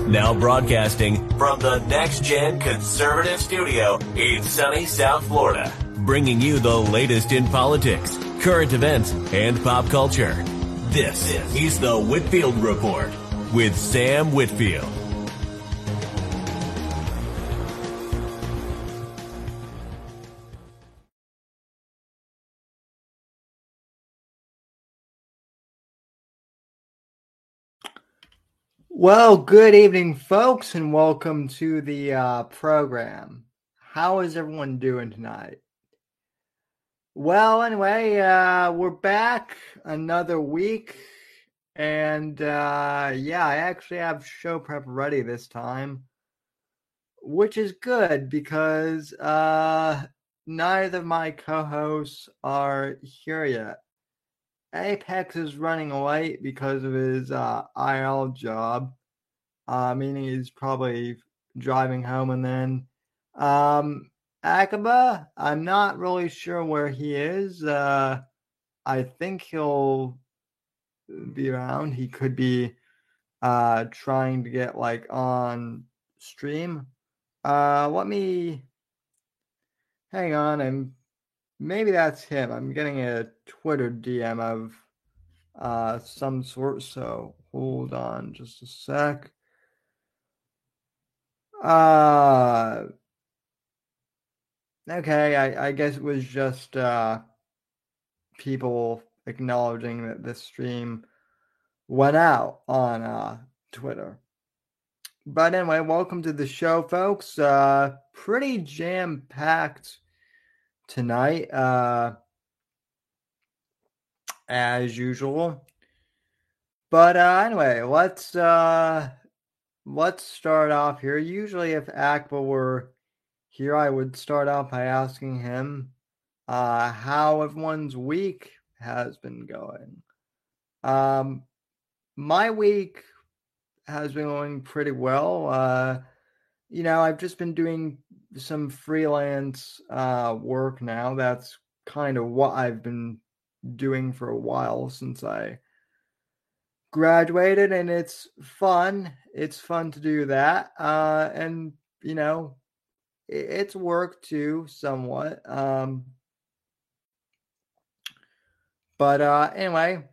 Now broadcasting from the Next Gen Conservative Studio in sunny South Florida, bringing you the latest in politics, current events, and pop culture. This is the Whitfield Report with Sam Whitfield. Well, good evening, folks, and welcome to the program. How is everyone doing tonight? Well, anyway, we're back another week, and yeah, I actually have show prep ready this time, which is good because neither of my co-hosts are here yet. Apex is running late because of his IL job. Meaning he's probably driving home, and then Akaba, I'm not really sure where he is. I think he'll be around. He could be trying to get like on stream. Let me hang on, and maybe that's him. I'm getting a Twitter DM of some sort, so hold on just a sec. Okay, I guess it was just people acknowledging that this stream went out on Twitter. But anyway, welcome to the show, folks. Pretty jam-packed tonight, as usual. But anyway, let's start off here. Usually, if Akba were here, I would start off by asking him how everyone's week has been going. My week has been going pretty well. I've just been doing some freelance work now. That's kind of what I've been doing for a while since I graduated, and it's fun. It's fun to do that. And, it's work too, somewhat. But anyway,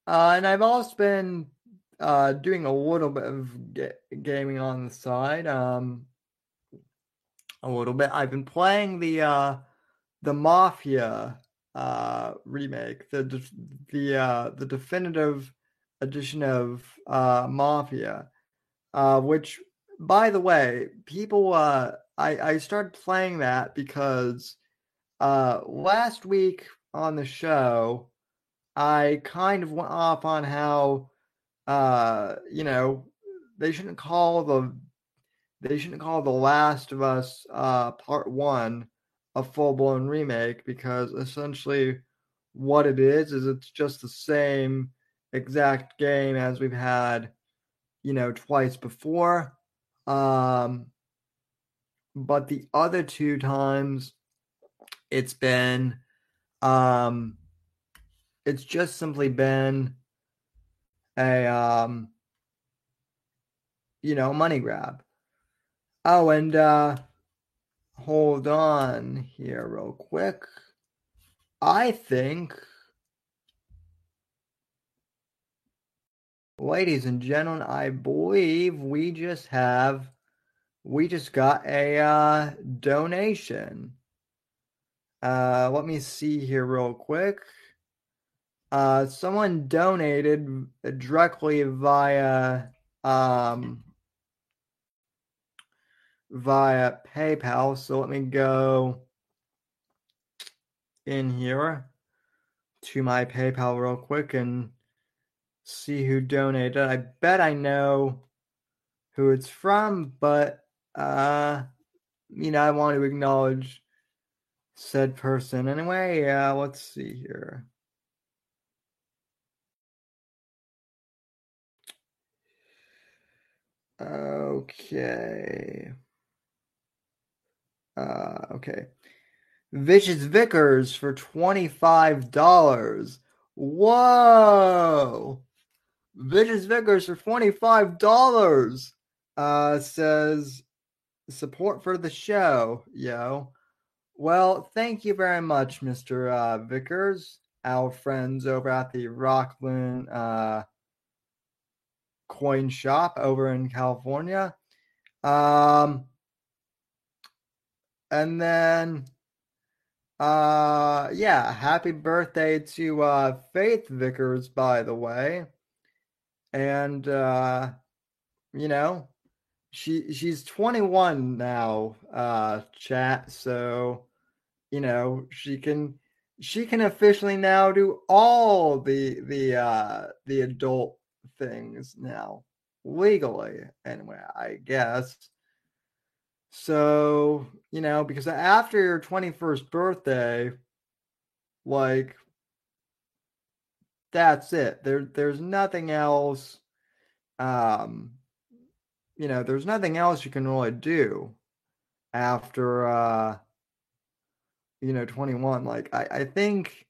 and I've also been doing a little bit of gaming on the side. A little bit. I've been playing the Mafia remake, the definitive edition of Mafia, which, by the way, people, I started playing that because last week on the show, I kind of went off on how, they shouldn't call The Last of Us Part 1 a full-blown remake, because essentially what it is it's just the same exact game as we've had, twice before. But the other two times it's been, it's just simply been a, money grab. Oh, and hold on here real quick. I think, ladies and gentlemen, I believe we just got a donation. Let me see here real quick. Someone donated directly via PayPal. So let me go in here to my PayPal real quick and see who donated. I bet I know who it's from, but I want to acknowledge said person anyway. Let's see here. Okay. Okay. Vicious Vickers for $25. Whoa! Vicious Vickers for $25 says support for the show, yo. Well, thank you very much, Mr. Vickers, our friends over at the Rockland coin shop over in California. And then yeah, happy birthday to Faith Vickers, by the way. And you know, she's 21 now, chat, so she can officially now do all the adult things now legally anyway, I guess. So, because after your 21st birthday, like, that's it. There's nothing else. Um, there's nothing else you can really do after 21. Like, I think,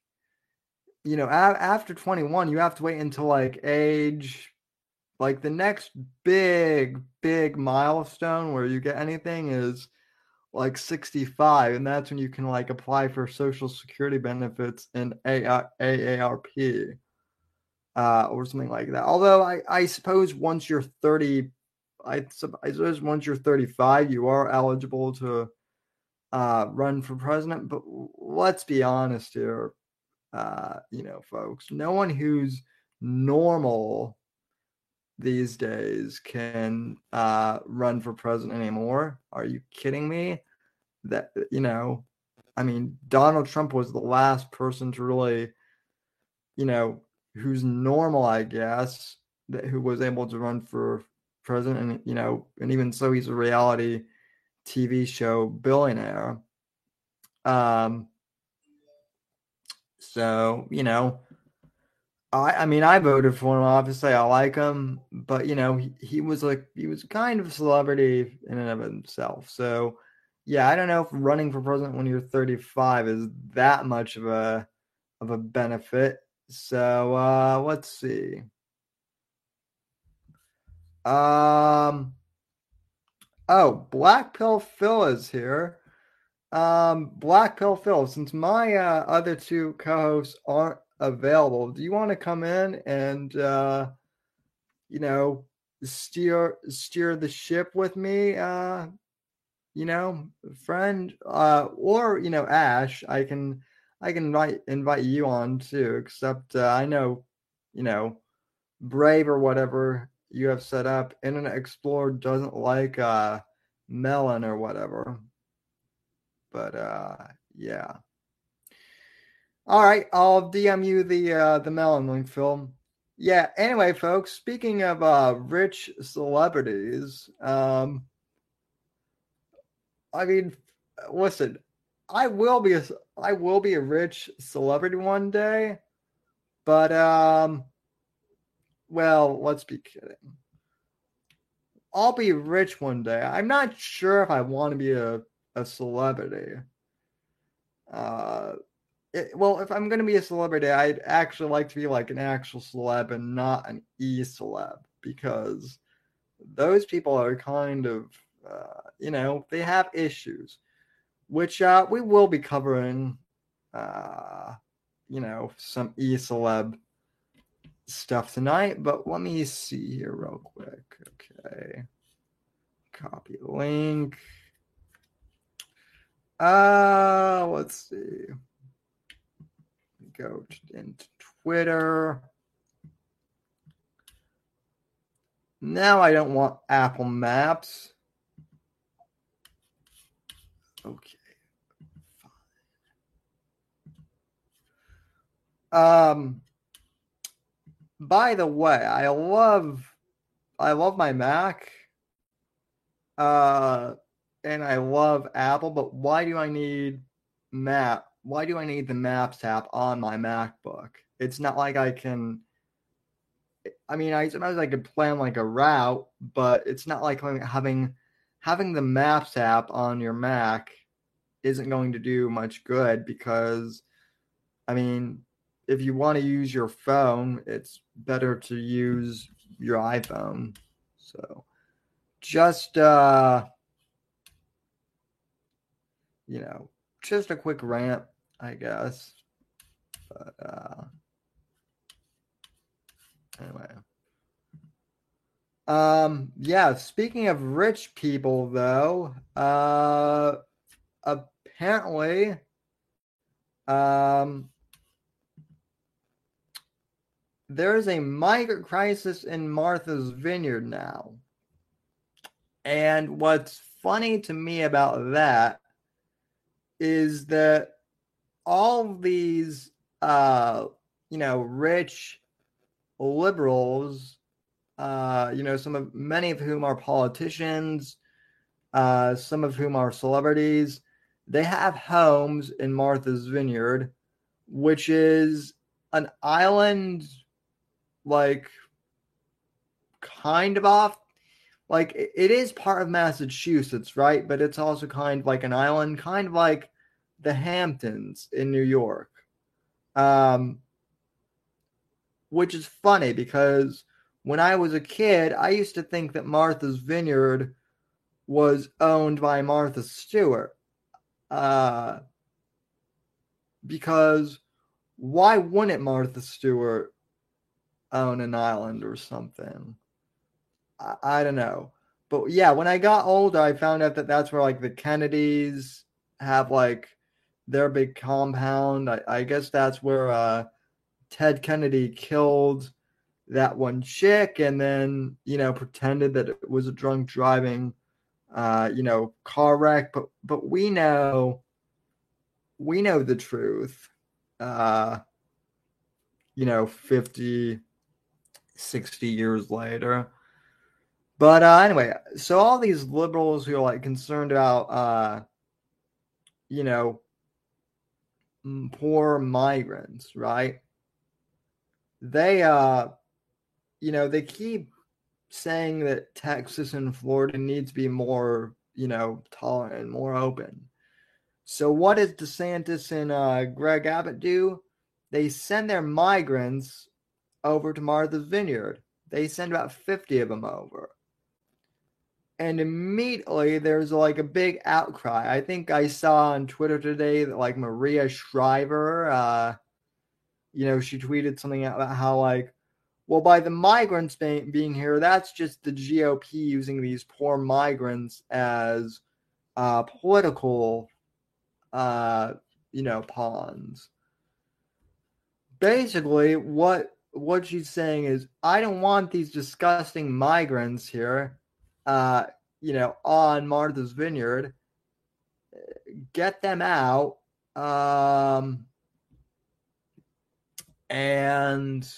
after 21, you have to wait until like age, like the next big milestone where you get anything is like 65, and that's when you can like apply for Social Security benefits and AARP, or something like that. Although I suppose once you're 30, I suppose once you're 35, you are eligible to run for president. But let's be honest here, folks, no one who's normal these days can run for president anymore. Are you kidding me? That I mean, Donald Trump was the last person to really, who's normal, I guess, who was able to run for president, and even so, he's a reality TV show billionaire. So I mean, I voted for him. Obviously, I like him, but he was kind of a celebrity in and of himself. So, yeah, I don't know if running for president when you're 35 is that much of a benefit. So, let's see. Oh, Black Pill Phil is here. Black Pill Phil, since my other two co-hosts aren't available, do you want to come in and steer the ship with me, friend, or Ash? I can invite you on too, except I know, Brave or whatever you have set up, Internet Explorer doesn't like Melon or whatever. But yeah. All right, I'll DM you the Melon link, film. Yeah. Anyway, folks, speaking of rich celebrities, I mean, listen, I will be a rich celebrity one day, but well, let's be kidding. I'll be rich one day. I'm not sure if I want to be a celebrity. Well, if I'm going to be a celebrity, I'd actually like to be like an actual celeb and not an e-celeb, because those people are kind of, they have issues, which we will be covering, some e-celeb stuff tonight. But let me see here real quick. Okay. Copy link. Let's see. Go into Twitter. Now I don't want Apple Maps. Okay. Fine. By the way, I love my Mac. And I love Apple, but why do I need Why do I need the Maps app on my MacBook? It's not like I can. I mean, I suppose I could plan like a route, but it's not like having the Maps app on your Mac isn't going to do much good, because, I mean, if you want to use your phone, it's better to use your iPhone. So just just a quick rant, I guess. But anyway. Yeah, speaking of rich people though, apparently there is a migrant crisis in Martha's Vineyard now. And what's funny to me about that is that all these rich liberals, many of whom are politicians, some of whom are celebrities, they have homes in Martha's Vineyard, which is an island, like, kind of off. Like, it is part of Massachusetts, right? But it's also kind of like an island, kind of like the Hamptons in New York. Which is funny because when I was a kid, I used to think that Martha's Vineyard was owned by Martha Stewart. Because why wouldn't Martha Stewart own an island or something? I don't know. But yeah, when I got older, I found out that that's where, like, the Kennedys have, like, their big compound. I guess that's where Ted Kennedy killed that one chick and then, pretended that it was a drunk driving, car wreck. But we know the truth, 50, 60 years later. But anyway, so all these liberals who are, like, concerned about, poor migrants, right? They, they keep saying that Texas and Florida need to be more, tolerant and more open. So what does DeSantis and Greg Abbott do? They send their migrants over to Martha's Vineyard. They send about 50 of them over. And immediately there's, like, a big outcry. I think I saw on Twitter today that, like, Maria Shriver, she tweeted something about how, like, well, by the migrants being here, that's just the GOP using these poor migrants as political, pawns. Basically, what she's saying is, I don't want these disgusting migrants here, on Martha's Vineyard. Get them out. And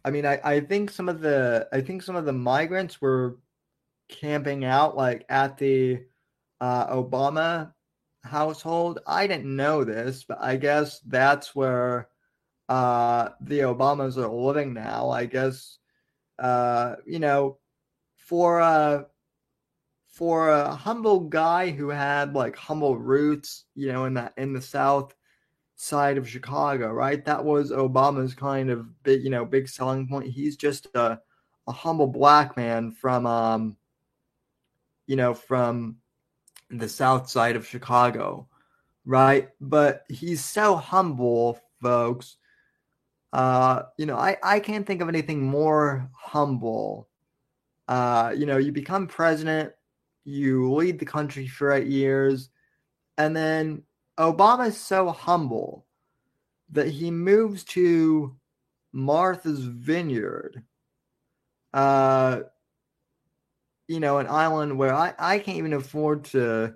I mean, I think some of the migrants were camping out, like, at the Obama household. I didn't know this, but I guess that's where the Obamas are living now. I guess for a humble guy who had, like, humble roots, in the South side of Chicago, right? That was Obama's kind of big selling point. He's just a humble black man from from the South side of Chicago, right? But he's so humble, folks. I can't think of anything more humble. You become president, you lead the country for 8 years, and then Obama is so humble that he moves to Martha's Vineyard, an island where I can't even afford to,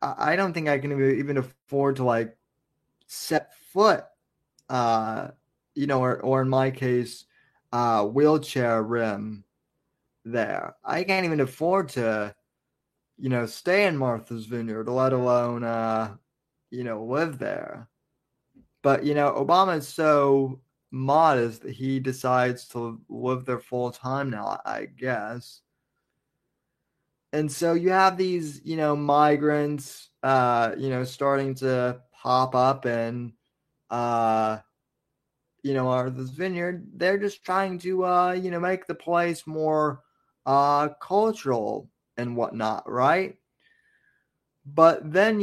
I don't think I can even afford to, like, set foot, or in my case, wheelchair rim there. I can't even afford to, stay in Martha's Vineyard, let alone, live there. But, Obama is so modest that he decides to live there full time now, I guess. And so you have these, migrants, starting to pop up and Martha's Vineyard. They're just trying to make the place more cultural and whatnot, right? But then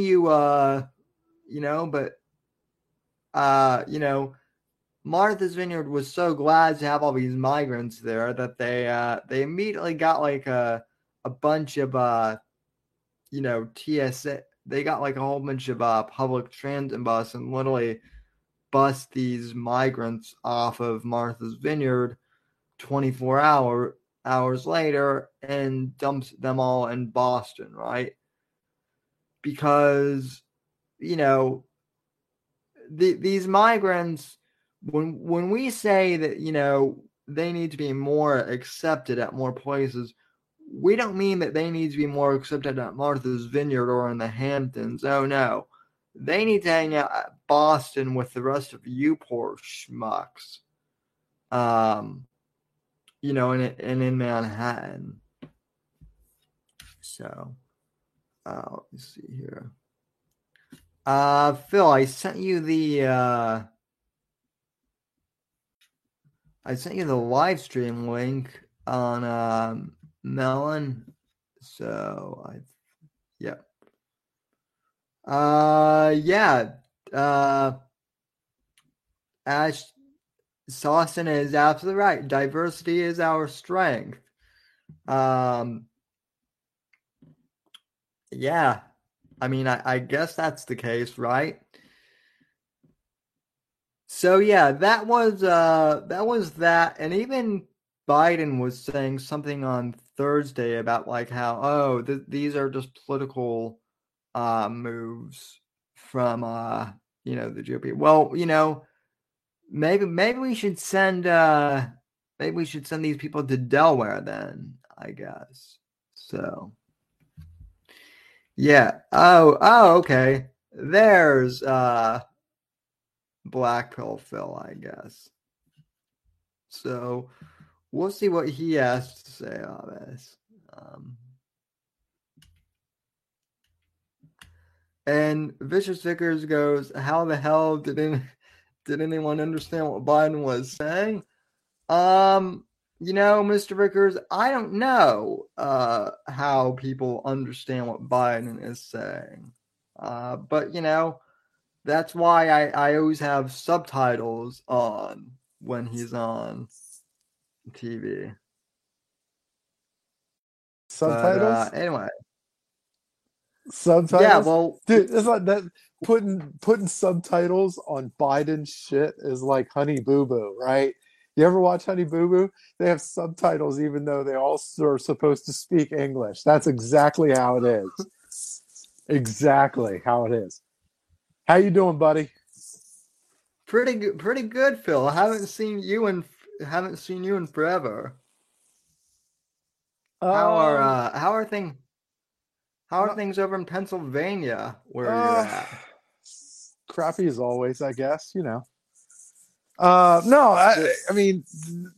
Martha's Vineyard was so glad to have all these migrants there that they immediately got like a bunch of TSA. They got like a whole bunch of public transit bus and literally bust these migrants off of Martha's Vineyard 24 hours later and dumps them all in Boston, right? Because these migrants, when we say that they need to be more accepted at more places, we don't mean that they need to be more accepted at Martha's Vineyard or in the Hamptons. Oh no, they need to hang out at Boston with the rest of you poor schmucks. And in Manhattan. So, let me see here. Phil, I sent you the live stream link on Melon. So yeah. Ash Sawson is absolutely right. Diversity is our strength. Yeah. I mean, I guess that's the case, right? So yeah, that was that, and even Biden was saying something on Thursday about like how these are just political moves from the GOP. Well, maybe we should send these people to Delaware then, I guess. So yeah. Oh, okay. There's Black Pill Phil, I guess. So we'll see what he has to say on this. And Vicious Vickers goes, how the hell did anyone understand what Biden was saying? Mr. Vickers, I don't know how people understand what Biden is saying. But that's why I always have subtitles on when he's on TV. Subtitles? But, anyway. Subtitles? Yeah, well, dude, it's like that. Putting subtitles on Biden's shit is like Honey Boo Boo, right? You ever watch Honey Boo Boo? They have subtitles even though they all are supposed to speak English. That's exactly how it is. Exactly how it is. How you doing, buddy? Pretty good, Phil. I haven't seen you in forever. How are things? How are things over in Pennsylvania where you're at? Crappy as always, I guess. No, I mean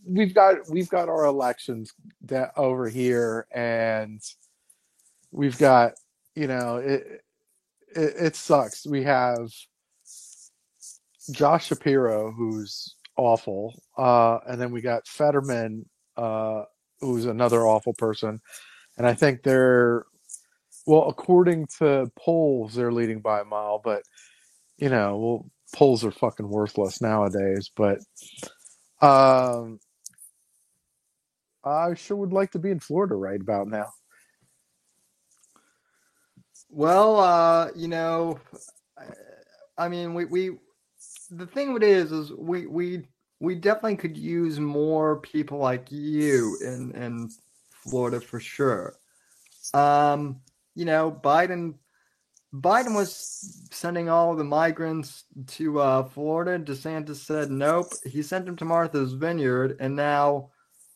we've got our elections over here, and we've got it sucks. We have Josh Shapiro, who's awful, and then we got Fetterman, who's another awful person, and I think according to polls, they're leading by a mile, but polls are fucking worthless nowadays. But I sure would like to be in Florida right about now. Well, I mean, we the thing with it is we definitely could use more people like you in Florida for sure. Biden was sending all the migrants to Florida. DeSantis said nope. He sent them to Martha's Vineyard, and now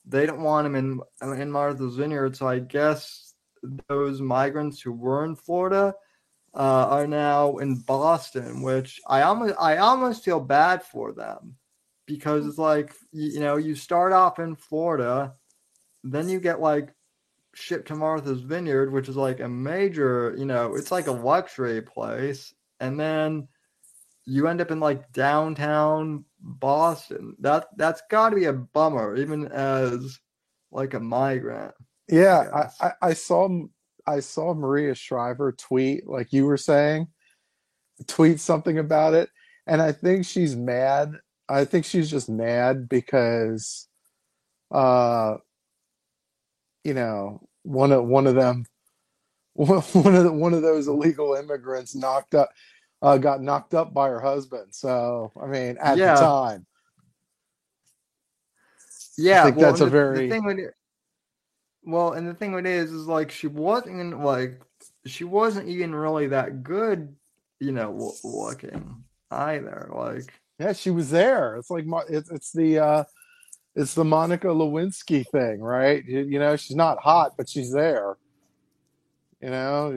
they don't want him in Martha's Vineyard. So I guess those migrants who were in Florida are now in Boston, which I almost feel bad for them, because it's like you start off in Florida, then you get like shipped to Martha's Vineyard, which is like a major, it's like a luxury place, and then you end up in like downtown Boston. That's got to be a bummer, even as like a migrant, I Yeah, guess. I saw Maria Shriver tweet, like you were saying, tweet something about it, and I think she's mad. I think she's just mad because uh one of them one of those illegal immigrants got knocked up by her husband. So, I mean, at the Yeah, time, I yeah. think Well, that's and a the very thing with it, well, and the thing with it is like she wasn't even really that good, looking either. Like, yeah, she was there. It's like it's the Monica Lewinsky thing, right? She's not hot, but she's there. You know,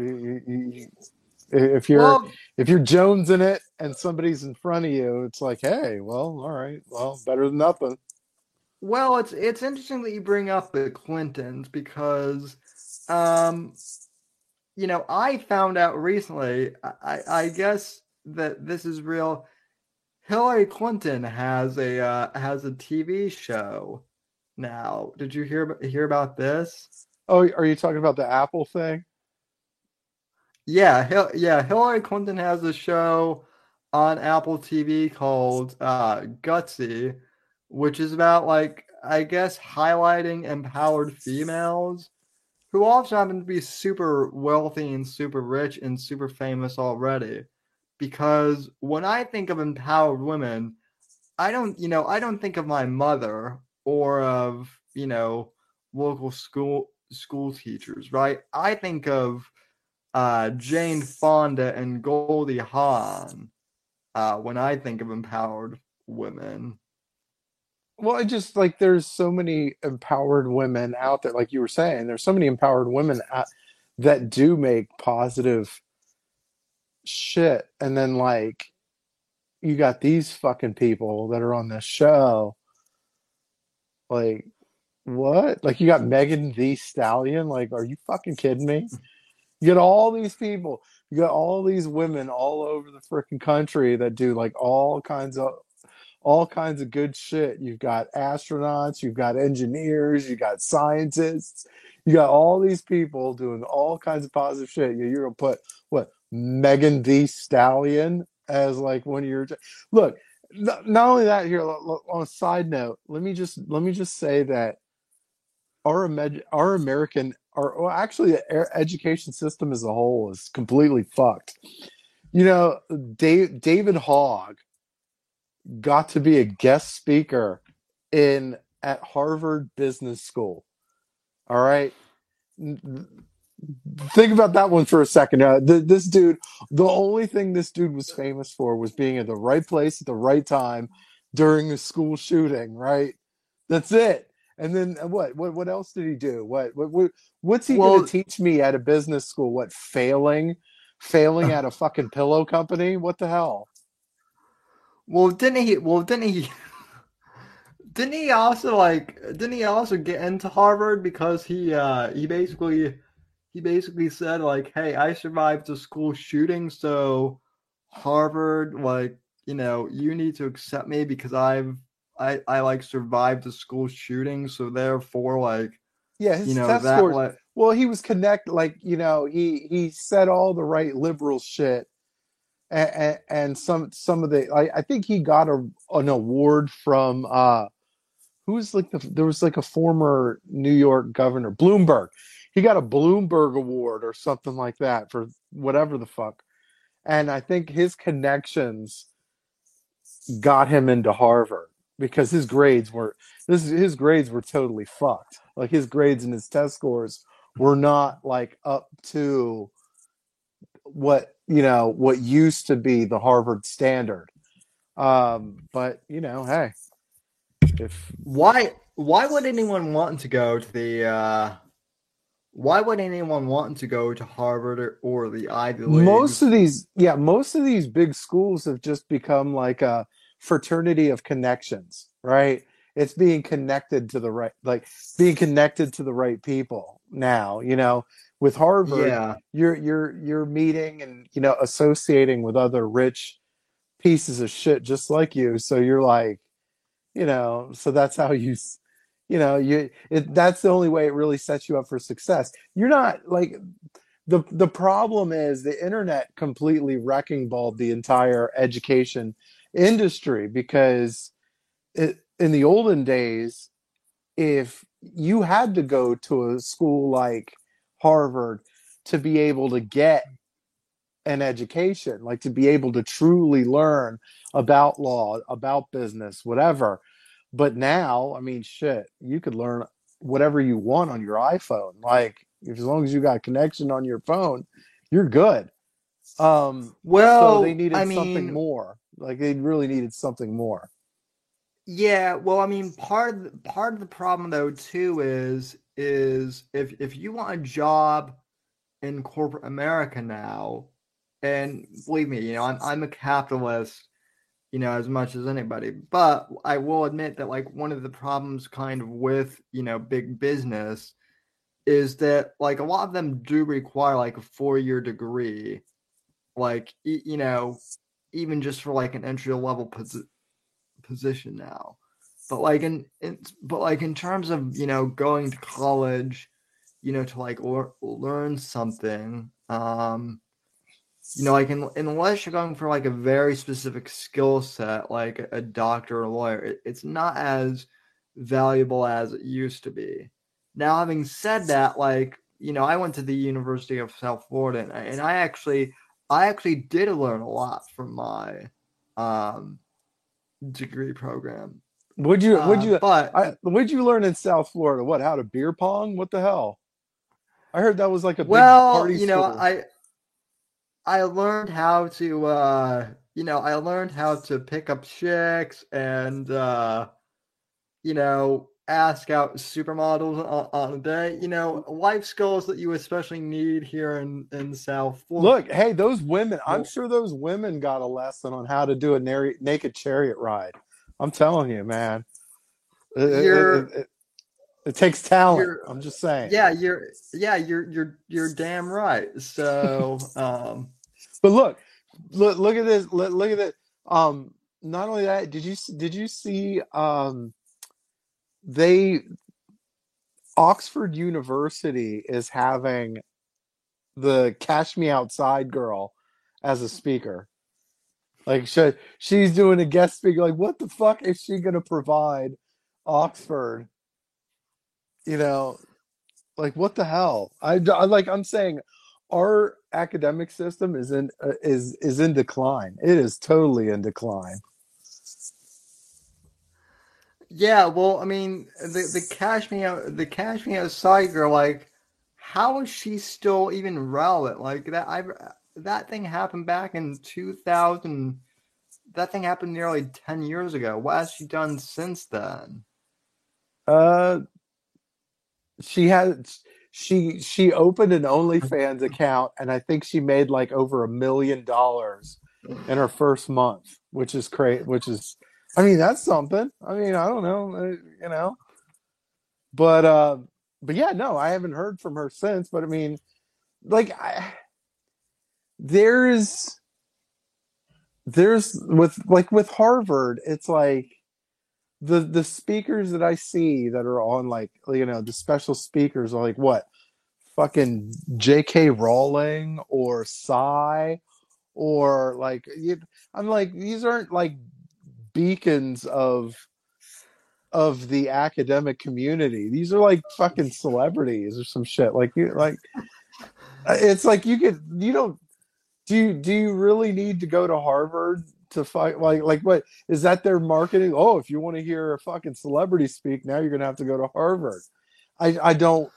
if you're well, if you're jonesing it and somebody's in front of you, it's like, hey, well, all right, well, better than nothing. well, it's interesting that you bring up the Clintons because, um, I found out recently. I guess that this is real. Hillary Clinton has a TV show now. Did you hear about this? Oh, are you talking about the Apple thing? Yeah, Hillary Clinton has a show on Apple TV called Gutsy, which is about like I guess highlighting empowered females who also happen to be super wealthy and super rich and super famous already. Because when I think of empowered women, I don't think of my mother or of, local school teachers, right? I think of Jane Fonda and Goldie Hawn when I think of empowered women. Well, I just like there's so many empowered women out there, like you were saying. There's so many empowered women that do make positive shit, and then like you got these fucking people that are on this show. Like what? Like you got Megan the Stallion. Like, are you fucking kidding me? You got all these people. You got all these women all over the freaking country that do like all kinds of good shit. You've got astronauts, you've got engineers, you got scientists, you got all these people doing all kinds of positive shit. You're gonna put what Megan the Stallion as like one of your look. Not only that, here on a side note, let me just say that our American, our well, actually, the education system as a whole is completely fucked. You know, David Hogg got to be a guest speaker in at Harvard Business School. All right, think about that one for a second. This dude, the only thing this dude was famous for was being at the right place at the right time during a school shooting. Right, that's it. And then what else did he do? What's he going to Well, teach me at a business school? What failing at a fucking pillow company? What the hell? well, didn't he? Well, didn't he? Didn't he also get into Harvard because he basically said like, "Hey, I survived a school shooting, so Harvard, like, you need to accept me because I like survived a school shooting, so therefore like, Yeah, his test that scores. like Well, he was connect like he said all the right liberal shit, and some of the I think he got an award from who's like there was like a former New York governor, Bloomberg. He got a Bloomberg award or something like that for whatever the fuck. And I think his connections got him into Harvard because his grades were totally fucked. Like his grades and his test scores were not like up to what used to be the Harvard standard. But hey, if why would anyone want to go to the why would anyone want to go to Harvard or the Ivy Leagues? most of these big schools have just become like a fraternity of connections, right? It's being connected to the right people. now. With Harvard, Yeah. you're meeting and associating with other rich pieces of shit just like you. So you're like, so that's how that's the only way it really sets you up for success. You're not like the problem is the internet completely wrecking balled the entire education industry because in the olden days, if you had to go to a school like Harvard to be able to get an education, like to be able to truly learn about law, about business, whatever. But now, I mean, shit, you could learn whatever you want on your iPhone. Like, as long as you got connection on your phone, you're good. So they Well, I needed something mean, more. Like, they really needed something more. yeah, well, I mean, part of the problem though too is if you want a job in corporate America now, and believe me, I'm a capitalist, as much as anybody, but I will admit that like one of the problems kind of with, big business is that like a lot of them do require like a 4-year degree, like even just for like an entry level position now. But like in terms of going to college, to like learn something, like unless you're going for like a very specific skill set, like a doctor or a lawyer, it's not as valuable as it used to be. Now, having said that, like I went to the University of South Florida, and I actually did learn a lot from my um, degree program. But What'd you learn in South Florida? What, how to beer pong? What the hell? I heard that was like a big well, party school. I learned how to I learned how to pick up chicks and ask out supermodels on a day. Life skills that you especially need here in South Florida. Look, hey, those women, I'm sure those women got a lesson on how to do a naked chariot ride. I'm telling you, man. It, it, You're it, it takes talent. you're I'm just saying. you're damn right. So But look at this. Look at this. Not only that, did you see they Oxford University is having the Cash Me Outside girl as a speaker. Like she's doing a guest speaker. Like, what the fuck is she gonna provide Oxford? You know, like what the hell? I'm saying our academic system is in decline. It is totally in decline. yeah, well, I mean, the Cash Me Outside girl, like, how is she still even relevant? Like that thing happened back in 2000. That thing happened nearly 10 years ago. What has she done since then? Uh, she had she opened an OnlyFans account, and I think she made like over $1 million in her first month, which is great. I mean, that's something. I mean, I don't know, but yeah, no, I haven't heard from her since. But I mean, like, there's with Harvard, it's like the speakers that I see that are on, like, the special speakers are like what, fucking J.K. Rowling or Psy, or like I'm like, these aren't like beacons of the academic community. These are like fucking celebrities or some shit. Like, it's like you don't do you really need to go to Harvard to fight? Like what is that their marketing? Oh, if you want to hear a fucking celebrity speak, now you're gonna have to go to Harvard. I don't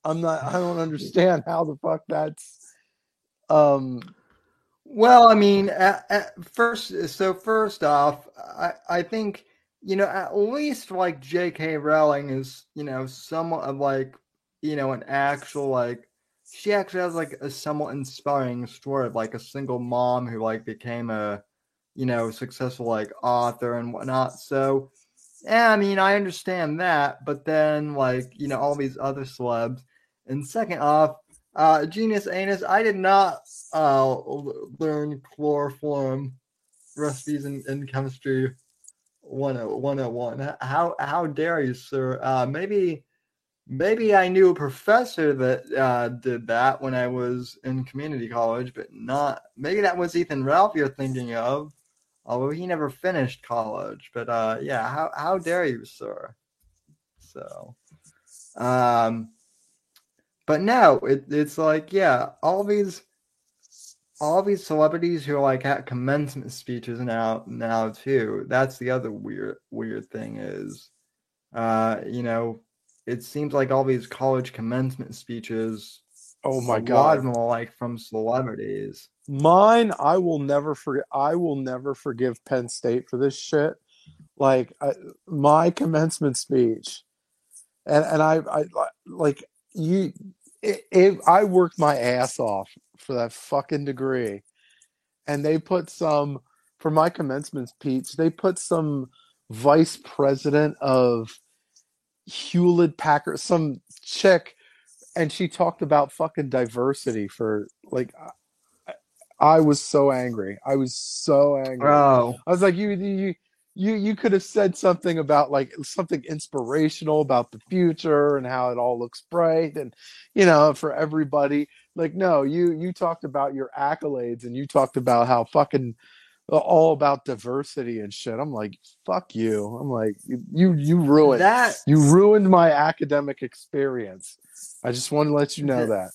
I don't understand how the fuck that's um Well, I mean, first off, I think at least like J.K. Rowling is somewhat of like an actual like she actually has like a somewhat inspiring story of like a single mom who like became a successful like author and whatnot. So yeah, I mean, I understand that, but then like all these other celebs, And second off, Genius Anus, I did not learn chloroform recipes in chemistry 101. How dare you, sir? Maybe I knew a professor that did that when I was in community college, but not. Maybe that was Ethan Ralph you're thinking of, although he never finished college. But yeah, how dare you, sir? So, um, but no, it's like yeah, all these celebrities who are like at commencement speeches now too. That's the other weird thing is, you know, it seems like all these college commencement speeches, Oh a my lot God. of them are like from celebrities. Mine, I will never forget. I will never forgive Penn State for this shit. Like my commencement speech, and I like you. I worked my ass off for that fucking degree, and they put some for my commencement speech. They put some vice president of Hewlett Packard, some chick, and she talked about fucking diversity for like I was so angry. I was so angry. Oh, I was like, you could have said something about like something inspirational about the future and how it all looks bright and for everybody. Like, no, you talked about your accolades and you talked about how fucking all about diversity and shit. I'm like, fuck you. I'm like, that you ruined my academic experience. I just want to let you know that that.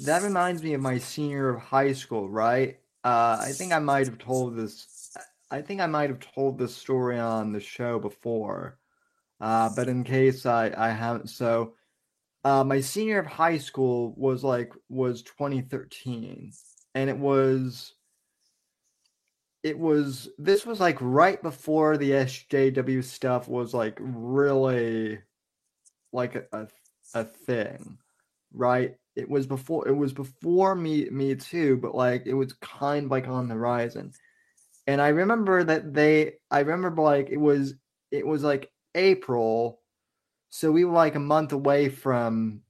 that reminds me of my senior year of high school, right? I think I might have told this. I think I might have told this story on the show before. But in case I haven't, so my senior year of high school was 2013, and this was like right before the SJW stuff was like really like a thing, right? It was before me too, but like it was kind of like on the horizon. And I remember like it was like April, so we were like a month away from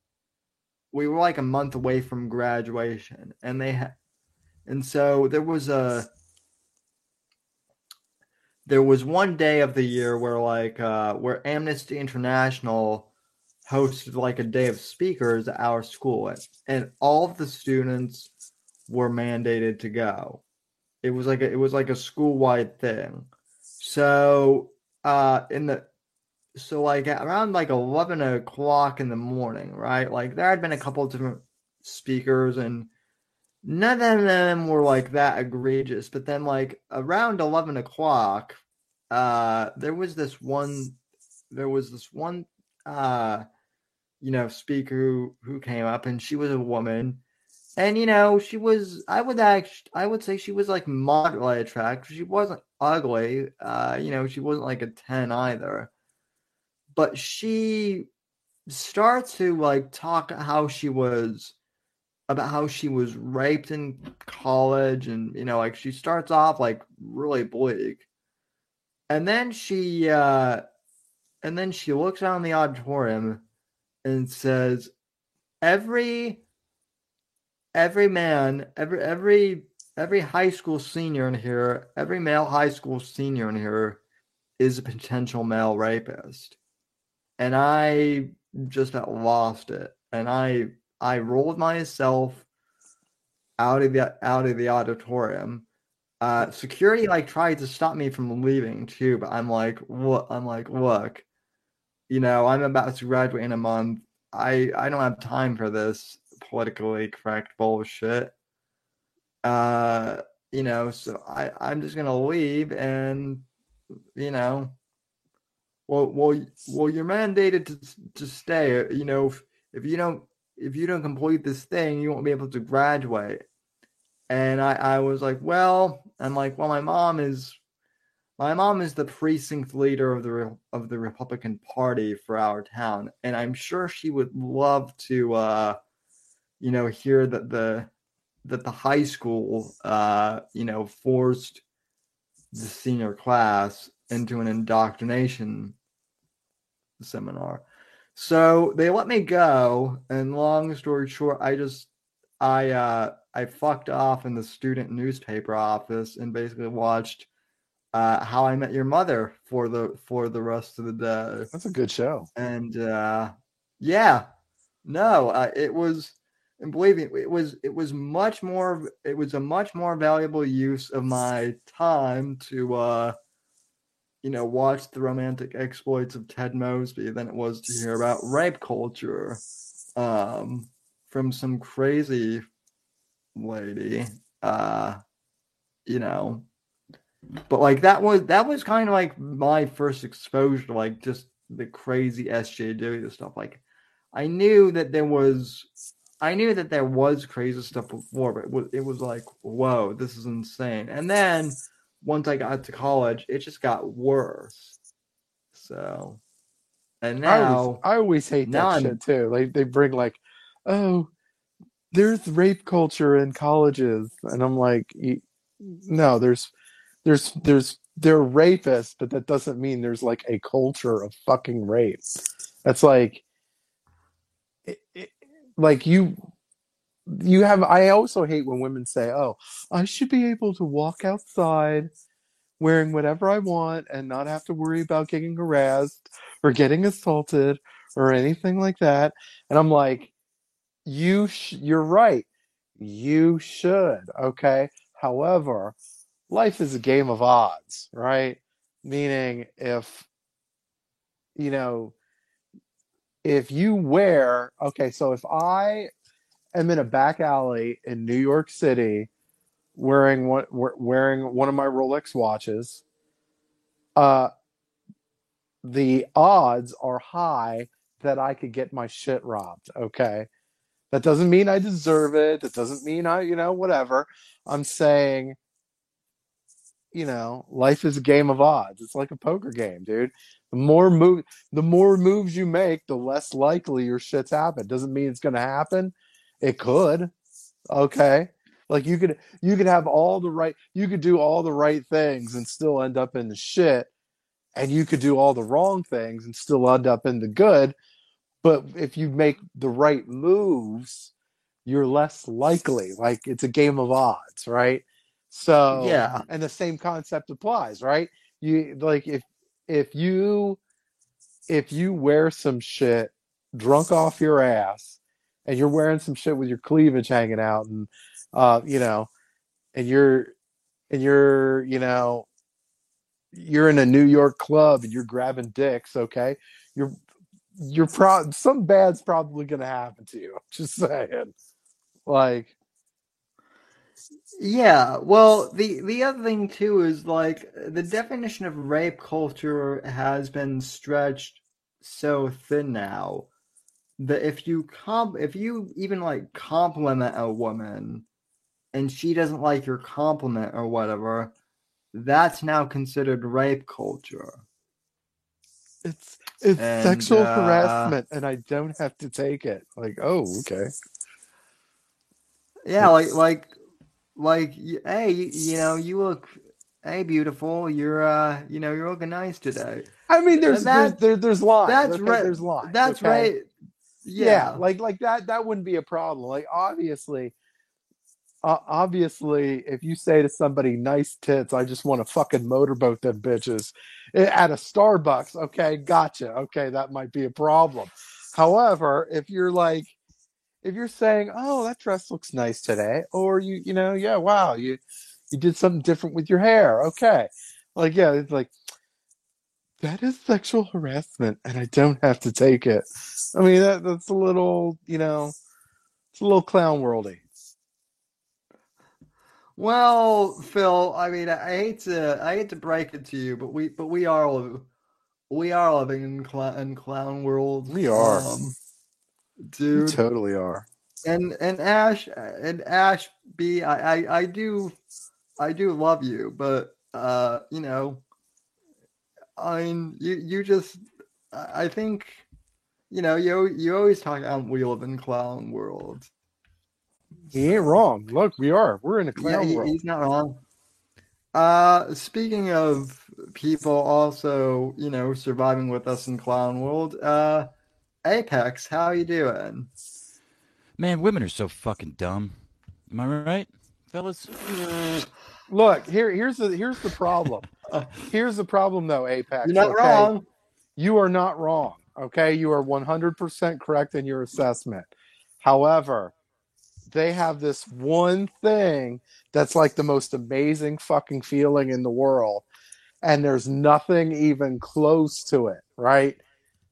graduation, and so there was one day of the year where Amnesty International hosted like a day of speakers at our school, and all of the students were mandated to go. It was like a school wide thing. So in the so like at around like 11 o'clock in the morning, right? Like there had been a couple of different speakers, and none of them were like that egregious. But then like around 11 o'clock, there was this one uh speaker who came up, and she was a woman. And she was I would say she was like moderately attractive. She wasn't ugly. She wasn't like a 10 either. But she starts to like talk about how she was raped in college, and like she starts off like really bleak. And then she looks around the auditorium and says, every every man, every high school senior in here, every male high school senior in here is a potential male rapist. And I just lost it. And I rolled myself out of the auditorium. Security like tried to stop me from leaving too, but I'm like, what? I'm like, look, I'm about to graduate in a month. I don't have time for this politically correct bullshit. Uh, so I'm just gonna leave, and you know, well, you're mandated to stay. If you don't complete this thing, you won't be able to graduate. And I was like, well, my mom is the precinct leader of the Republican Party for our town, and I'm sure she would love to hear that the high school forced the senior class into an indoctrination seminar. So they let me go, and long story short, I fucked off in the student newspaper office and basically watched How I Met Your Mother for the rest of the day. That's a good show. And yeah, no, it was, and believe me, it was much more. It was a much more valuable use of my time to watch the romantic exploits of Ted Mosby than it was to hear about rape culture from some crazy lady. Uh, you know, but like that was kind of like my first exposure to like just the crazy SJW stuff. Like I knew that there was crazy stuff before, but it was like, whoa, this is insane. And then once I got to college, it just got worse. So, and I always hate now that I'm shit too. Like they bring like, oh, there's rape culture in colleges, and I'm like, no, they're rapists, but that doesn't mean there's like a culture of fucking rape. That's like, it, it, like you have. I also hate when women say, "Oh, I should be able to walk outside wearing whatever I want and not have to worry about getting harassed or getting assaulted or anything like that." And I'm like, you're right. You should, okay? However, life is a game of odds, right? Meaning you know, if you wear, okay, so if I am in a back alley in New York City wearing one of my Rolex watches, uh, the odds are high that I could get my shit robbed, okay? That doesn't mean I deserve it. That doesn't mean whatever. I'm saying, life is a game of odds. It's like a poker game, dude. The more moves you make, the less likely your shit's happen. Doesn't mean it's gonna happen. It could. Okay. Like you could have you could do all the right things and still end up in the shit, and you could do all the wrong things and still end up in the good. But if you make the right moves, you're less likely. Like it's a game of odds, right? So, yeah, and the same concept applies, right? You like if you if you wear some shit drunk off your ass and you're wearing some shit with your cleavage hanging out and you know and you're in a New York club and you're grabbing dicks, okay? You're some bad's probably gonna happen to you. Just saying. Like, yeah. Well, the other thing too is like the definition of rape culture has been stretched so thin now that if you even like compliment a woman and she doesn't like your compliment or whatever, that's now considered rape culture. it's And sexual harassment and I don't have to take it. Like, oh, okay. yeah, hey, you look, hey, beautiful, you're looking nice today. I mean, That there's lines. that's Okay, right. there's lines. That's Okay, right. yeah, Yeah. like that wouldn't be a problem. Like, obviously, if you say to somebody, "Nice tits," I just want to fucking motorboat them bitches at a Starbucks. Okay, gotcha. Okay, that might be a problem. However, if you're saying, "Oh, that dress looks nice today," or yeah, wow, you did something different with your hair. Okay, like yeah, it's like that is sexual harassment, and I don't have to take it. I mean, that's a little, it's a little clown worldy. Well, Phil, I mean, I hate to break it to you, but we are living in clown world, We are. We dude. totally are. And Ash B, I do love you, but I mean, you just, I think, you always talk about we live in clown world. He ain't So wrong. Look, we are. We're in a yeah, clown world. he's not wrong. Speaking of people also, surviving with us in clown world, Apex, how you doing? Man, women are so fucking dumb. Am I right, fellas? Look, here's the problem. Uh, Here's the problem, though, you're Apex. not Okay, wrong. you are not wrong. Okay, you are 100% correct in your assessment. However, they have this one thing that's like the most amazing fucking feeling in the world, and there's nothing even close to it, right?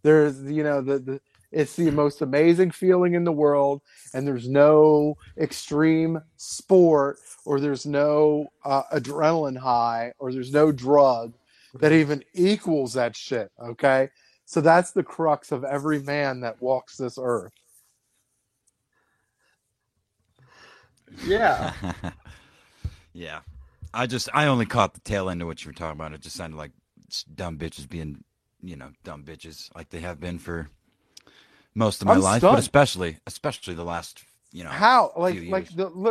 There's, the it's the most amazing feeling in the world, and there's no extreme sport, or there's no adrenaline high, or there's no drug that even equals that shit. Okay, so that's the crux of every man that walks this earth. Yeah. Yeah. I only caught the tail end of what you were talking about. It just sounded like dumb bitches being, dumb bitches like they have been for most of my I'm life, but stunned. especially the last, How, few years.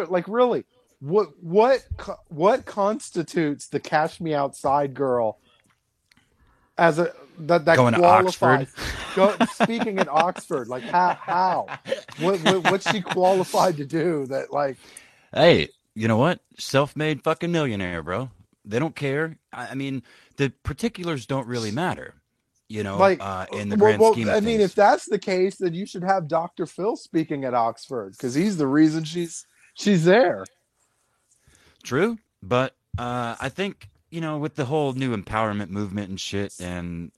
like really, what constitutes the cash me outside girl as a that Going to Oxford. qualifies? Go speaking at Oxford, like how what's she qualified to do that, like, Hey, you know what? Self-made fucking millionaire, bro. They don't care. I mean, the particulars don't really matter, like in the grand scheme of I mean, if things. that's the case, then you should have Dr. Phil speaking at Oxford, because he's the reason she's there. True, but I think with the whole new empowerment movement and shit, and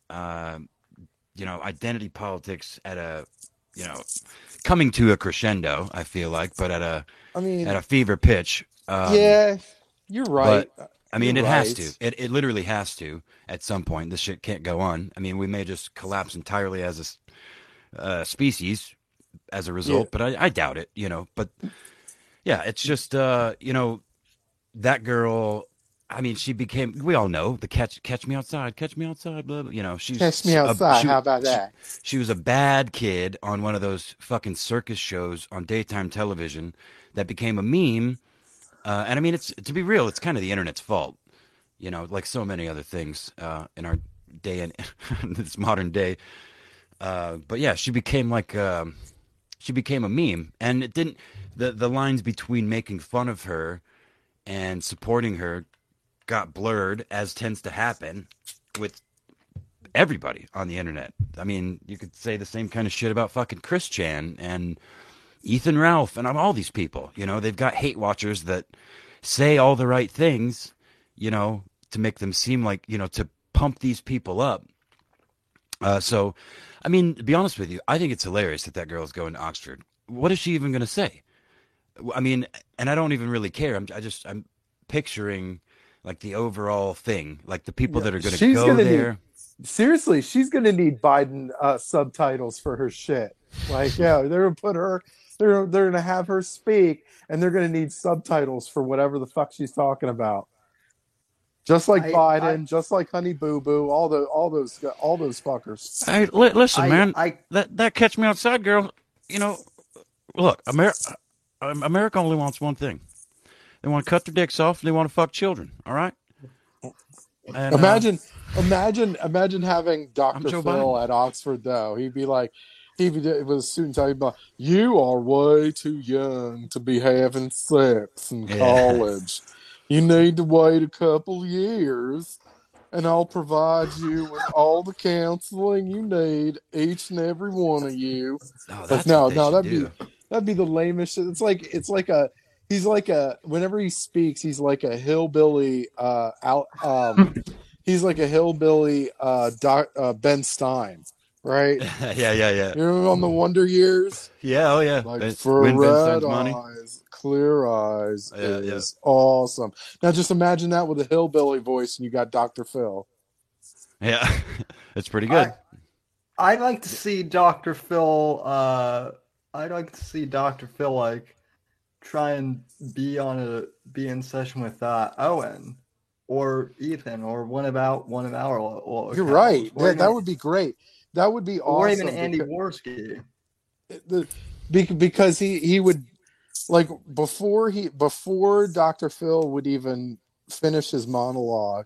identity politics at a you know coming to a crescendo. I feel like, but I at mean, a fever pitch. yeah, you're right. But I You're mean, it has right. to. It literally has to at some point. This shit can't go on. I mean, we may just collapse entirely as a species as a Yeah. result, but I doubt it. But yeah, it's just that girl. I mean, she became. We all know the catch me outside, catch me outside. Blah, blah. Catch me She's a outside. How about that? she was a bad kid on one of those fucking circus shows on daytime television that became a meme. And I mean, it's to be real, it's kind of the internet's fault. Like so many other things in our day and this modern day. But yeah, she became a meme, and it didn't. The lines between making fun of her and supporting her got blurred, as tends to happen with everybody on the internet. I mean, you could say the same kind of shit about fucking Chris Chan and Ethan Ralph and all these people. They've got hate watchers that say all the right things, to make them seem like, to pump these people up. So, I mean, to be honest with you, I think it's hilarious that girl is going to Oxford. What is she even going to say? I mean, and I don't even really care. I'm picturing like the overall thing, like the people Yeah, that are going to she's go gonna need there. seriously. She's gonna need Biden subtitles for her shit. Like, yeah, they're gonna put her. They're gonna have her speak, and they're gonna need subtitles for whatever the fuck she's talking about. Just like I Biden, just like Honey Boo Boo, all those fuckers. Hey, listen, man, I that catch me outside girl. You know, look, America only wants one thing. They want to cut their dicks off and they want to fuck children. All right, and Imagine, imagine having I'm Dr. Joe Biden. Phil at Oxford, though. He'd be like, he'd be with a student talking about, you are way too young to be having sex in Yeah. college. You need to wait a couple years, and I'll provide you with all the counseling you need, each and every one of you. Oh, Like, that's what no, they no, should that'd be do. that'd be the lamest shit. It's like a he's like a whenever he speaks, he's like a hillbilly out he's like a hillbilly Ben Stein, right? Yeah, yeah, yeah, You know, on the Wonder Years, yeah. Oh, yeah. like, for Win Ben red Stein's money. eyes, clear eyes Yeah, yeah, is awesome. Now just imagine that with a hillbilly voice, and you got Dr. Phil. yeah. It's pretty I good. I'd like to see Dr. Phil. I'd like to see Dr. Phil like try and be in session with Owen or Ethan or one of our You're locales right. That or would be great. That would be even awesome Andy Worski. the, because he would, like, before Dr. Phil would even finish his monologue,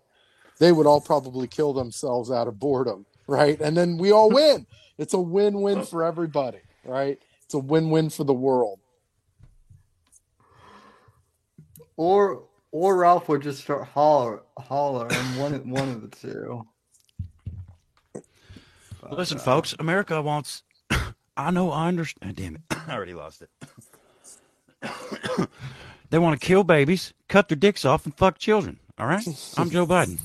they would all probably kill themselves out of boredom, right? And then we all win. It's a win-win for everybody, right? It's a win-win for the world. Or Ralph would just start hollering one of the two. But, Listen, folks, America wants. I know, I understand. Damn it, I already lost it. They want to kill babies, cut their dicks off, and fuck children. All right, I'm Joe Biden.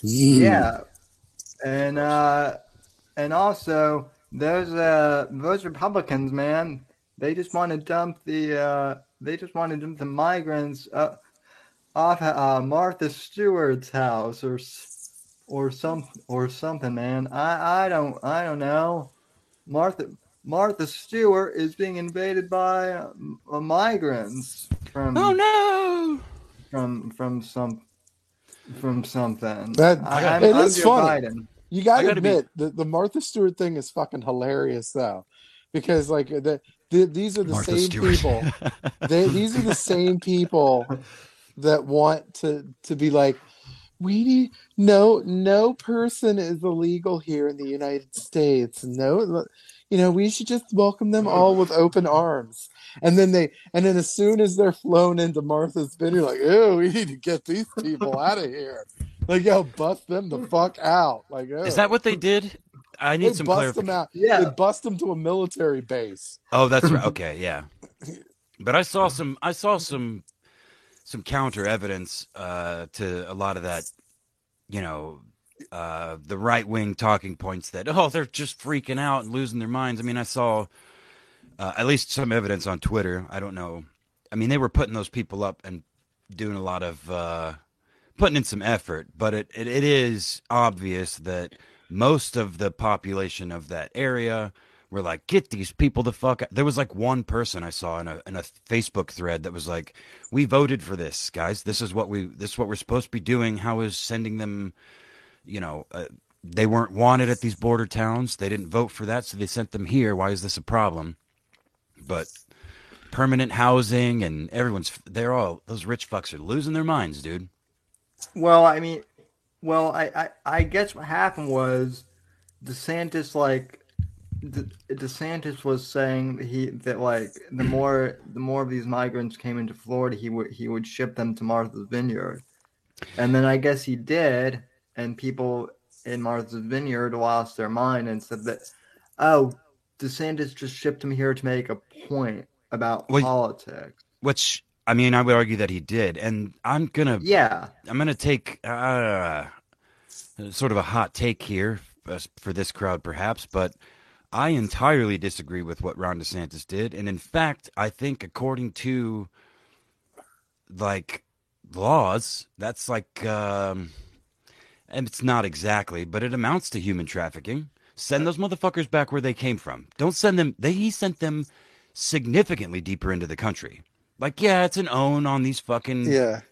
Yeah, and also those Republicans, man, they just want to dump the migrants off Martha Stewart's house or something, man. I don't know. Martha Stewart is being invaded by migrants from from something. I'm it's Joe funny. Biden. You gotta admit the Martha Stewart thing is fucking hilarious though, because like these are the Martha same Stewart. people. These are the same people that want to be like, we need no person is illegal here in the United States. No, we should just welcome them all with open arms. And then as soon as they're flown into Martha's Vineyard, like, oh, we need to get these people out of here. Like, yo, bust them the fuck out. Like, oh. Is that what they did? I need some clarification. Them out. Yeah. They bust them to a military base. Oh, that's right. Okay, yeah. But I saw some counter evidence to a lot of that, the right wing talking points that they're just freaking out and losing their minds. I mean, I saw at least some evidence on Twitter. I don't know. I mean, they were putting those people up and doing a lot of putting in some effort, but it is obvious that most of the population of that area were like, get these people the fuck out. There was like one person I saw in a Facebook thread that was like, we voted for this, guys. This is what we're supposed to be doing. How is sending them, they weren't wanted at these border towns. They didn't vote for that, so they sent them here. Why is this a problem? But permanent housing and those rich fucks are losing their minds, dude. Well, I mean, I guess what happened was DeSantis was saying that the more of these migrants came into Florida, he would ship them to Martha's Vineyard, and then I guess he did, and people in Martha's Vineyard lost their mind and said that, oh, DeSantis just shipped him here to make a point about politics. Which, I mean, I would argue that he did, and I'm gonna take sort of a hot take here for this crowd, perhaps, but I entirely disagree with what Ron DeSantis did, and in fact, I think according to laws, that's and it's not exactly, but it amounts to human trafficking. Send those motherfuckers back where they came from. Don't send them. He sent them significantly deeper into the country. It's an own on these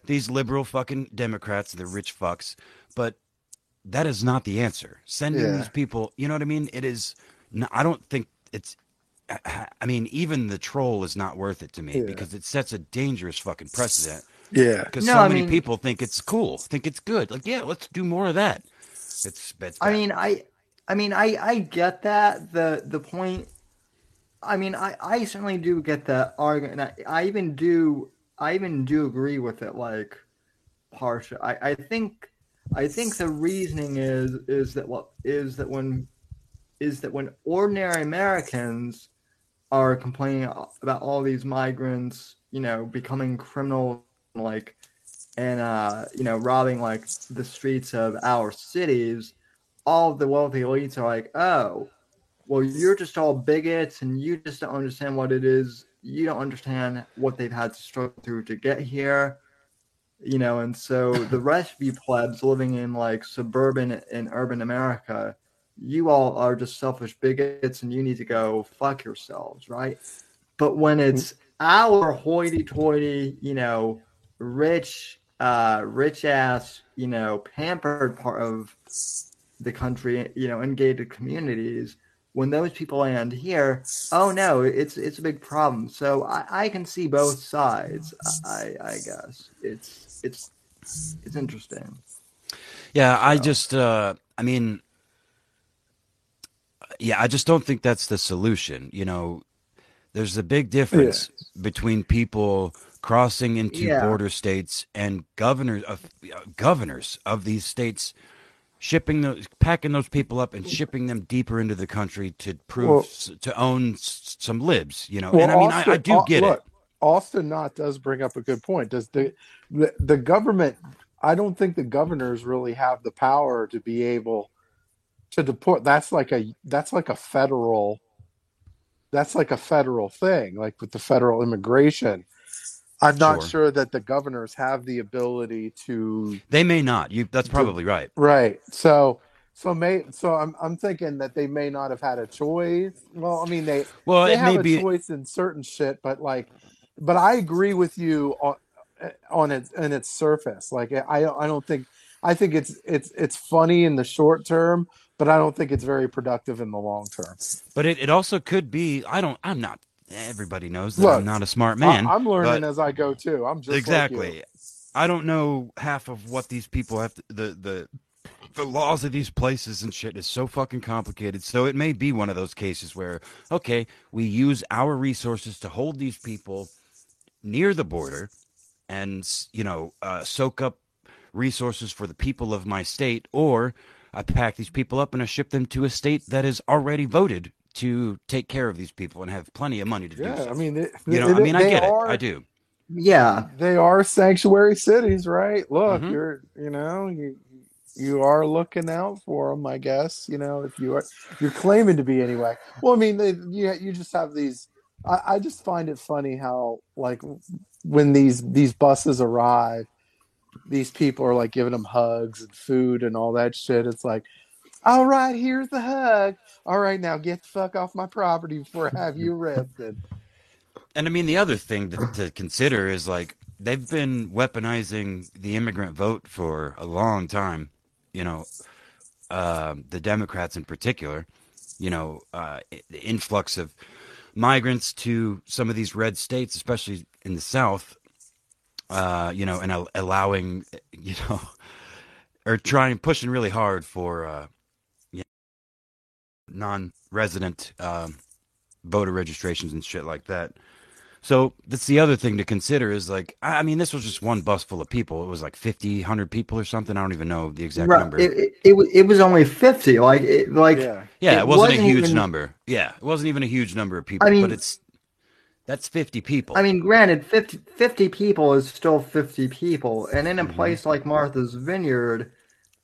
these liberal fucking Democrats, the rich fucks, but that is not the answer. Sending these people, you know what I mean? It is. I don't think it's. I mean, even the troll is not worth it to me because it sets a dangerous fucking precedent. Yeah, because many people think it's cool, think it's good. Let's do more of that. It's bad. I get that the point. I mean, I certainly do get that argument. And I even do agree with it. Partial. I think the reasoning is that when ordinary Americans are complaining about all these migrants, becoming criminals, and robbing the streets of our cities, all of the wealthy elites are like, oh, well, you're just all bigots and you just don't understand what it is. You don't understand what they've had to struggle through to get here, and so the rest of you plebs living in suburban and urban America, you all are just selfish bigots and you need to go fuck yourselves, right? But when it's our hoity-toity, rich ass, pampered part of the country, in gated communities, when those people land here, oh no, it's a big problem. So I can see both sides. I guess it's interesting. Yeah, I So just, I mean, yeah, I just don't think that's the solution. There's a big Yeah. difference between people crossing into yeah, border states and governors of these states packing those people up and shipping them deeper into the country to Well, to own some libs. well, And I mean, I Austin, do get it. look, Austin Knott does bring up a good point. Does the government? I don't think the governors really have the power to be able to deport. That's like a federal thing, like with the federal immigration. I'm not Sure, sure that the governors have the ability they may not. That's to probably right. right. So I'm thinking that they may not have had a choice. Well, I mean Well, they it have may a be. choice in certain shit, but I agree with you on its surface. Like I don't think I think it's funny in the short term, but I don't think it's very productive in the long term. But it also could be. I'm not. Everybody knows that I'm Look, not a smart man, I'm learning but as I go too. I'm just like you. exactly. I don't know half of what these people have to, the laws of these places and shit is so fucking complicated. So it may be one of those cases where, okay, we use our resources to hold these people near the border and, soak up resources for the people of my state, or I pack these people up and I ship them to a state that has already voted to take care of these people and have plenty of money to do Yeah, I so. mean I mean, I they get it. I are do. yeah, they are sanctuary cities, right? Look, Hmm. you are looking out for them, I guess. If you're claiming to be anyway. Well, I mean, you just have these. I just find it funny how like when these buses arrive, these people are like giving them hugs and food and all that shit. It's like, all right, here's the hug. All right, now get the fuck off my property before I have you arrested. And I mean, the other thing to consider is like they've been weaponizing the immigrant vote for a long time. You know, the Democrats in particular. The influx of migrants to some of these red states, especially in the South. And allowing, you know, or trying pushing really hard for non-resident voter registrations and shit like that. So that's the other thing to consider is like, I mean, this was just one bus full of people. It was like 50, 100 people or something. I don't even know the exact right. number. It was only 50. Yeah. Yeah, It it wasn't a wasn't huge even. number. Yeah, it wasn't even a huge number of I people, but mean, that's 50 I people. mean, granted, 50 people is still 50 people, and in a Hmm. place like Martha's Vineyard,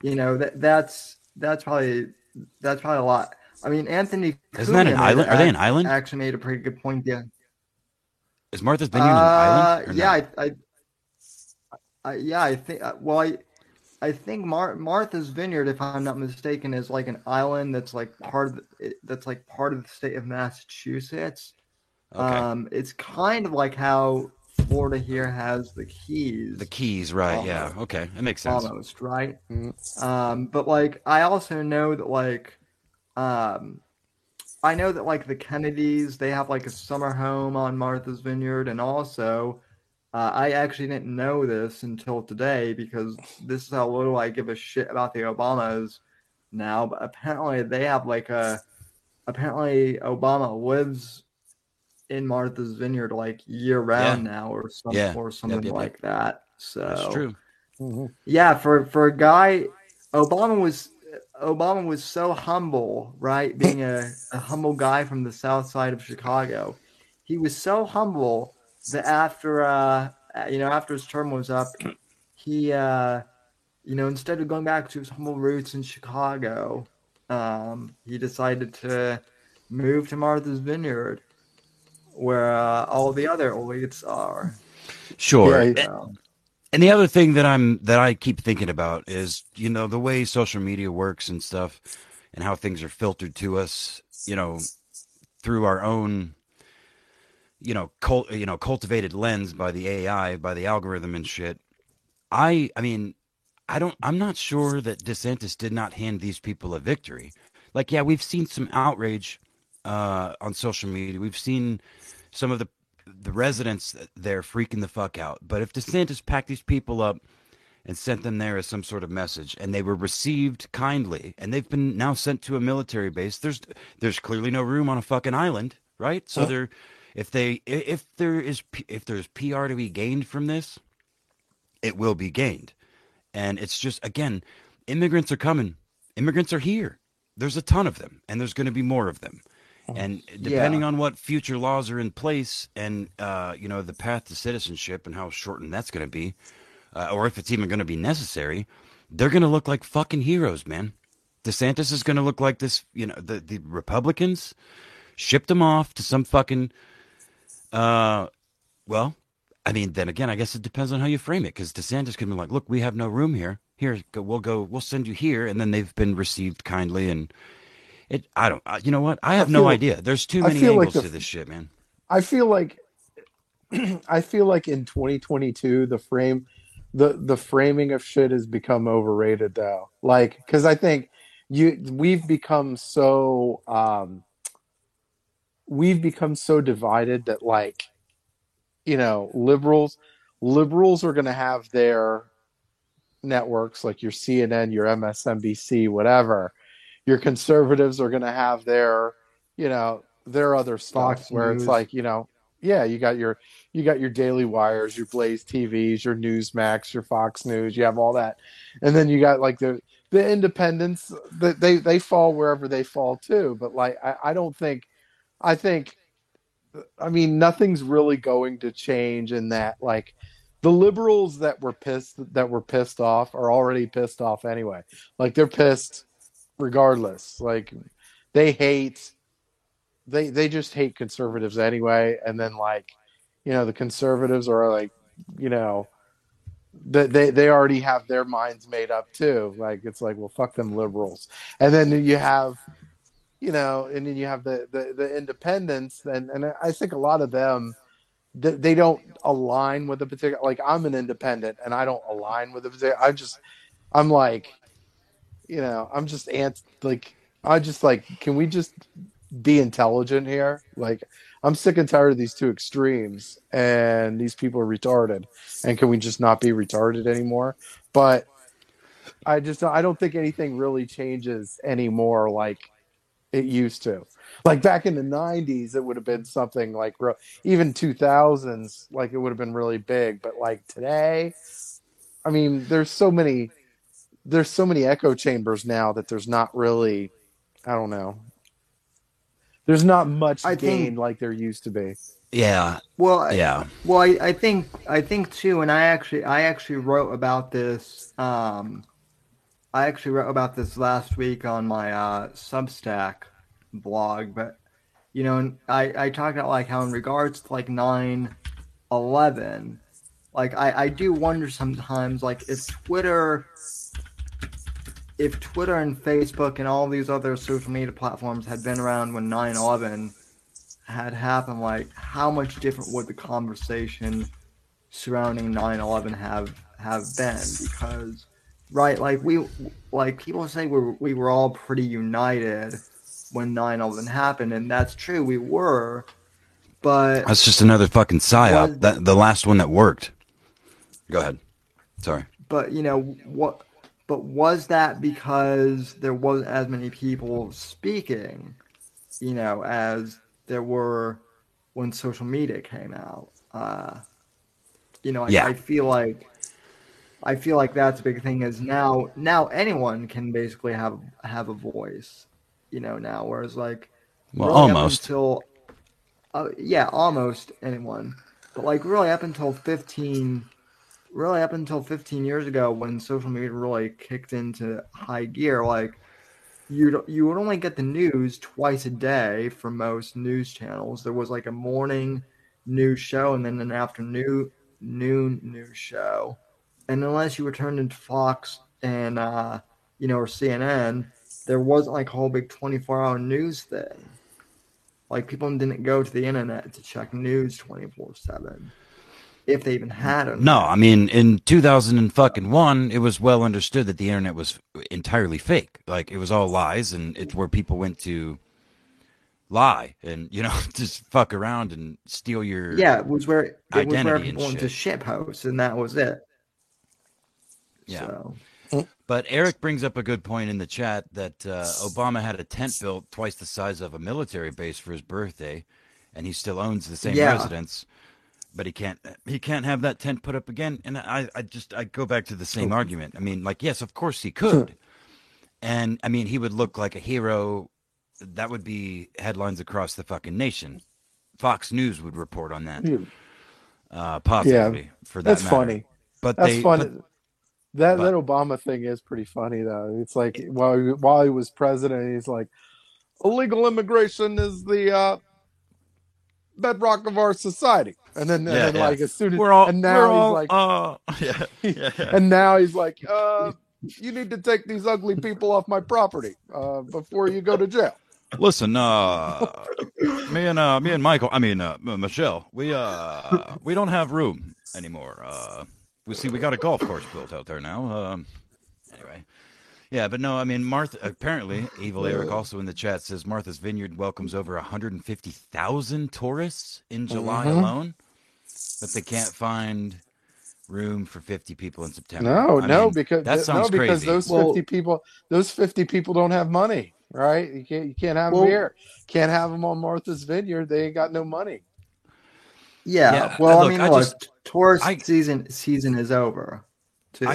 that's probably a lot. I mean, Anthony Isn't that an Cumia island? Are they an island? actually made a pretty good point. Yeah. Is Martha's Vineyard an island or Yeah, no? yeah, I think. Well, I think Martha's Vineyard, if I'm not mistaken, is like an island that's like part of the state of Massachusetts. Okay. It's kind of like how Florida here has the The Keys, Keys, right? Yeah. almost, Okay, that makes sense. almost, right? Mm. But like I also know that um, I know that like the Kennedys, they have like a summer home on Martha's Vineyard, and also I actually didn't know this until today because this is how little I give a shit about the Obamas now. But apparently they have apparently Obama lives in Martha's Vineyard like year Yeah. round now, Yeah. or Yep. something Yep. Yep. like that. That's So true. Mhm. yeah, for a guy, Obama was Obama was so humble, right? Being a humble guy from the South Side of Chicago, he was so humble that after his term was up, he instead of going back to his humble roots in Chicago, he decided to move to Martha's Vineyard, where all the other elites are. Sure. Yeah. So, And the other thing that I keep thinking about is, the way social media works and stuff and how things are filtered to us, through our own, cultivated lens by the AI, by the algorithm and shit. I mean, I'm not sure that DeSantis did not hand these people a victory. Like, yeah, we've seen some outrage on social media. We've seen some of the residents there freaking the fuck out. But if DeSantis packed these people up and sent them there as some sort of message, and they were received kindly, and they've been now sent to a military base. There's clearly no room on a fucking island, right? So if there's PR to be gained from this, it will be gained. And it's just, again, immigrants are coming. Immigrants are here. There's a ton of them, and there's going to be more of them. And depending on what future laws are in place and, the path to citizenship and how shortened that's going to be, or if it's even going to be necessary, they're going to look like fucking heroes, man. DeSantis is going to look like this, the Republicans shipped him off to some fucking, then again, I guess it depends on how you frame it, because DeSantis could be like, look, we have no room here. Here, we'll send you here. And then they've been received kindly. And you know what? I have no idea. There's too many angles to this shit, man. I feel like in 2022, the framing of shit has become overrated though. Like, because I think we've become so divided that, like, liberals are going to have their networks, like your CNN, your MSNBC, whatever. Your conservatives are going to have their other stuff, Fox where News. it's like, you got your Daily Wires, your Blaze TVs, your Newsmax, your Fox News, you have all that. And then you got like the independents, that they fall wherever they fall too. But like, I mean, nothing's really going to change in that. Like, the liberals that were pissed off are already pissed off anyway. Like, they're pissed regardless. Like, they just hate conservatives anyway. And then, like, the conservatives are like, they already have their minds made up too. Like, it's like, well, fuck them liberals. And then you have the independents, and I think a lot of them, they don't align with the particular. Like, I'm an independent, and I don't align with the particular. I'm just can we just be intelligent here? Like, I'm sick and tired of these two extremes, and these people are retarded. And can we just not be retarded anymore? But I don't think anything really changes anymore. Like it used to. Like back in the 90s, it would have been something like, even 2000s, like it would have been really big. But like today, I mean, there's so many echo chambers now that there's not really, I don't know. There's not much gained like there used to be. Yeah. Well, yeah. Well, I think too, and I actually wrote about this. I actually wrote about this last week on my Substack blog, but I talked about like how in regards to like 9/11, like I do wonder sometimes, like if Twitter and Facebook and all these other social media platforms had been around when 9/11 had happened, like how much different would the conversation surrounding 9/11 have been? Because right, like people say we were all pretty united when 9/11 happened, and that's true, we were, but that's just another fucking psyop. The last one that worked. Go ahead. Sorry. But what? But was that because there wasn't as many people speaking, as there were when social media came out? Yeah. I feel like that's a big thing. Is now anyone can basically have a voice, now. Whereas like, well, really almost almost anyone. But like really up until 15 years ago, when social media really kicked into high gear, like you would only get the news twice a day from most news channels. There was like a morning news show and then an afternoon news show. And unless you were turned into Fox and or CNN, there wasn't like a whole big 24-hour news thing. Like people didn't go to the internet to check news 24/7. If they even had it. No, I mean, in 2001, it was well understood that the internet was entirely fake. Like, it was all lies, and it's where people went to lie and, just fuck around and steal your it was where identity people went to shit. shitposts, and that was it. Yeah. So But Eric brings up a good point in the chat that Obama had a tent built twice the size of a military base for his birthday, and he still owns the same yeah, residence, but he can't have that tent put up again. And I go back to the same argument. I mean, like, yes, of course he could, and I mean he would look like a hero. That would be headlines across the fucking nation. Fox News would report on that positively for that That's matter. funny. But That's they funny. That but Obama thing is pretty funny though. It's like while he was president, he's like, illegal immigration is the bedrock of our society. yeah, yeah. Like as soon as We're all and now he's like yeah, yeah, yeah. and now he's like, you need to take these ugly people off my property before you go to jail. Listen, me and Michael, I mean Michelle, we don't have room anymore. We got a golf course built out there now. Anyway, yeah, but no, I mean Martha. Apparently, Evil Eric also in the chat says Martha's Vineyard welcomes over 150,000 tourists in July alone, but they can't find room for 50 people in September. I mean, Because that sounds because crazy. those 50 people don't have money, right? You can't have them here. Can't have them on Martha's Vineyard. They ain't got no money. yeah. Well, I mean, look, tourist season is over. Too.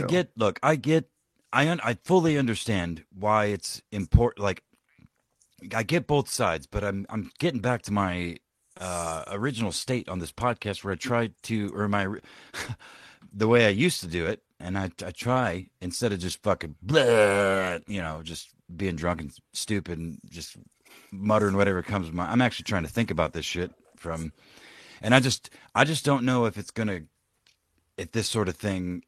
I fully understand why it's important. Like, I get both sides, but I'm getting back to my original state on this podcast where I tried to, or my the way I used to do it, and I try instead of just fucking blah, just being drunk and stupid and just muttering whatever comes to mind. I'm actually trying to think about this shit and I just don't know if if this sort of thing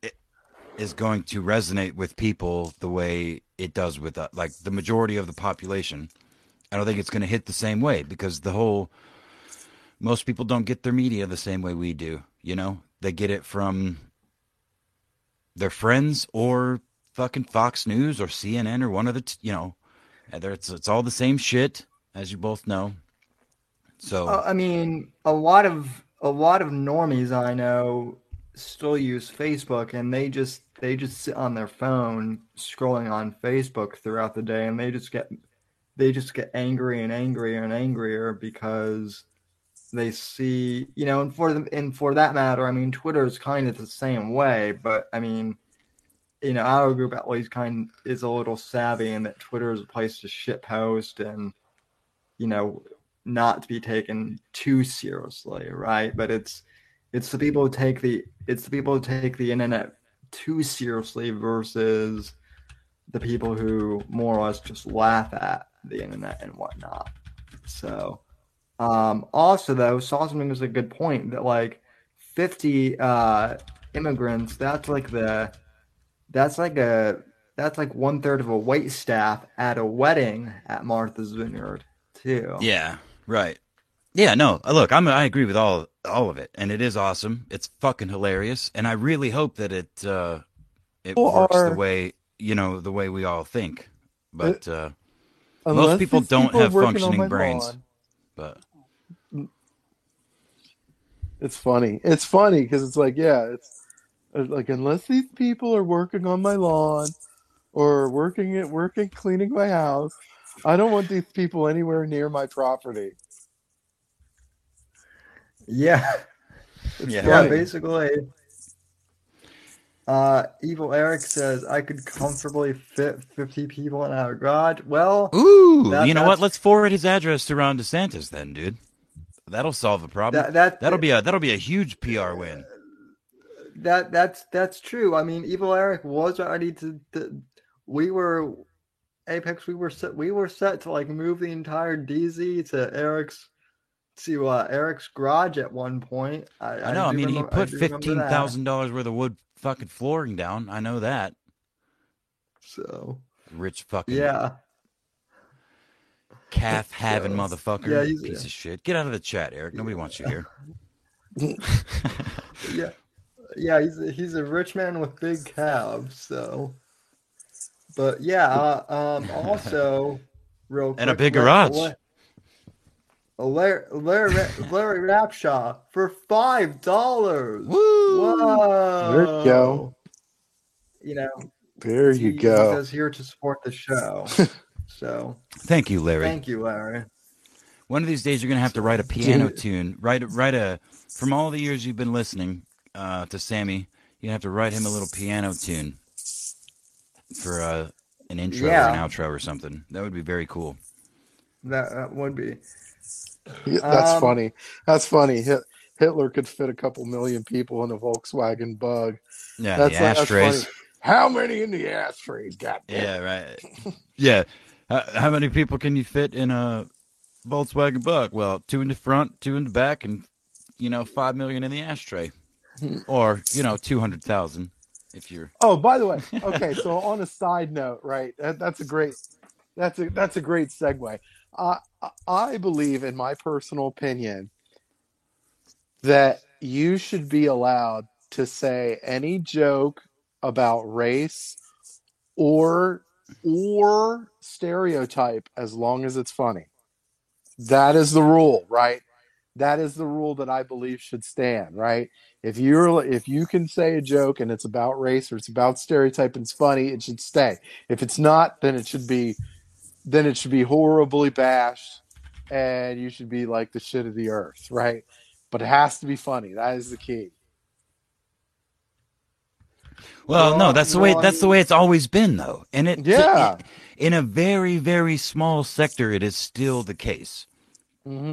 is going to resonate with people the way it does with like the majority of the population. I don't think it's going to hit the same way because most people don't get their media the same way we do. They get it from their friends or fucking Fox News or CNN or one of the, it's all the same shit, as you both know. So I mean, a lot of normies I know still use Facebook, and they just sit on their phone scrolling on Facebook throughout the day, and they just get angry and angrier and angrier because they see, and for that matter, I mean, Twitter is kind of the same way, but I mean, our group at least is a little savvy in that Twitter is a place to shitpost and, not to be taken too seriously, right? But it's the people who take the internet too seriously versus the people who more or less just laugh at the internet and whatnot. So. Also, though, Salzman was a good point that like 50 immigrants. That's like 1/3 of a wait staff at a wedding at Martha's Vineyard too. Yeah, right. Yeah, no. Look, I agree with all of it, and it is awesome. It's fucking hilarious, and I really hope that it works the way the way we all think. But most people don't have functioning brains. But it's funny. It's funny because it's like, it's like unless these people are working on my lawn or working cleaning my house, I don't want these people anywhere near my property. Yeah. Yeah, basically. Evil Eric says I could comfortably fit 50 people in our garage. Well, ooh, you know what? Let's forward his address to Ron DeSantis then, dude. That'll solve a problem. That'll be a huge PR win. That's true. I mean, Evil Eric was ready we were Apex. We were set to like move the entire DZ to Eric's garage at one point. I know. I mean, he put $15,000 worth of wood fucking flooring down. I know that. So rich fucking calf having motherfucker. Yeah, he's piece of shit. Get out of the chat, Eric. Nobody wants you here. Yeah, he's a rich man with big calves. So, but yeah, also real quick, and a big garage. Larry Rapshaw for $5. Woo! Whoa! There you go. you know, There you he go. does here to support the show. So Thank you, Larry. thank you, Larry. One of these days, you're gonna have to write a piano tune. Write a from all the years you've been listening to Sammy. You have to write him a little piano tune for an intro or an outro or something. That would be very cool. That would be. Yeah, that's funny. That's funny. Hitler could fit a couple million people in a Volkswagen Bug. Yeah, That's the ashtrays. That's funny. How many in the ashtrays? Yeah, right. Yeah. How many people can you fit in a Volkswagen Bug? Well, 2 in the front, 2 in the back, and 5 million in the ashtray, or 200,000 if you're. Oh, by the way, okay. So on a side note, right? That's a great segue. I believe, in my personal opinion, that you should be allowed to say any joke about race or stereotype as long as it's funny. That is the rule, right? That is the rule that I believe should stand, right? If you can say a joke and it's about race or it's about stereotype and it's funny, it should stay. If it's not, then it should be horribly bashed and you should be like the shit of the earth, right? But it has to be funny. That is the key. Well, no, that's the way it's always been, though. And it in a very, very small sector, it is still the case. Mm-hmm.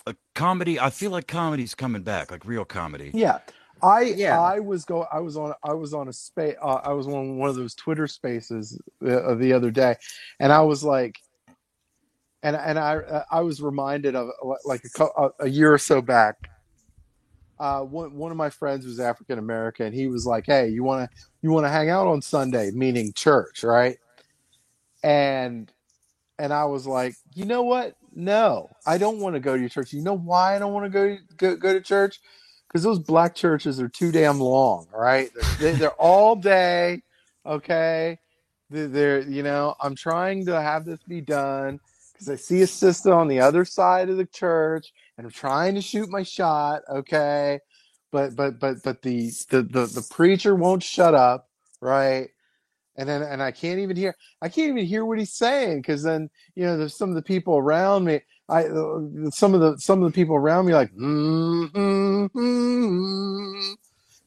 A comedy. I feel like comedy's coming back, like real comedy. Yeah. I was on a space. I was on one of those Twitter spaces the other day, and I was like, and I was reminded of like a year or so back. One of my friends was African American. He was like, "Hey, you want to hang out on Sunday?" Meaning church, right? And I was like, you know what? No, I don't want to go to your church. You know why I don't want to go to church? Because those black churches are too damn long, right? They're all day, okay? They're I'm trying to have this be done because I see a sister on the other side of the church, and I'm trying to shoot my shot, okay? But the preacher won't shut up, right? And I can't even hear what he's saying, because then there's some of the people around me. Some of the people around me like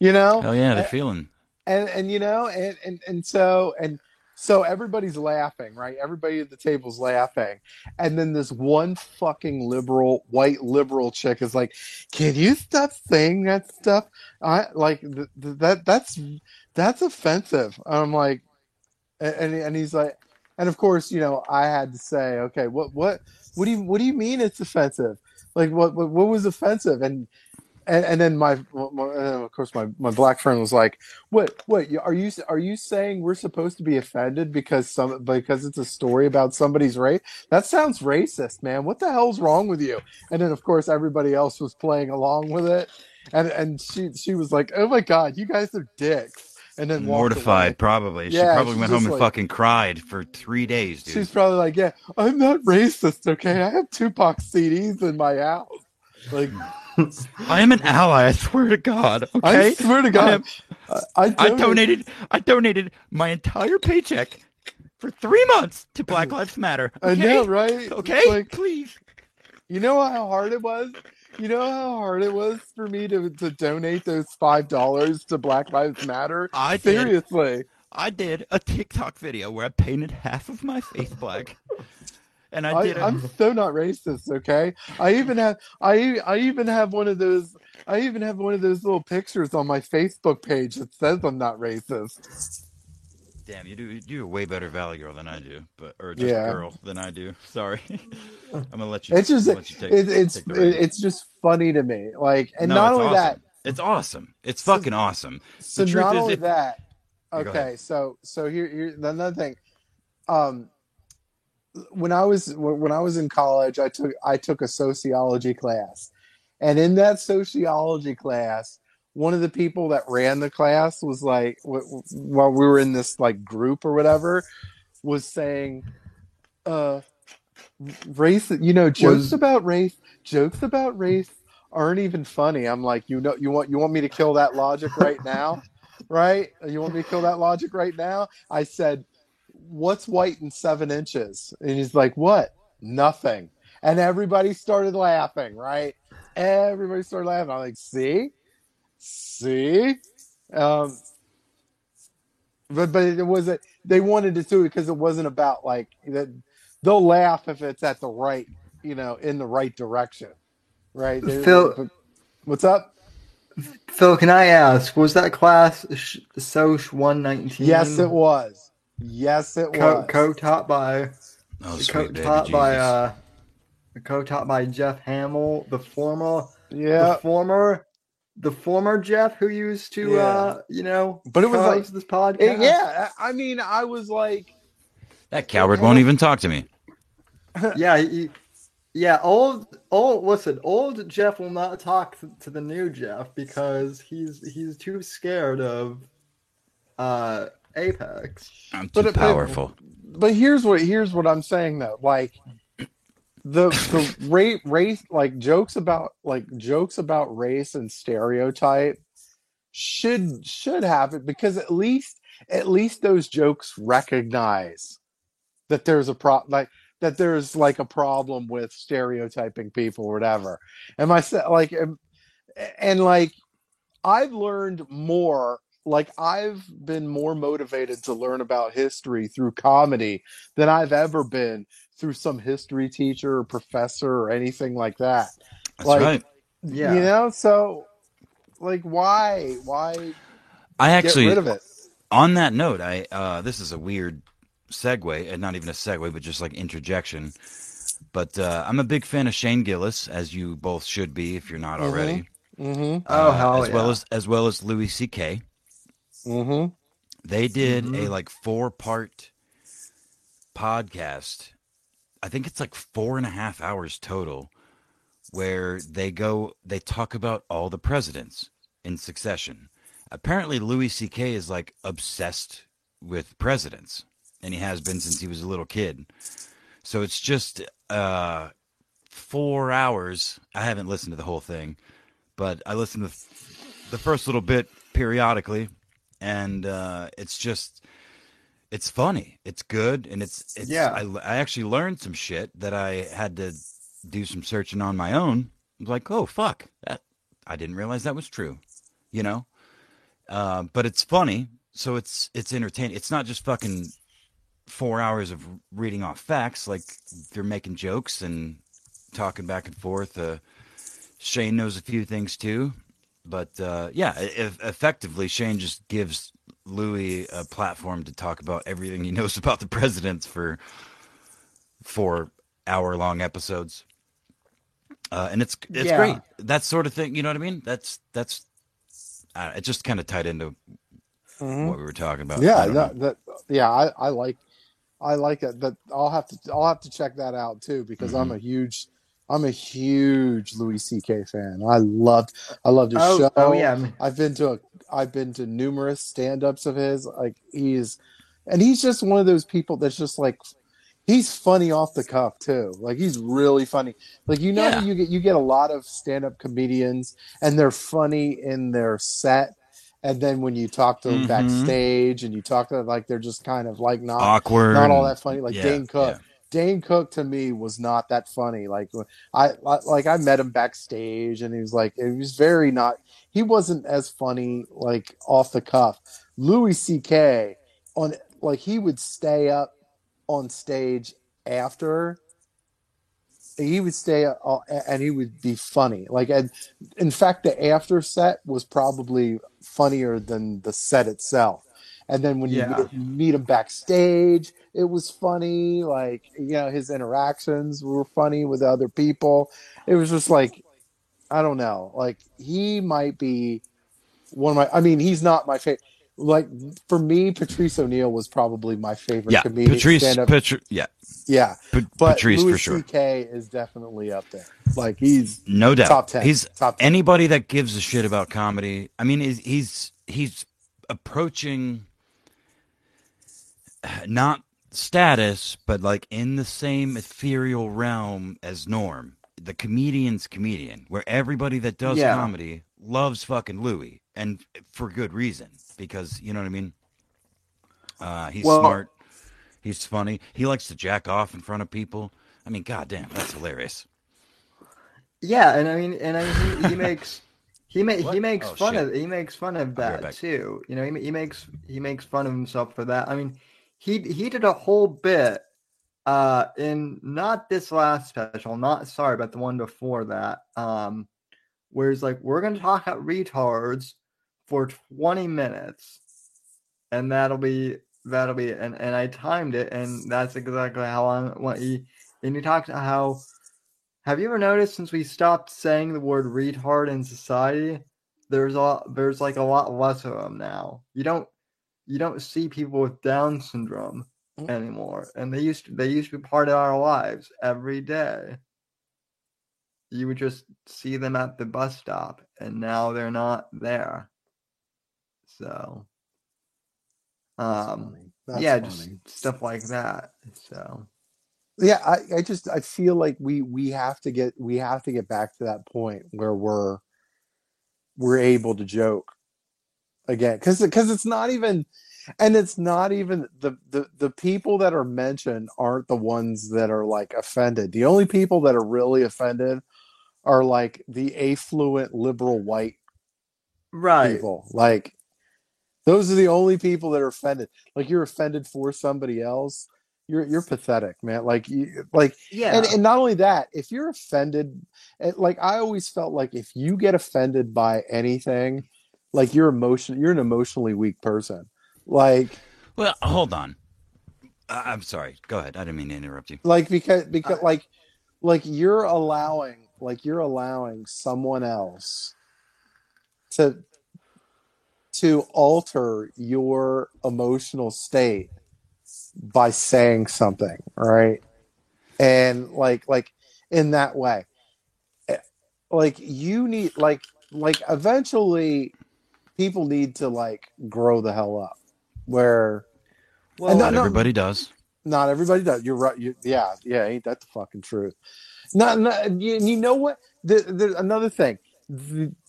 Hell yeah, they're feeling. And so everybody's laughing, right? Everybody at the table's laughing, and then this one fucking white liberal chick is like, "Can you stop saying that stuff? I like that's offensive." I'm like. And he's like, and of course, I had to say, okay, what do you mean it's offensive? Like, what was offensive? And then of course my black friend was like, what are you saying we're supposed to be offended because it's a story about somebody's race? That sounds racist, man. What the hell's wrong with you? And then of course everybody else was playing along with it, and she was like, oh my God, you guys are dicks. And then mortified, probably. Yeah, she probably went home and fucking cried for 3 days, dude. She's probably like, yeah, I'm not racist, okay? I have Tupac CDs in my house. Like, I am an ally, I swear to God, okay? I swear to God. I donated my entire paycheck for 3 months to Black Lives Matter. Okay? I know, right? Okay, like, please. You know how hard it was? You know how hard it was for me to donate those $5 to Black Lives Matter? Seriously. I did a TikTok video where I painted half of my face black. And I'm so not racist, okay? I even have one of those little pictures on my Facebook page that says I'm not racist. Damn, you do a way better Valley Girl than I do, girl than I do. Sorry, I'm gonna let you. It's just funny to me. Like, and not only that, it's awesome. It's fucking awesome. So not only that, okay. So here another thing. When I was in college, I took a sociology class, and in that sociology class, one of the people that ran the class was like, while we were in this like group or whatever, was saying, race, jokes about race aren't even funny. I'm like, you want me to kill that logic right now? right? You want me to kill that logic right now? I said, what's white in 7 inches? And he's like, what? Nothing. And everybody started laughing, right? Everybody started laughing. I'm like, see? Um, but it wasn't, they wanted to do it because it wasn't about like, that. They'll laugh if it's at the right, in the right direction, right? Phil, But what's up? Phil, can I ask, was that class Soch 119? Yes, it was. Yes, it was. Co-taught by Oh, sweet baby Jesus. co-taught by Jeff Hamill, the former Jeff who used to but it was like this podcast. I mean, I was like, That coward won't even talk to me. Old Jeff will not talk to the new Jeff because he's too scared of Apex. I'm too powerful. But here's what I'm saying though, like the race, like jokes about race and stereotype should happen, because at least those jokes recognize that there's a that there's like a problem with stereotyping people or whatever. And like I've learned more, like I've been more motivated to learn about history through comedy than I've ever been through some history teacher or professor or anything like that. That's like, right. Yeah. So like why I actually, get rid of it? On that note, this is a weird segue, and not even a segue, but just like interjection. But I'm a big fan of Shane Gillis, as you both should be if you're not already. Mm-hmm. As well as Louis C.K. Mm-hmm. They did a like 4-part podcast. I think it's like 4.5 hours total, where they talk about all the presidents in succession. Apparently, Louis C.K. is like obsessed with presidents, and he has been since he was a little kid. So it's just 4 hours. I haven't listened to the whole thing, but I listened to the first little bit periodically, and it's funny, it's good, and it's I actually learned some shit that I had to do some searching on my own. I was like, oh fuck, I didn't realize that was true, but it's funny, so it's entertaining. It's not just fucking 4 hours of reading off facts. Like, they're making jokes and talking back and forth. Shane knows a few things too, but effectively Shane just gives Louis a platform to talk about everything he knows about the presidents for 4-hour-long episodes, and it's great. That sort of thing, you know what I mean? That's it just kind of tied into what we were talking about. I like it. That I'll have to check that out too, because I'm a huge Louis C.K. fan. I loved his show. Oh yeah. I've been to numerous stand-ups of his. Like he's just one of those people that's just like, he's funny off the cuff too. Like he's really funny. Like you get a lot of stand-up comedians and they're funny in their set, and then when you talk to them backstage and you talk to them, like they're just kind of like not awkward, not all that funny. Like Dane Cook. Yeah. Dane Cook to me was not that funny. Like I met him backstage and he was very not. He wasn't as funny like off the cuff. Louis C.K. he would stay up on stage after. He would stay and he would be funny. Like, and in fact, the after set was probably funnier than the set itself. And then when you meet him backstage, it was funny. Like, his interactions were funny with other people. It was just like, I don't know. Like, he might be one of my. I mean, he's not my favorite. Like, for me, Patrice O'Neal was probably my favorite comedian. But Patrice Louis for sure. C.K. is definitely up there. Like, he's no doubt top 10. He's top 10. Anybody that gives a shit about comedy. I mean, he's approaching not status, but like in the same ethereal realm as Norm, the comedian's comedian, where everybody that does comedy loves fucking Louis, and for good reason, because you know what I mean. He's Well, smart. He's funny. He likes to jack off in front of people. I mean, goddamn, that's hilarious. yeah, and he makes he What? makes Oh fun shit! of I'll be right that back. too. You know, he makes fun of himself for that. I mean, he did a whole bit in not this last special, not sorry, but the one before that. Where he's like, we're gonna talk about retards for 20 minutes, and that'll be it. And I timed it, and that's exactly how long what he talks about how. Have you ever noticed since we stopped saying the word retard in society, there's like a lot less of them now. You don't see people with Down syndrome anymore, and they used to be part of our lives every day. You would just see them at the bus stop, and now they're not there. So, That's um, funny. That's yeah, just funny. stuff like that. So, Yeah, I feel like we have to get back to that point where we're able to joke again, because it's not even, and it's not even the people that are mentioned aren't the ones that are like offended. The only people that are really offended are like the affluent liberal white right. people. Like those are the only people that are offended. Like you're offended for somebody else. You're pathetic, man. Yeah. And not only that, if you're offended, like I always felt like if you get offended by anything, like you're an emotionally weak person. Like Well, hold on. I'm sorry. Go ahead. I didn't mean to interrupt you. because I, like you're allowing someone else to alter your emotional state by saying something, right? And like in that way, eh, like you need like eventually people need to like grow the hell up. Where and well, Not everybody does. not everybody does. You're right. Yeah. Ain't that the fucking truth? Not you know what? Another thing.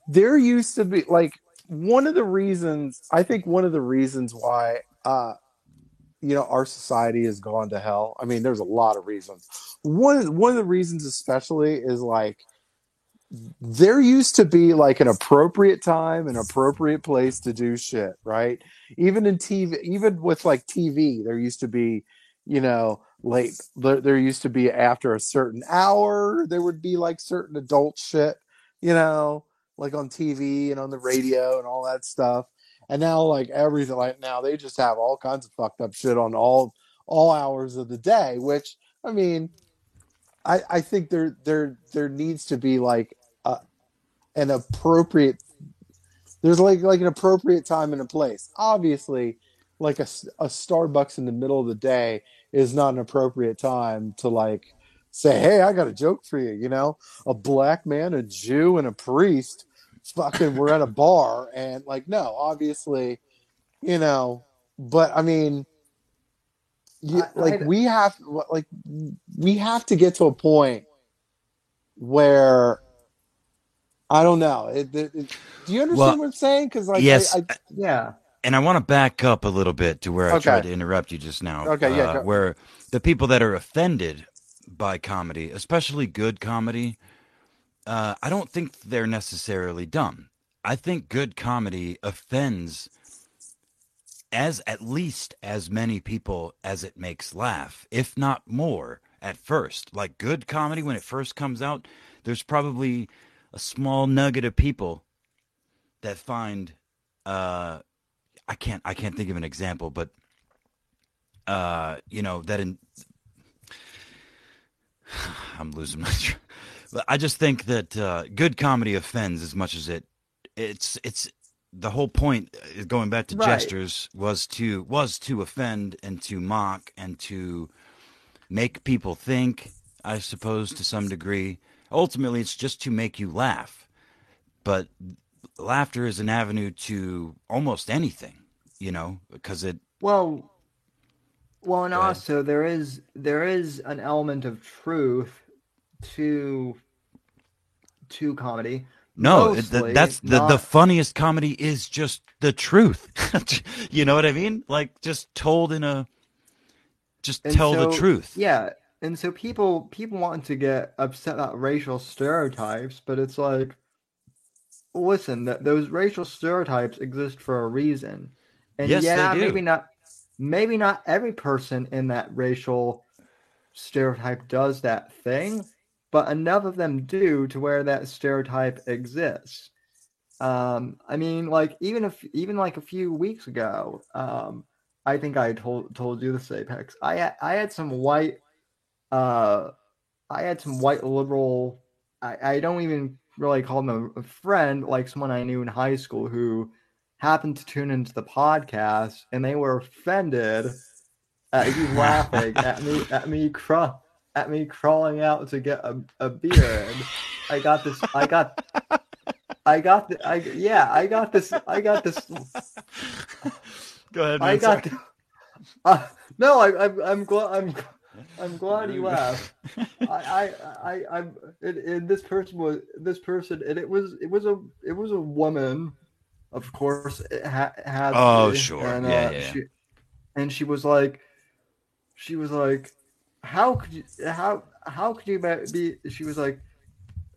There used to be like one of the reasons. I think one of the reasons why our society has gone to hell. I mean, there's a lot of reasons. One of the reasons, especially, is like there used to be like an appropriate time, an appropriate place to do shit, right? Even in TV, even with like TV, there used to be, late. There used to be after a certain hour, there would be like certain adult shit, you know, like on TV and on the radio and all that stuff. And now, like everything, like now they just have all kinds of fucked up shit on all hours of the day. Which I mean, I think there needs to be like a, an appropriate there's like an appropriate time and a place. Obviously, like a Starbucks in the middle of the day is not an appropriate time to like say, "Hey, I got a joke for you." A black man, a Jew, and a priest, fucking, we're at a bar, and like, no, obviously, you know. But I mean, I, like I, we have to get to a point where I don't know. Do you Well, understand what I'm saying? Because like yes, yeah, and I want to back up a little bit to where I tried okay, to interrupt you just now, okay, yeah, go, where the people that are offended by comedy, especially good comedy, I don't think they're necessarily dumb. I think good comedy offends as at least as many people as it makes laugh, if not more at first. Like good comedy when it first comes out, there's probably a small nugget of people that find I can't think of an example, but that in I'm losing my but I just think that good comedy offends as much as it's the whole point going back to right. Jesters was to offend and to mock and to make people think, I suppose to some degree. Ultimately it's just to make you laugh. But laughter is an avenue to almost anything, because it Well, well, and go ahead. also there is an element of truth to to comedy, No, mostly that's the not. funniest comedy is just the truth. You know what I mean? Like just told in a just And tell the so, truth. yeah, and so people want to get upset about racial stereotypes, but it's like, listen, that those racial stereotypes exist for a reason. And Yes, they yeah, do. maybe not every person in that racial stereotype does that thing, but enough of them do to where that stereotype exists. I mean, like even like a few weeks ago, I think I told you this, Apex. I had some white uh I had some white liberal. I don't even really call them a friend, like someone I knew in high school who happened to tune into the podcast, and they were offended at you laughing at me crawling out to get a beer. And I got this. Go ahead, I man. got. Sorry. No, I'm glad you laughed. I'm and this person and it was a woman, of course it had to Oh, be, sure. and Yeah, yeah, she was like, how could you be? She was like,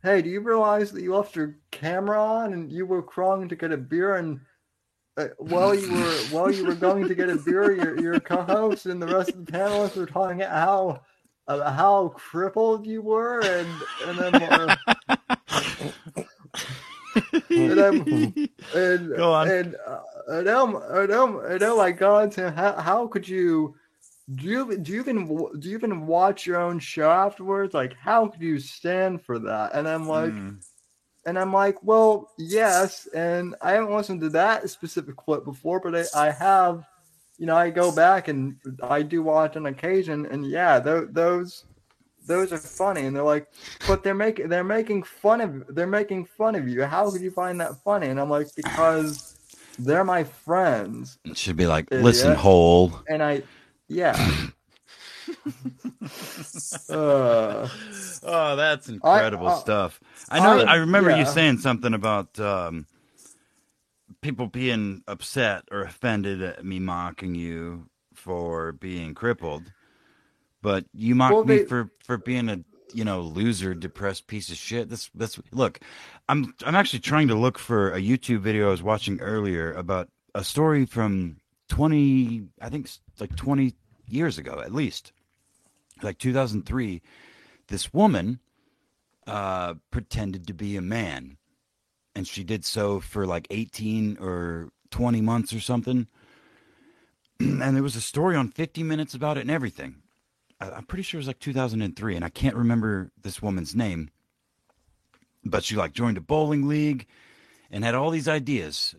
hey, do you realize that you left your camera on and you were crawling to get a beer, and while you were going to get a beer, your co-host and the rest of the panelists were talking about how crippled you were, and then and I'm and Go on. and oh my God, Sam, how could you? Do you even watch your own show afterwards? Like, how could you stand for that? And I'm like, well, yes. And I haven't listened to that specific clip before, but I have, I go back and I do watch on occasion, and yeah, those are funny. And they're like, but they're making fun of you. How could you find that funny? And I'm like, because they're my friends. It should be like, Idiot. listen, hole. And yeah. Oh, that's incredible stuff. I know. I remember you saying something about people being upset or offended at me mocking you for being crippled, but you mocked me for being a loser, depressed piece of shit. That's look. I'm actually trying to look for a YouTube video I was watching earlier about a story from 20, I think like 20 years ago at least, like 2003. This woman pretended to be a man, and she did so for like 18 or 20 months or something. And there was a story on 50 Minutes about it and everything. I'm pretty sure it was like 2003, and I can't remember this woman's name, but she like joined a bowling league and had all these ideas,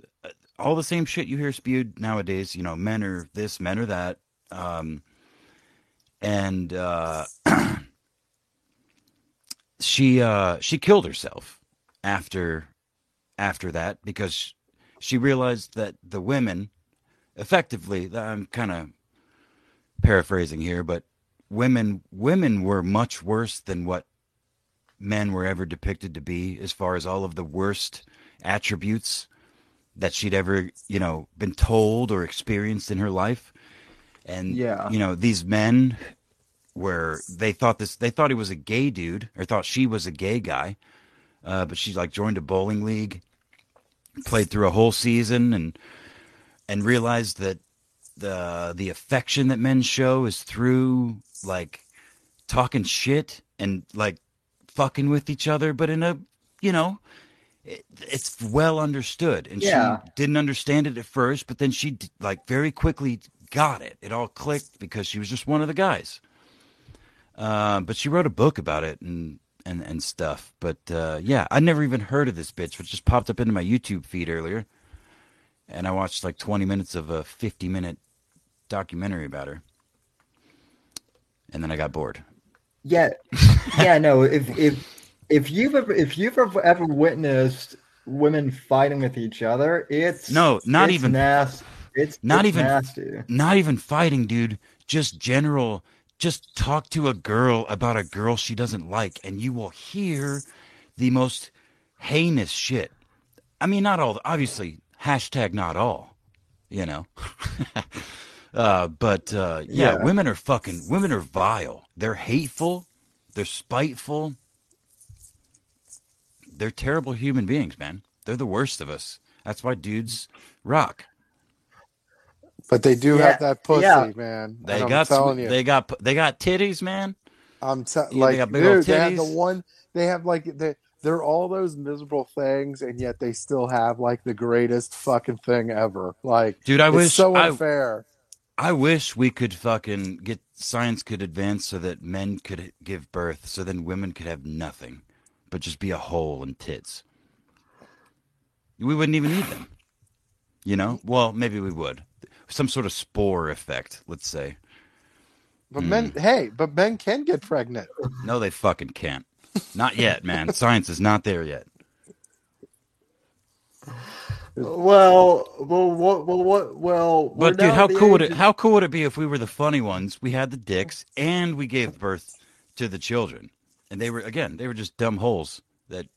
all the same shit you hear spewed nowadays. Men are this, men are that. She killed herself after that because she realized that the women, effectively, I'm kind of paraphrasing here, but women were much worse than what men were ever depicted to be, as far as all of the worst attributes that she'd ever been told or experienced in her life. And these men they thought he was a gay dude, or thought she was a gay guy, but she like joined a bowling league, played through a whole season, and realized that the affection that men show is through like talking shit and like fucking with each other, but in a it's well understood. And she didn't understand it at first, but then she like very quickly got it. It all clicked because she was just one of the guys. But she wrote a book about it and stuff. But yeah, I never even heard of this bitch, but it just popped up into my YouTube feed earlier. And I watched like 20 minutes of a 50-minute documentary about her. And then I got bored. Yeah. Yeah, no, if you've ever witnessed women fighting with each other, it's nasty. It's nasty. Not even fighting, dude. Just general. Just talk to a girl about a girl she doesn't like, and you will hear the most heinous shit. I mean, not all. Obviously, hashtag not all. You know. Yeah, Yeah. women are vile. They're hateful. They're spiteful. They're terrible human beings, man. They're the worst of us. That's why dudes rock. But they do Yeah. have that Yeah. pussy, man. And I'm telling you, They got titties, man. They like, got big old dude, they have the titties. one. They have like they're all those miserable things, and yet they still have like the greatest fucking thing ever. Like, Dude, it's so unfair. I wish we could fucking get science could advance so that men could give birth, so then women could have nothing, but just be a hole and tits. We wouldn't even need them. You know? Well, maybe we would. Some sort of spore effect, let's say. But men can get pregnant. No, they fucking can't. Not yet, man. Science is not there yet. Well. But dude, how cool would it be if we were the funny ones? We had the dicks and we gave birth to the children, and they were just dumb holes that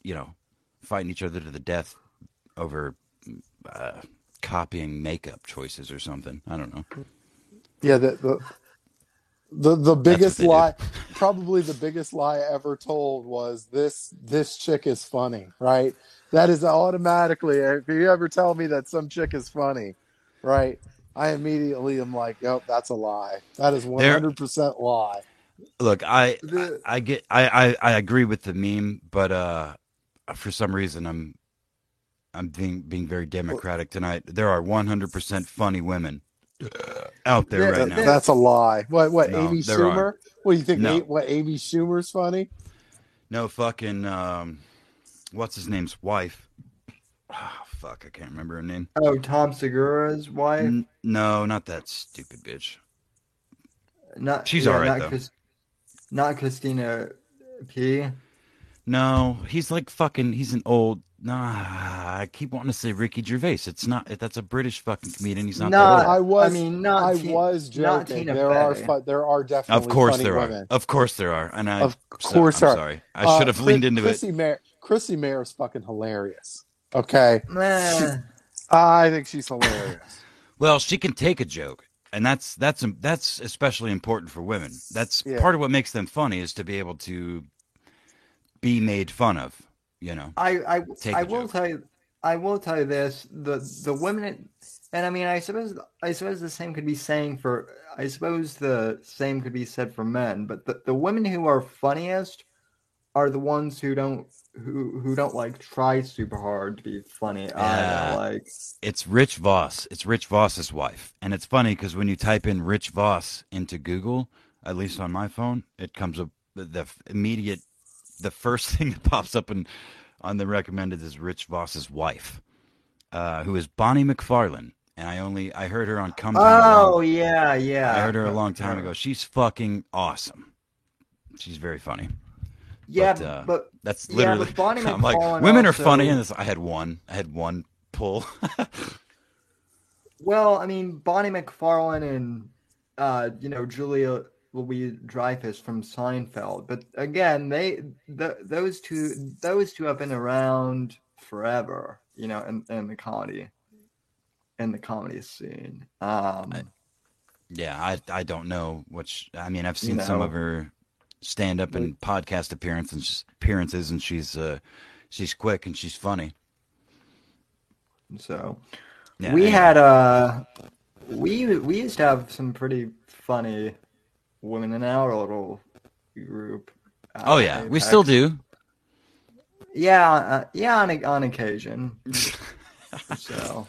fighting each other to the death over copying makeup choices or something. I don't know. Yeah, the biggest do. lie, probably the biggest lie ever told was this chick is funny, right? That is automatically, if you ever tell me that some chick is funny, right? I immediately am like, oh, that's a lie. That is 100% lie. Look, I agree with the meme, but for some reason I'm being very democratic tonight. There are 100% funny women out there right now. That's a lie. What No, Amy there Schumer? aren't. What do you think? No. What Amy Schumer's funny? No fucking what's his name's wife? Oh, fuck, I can't remember her name. Oh, Tom Segura's wife? No, not that stupid bitch. She's all right though. Not Christina P. No, he's like fucking. He's an old. Nah, I keep wanting to say Ricky Gervais. It's not. That's a British fucking comedian. He's not that old. I was joking. Not Tina There are definitely Of course funny there women. are. Of course there are. And I'm sorry. I should have leaned into it. Chrissy Mayer is fucking hilarious. Okay, I think she's hilarious. Well, she can take a joke, and that's especially important for women. That's part of what makes them funny is to be able to be made fun of. You know, I will tell you this: the women, and I mean, I suppose the same could be said for men. But the women who are funniest are the ones who don't like try super hard to be funny. It's Rich Voss. It's Rich Voss's wife, and it's funny because when you type in Rich Voss into Google, at least on my phone, it comes up the first thing that pops up on the recommended is Rich Voss's wife, who is Bonnie McFarlane. And I heard her on Come Down. Oh, yeah. I heard her a long time ago. She's fucking awesome. She's very funny. Yeah, but that's literally. But Bonnie I'm like, McFarlane women also, are funny, and I had one pull. Well, I mean, Bonnie McFarlane and Julia Louis-Dreyfus from Seinfeld, but again, those two have been around forever, in the comedy scene. Yeah, I don't know I've seen some of her stand up and podcast appearances, and she's quick and she's funny. So yeah, we used to have some pretty funny women in our little group. Oh yeah, we still do. Yeah, on occasion. So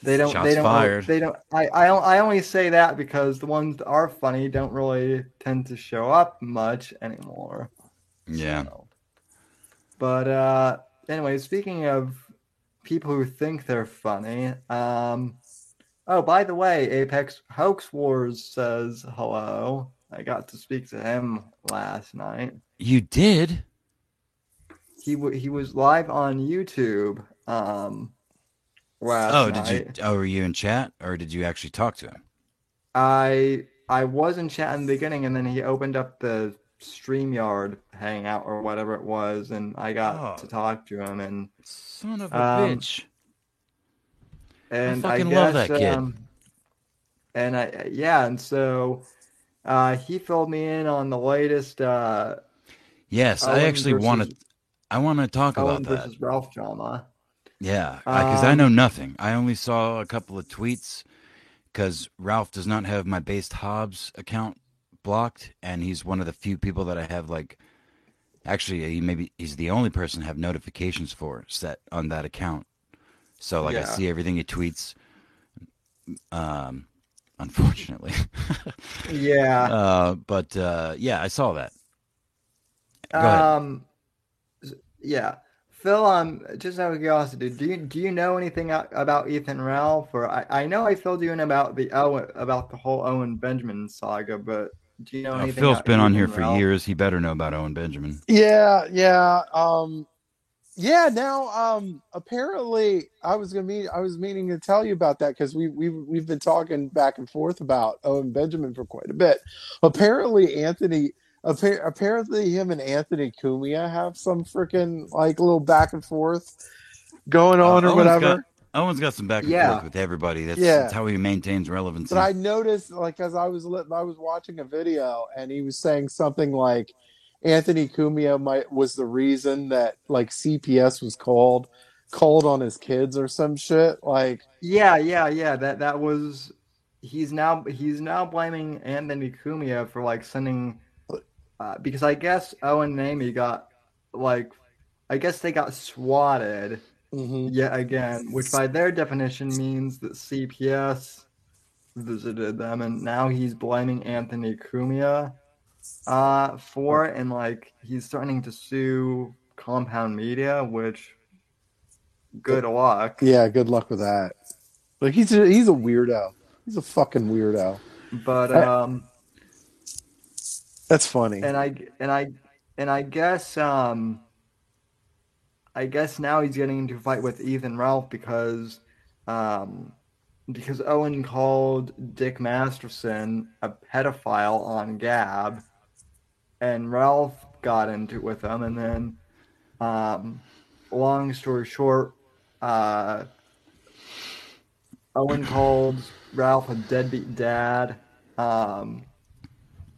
Shots fired. I only say that because the ones that are funny don't really tend to show up much anymore. Yeah. So. But anyway, speaking of people who think they're funny, oh, by the way, Apex Hoax Wars says hello. I got to speak to him last night. You did? He was live on YouTube last night. Were you in chat, or did you actually talk to him? I was in chat in the beginning, and then he opened up the StreamYard hangout or whatever it was, and I got to Oh, talk to him, son of a um, bitch. I and I fucking love guess, that kid. and so he filled me in on the latest Yes, I Owen actually want versus to. I want to talk about that. Ralph drama. Yeah, because I know Um, nothing. I only saw a couple of tweets because Ralph does not have my Based Hobbs account blocked, and he's one of the few people that I have like. Actually, he's the only person I have notifications for set on that account. So like I yeah, see everything he tweets. Um, unfortunately, yeah. but yeah, I saw that. Go ahead. Um, yeah. Phil, just out of curiosity, do you know anything about Ethan Ralph? Or I know I filled you in about the whole Owen Benjamin saga, but do you know anything Phil's about been on here Ethan for Ralph? years. He better know about Owen Benjamin. Yeah, yeah. Yeah, now apparently I was meaning to tell you about that because we've been talking back and forth about Owen Benjamin for quite a bit. Apparently apparently him and Anthony Cumia have some freaking like little back and forth going Uh, on or Owen's got whatever. Owen's got some back and forth Yeah, with everybody. That's Yeah. how he maintains But relevancy. I noticed, like, as I was watching a video, and he was saying something like Anthony Cumia was the reason that like CPS was called on his kids or some shit. Like, yeah. That was he's now blaming Anthony Cumia for like sending because I guess Owen and Amy got like I guess they got swatted hmm yet again, which by their definition means that CPS visited them, and now he's blaming Anthony Cumia for it, and like he's starting to sue Compound Media, which good luck. yeah, good luck with that. Like, he's a weirdo. He's a fucking weirdo. But I, that's funny. and I and I and I guess now he's getting into a fight with Ethan Ralph um because Owen called Dick Masterson a pedophile on Gab, and Ralph got into it with him, and then long story short, uh Owen called Ralph a deadbeat dad. Um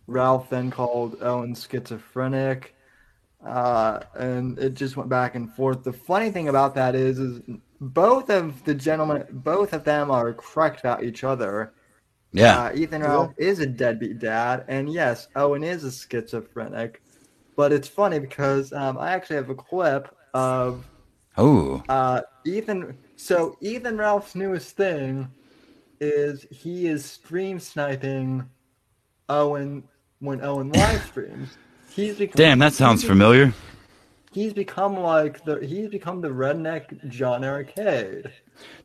Ralph then called Owen schizophrenic. And it just went back and forth. The funny thing about that is both of them are correct about each other. Yeah. Ethan Yeah. Ralph is a deadbeat dad, and yes, Owen is a schizophrenic. But it's funny because I actually have a clip of Oh, Ethan. So Ethan Ralph's newest thing is he is stream sniping Owen when Owen live streams. He's become damn, that sounds he's, familiar. he's become the redneck John Arcade.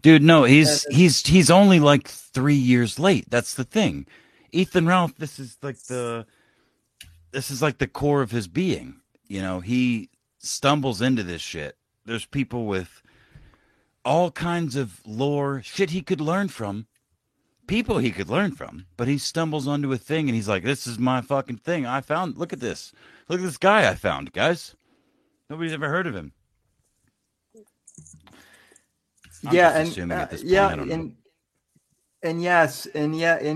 Dude, no, And he's only like 3 years late. That's the thing. Ethan Ralph, this is like the core of his being. You know, he stumbles into this shit. There's people with all kinds of lore, shit he could learn from, people he could learn from, but he stumbles onto a thing and he's like, this is my fucking thing. I found, look at this. Look at this guy I found, guys. Nobody's ever heard of him. I'm yeah, just and assuming at this point, yeah, I don't know. and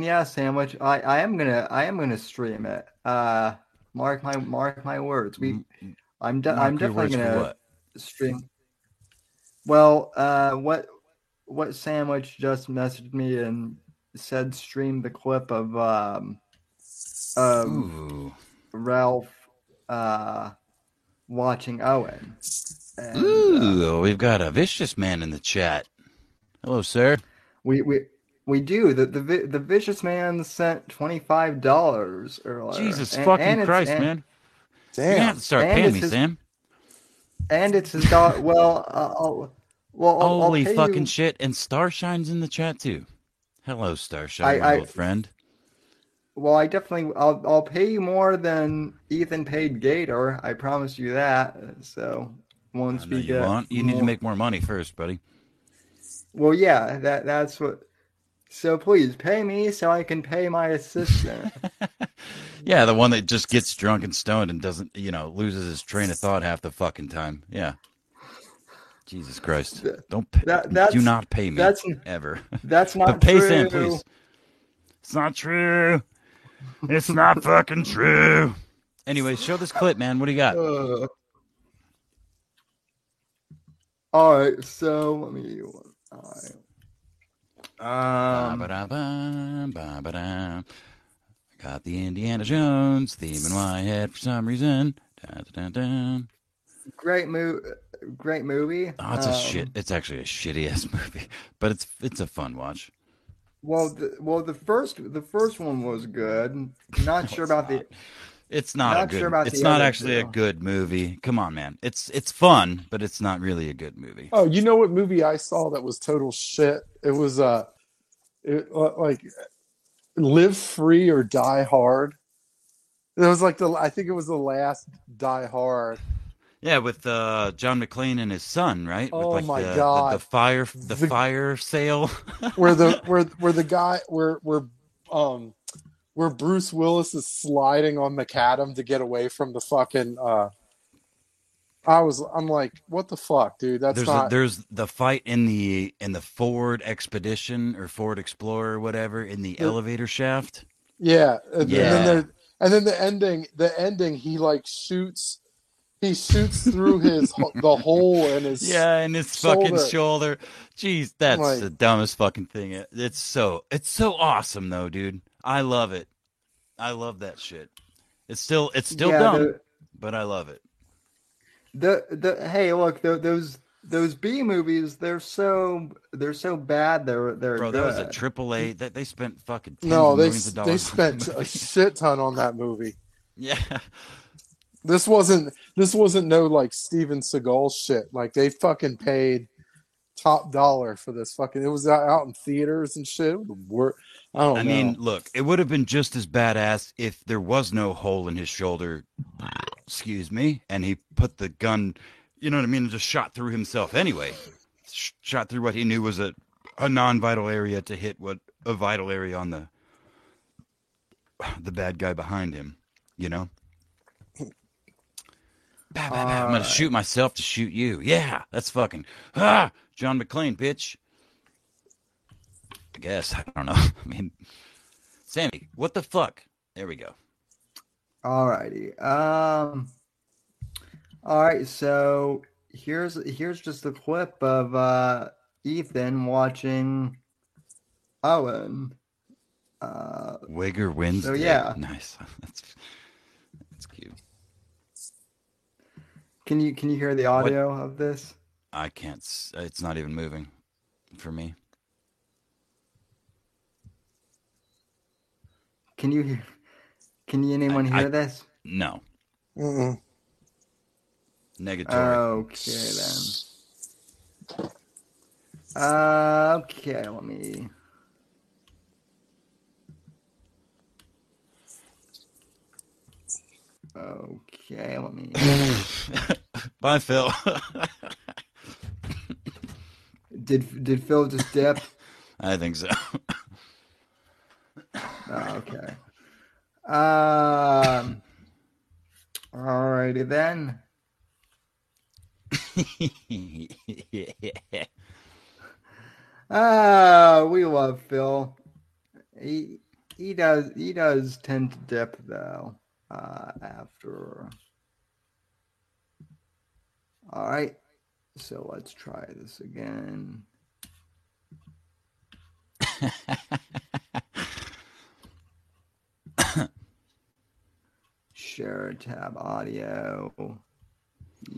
yeah, sandwich. I am gonna stream it. Mark my words. I'm Mark your definitely words for gonna what? stream. Well, what sandwich just messaged me and said stream the clip of Ooh. Ralph watching Owen. And Ooh, we've got a vicious man in the chat. Hello, sir. we do the vicious man sent $25 earlier, Jesus fucking it's Christ, man. You're gonna have Damn. to start and paying it's me, his Sam. and it's his dog. Well, I'll Holy pay fucking you. shit. And Starshine's in the chat too. Hello, Starshine, I my I old friend. well, I definitely I'll pay you more than Ethan paid Gator. I promise you that. So once I know we you get want. You need to more, make more money first, buddy. well, yeah, that's what. So please pay me so I can pay my assistant. Yeah, the one that just gets drunk and stoned and doesn't, loses his train of thought half the fucking time. Yeah. Jesus Christ. Th- Don't That do that's not pay me that's ever. that's But not pay Sam, true. please. It's not true. It's not fucking true. Anyway, show this clip, man. What do you got? All right, so let me. All right. Ba-ba-da-ba, ba-ba-da. Got the Indiana Jones theme in my head for some reason. Dun, dun, dun, dun. Great movie. Great movie. Oh, it's a shit. It's actually a shitty ass movie, but it's a fun watch. Well, the first one was good. Not sure it's about not. the It's not a not sure good. about It's the not other actually a two. good movie. Come on, man. It's fun, but it's not really a good movie. Oh, you know what movie I saw that was total shit? It was like Live Free or Die Hard. It was like I think it was the last Die Hard. Yeah, with John McClane and his son, right? With Oh like my the god, the fire sale. where the guy where Bruce Willis is sliding on McAdam to get away from the fucking. I'm like, what the fuck, dude? That's not. There's the fight in the Ford Expedition or Ford Explorer or whatever in the The, elevator shaft. yeah, Yeah. and then the ending, he shoots through the hole in his Yeah, and his fucking shoulder. shoulder. Jeez, I'm that's like, the dumbest fucking thing. It's so awesome though, dude. I love it. I love that shit. It's still Yeah, dumb, but I love it. the hey, look, those B movies, they're so bad. They're Bro, that was a good. AAA that they spent fucking tens no, of millions of they dollars on that spent a movie. shit ton on that movie. Yeah. This wasn't no like Steven Seagal shit. Like they fucking paid top dollar for this fucking. It was out in theaters and shit. I I don't mean, know. look, it would have been just as badass if there was no hole in his shoulder, excuse me, and he put the gun, you know what I mean, and just shot through himself anyway. Shot through what he knew was a non-vital area to hit what a vital area on the bad guy behind him, you know? Bah, bah, bah. I'm gonna shoot myself to shoot you. Yeah, that's fucking John McClane, bitch. I guess. I don't know. I mean, Sammy, what the fuck? There we go. Alrighty. All right. So here's just a clip of Ethan watching Owen. Wigger wins. So yeah. Nice. That's cute. Can you hear the audio of this? I can't. It's not even moving for me. Can anyone hear this? No. Mm-mm. Negatory. Okay then. Okay, let me. Okay, let me. Bye, Phil. Did Phil just dip? I think so. Oh, okay. Alrighty then. We love Phil. He does tend to dip though. After. All right. So let's try this again. Share tab audio.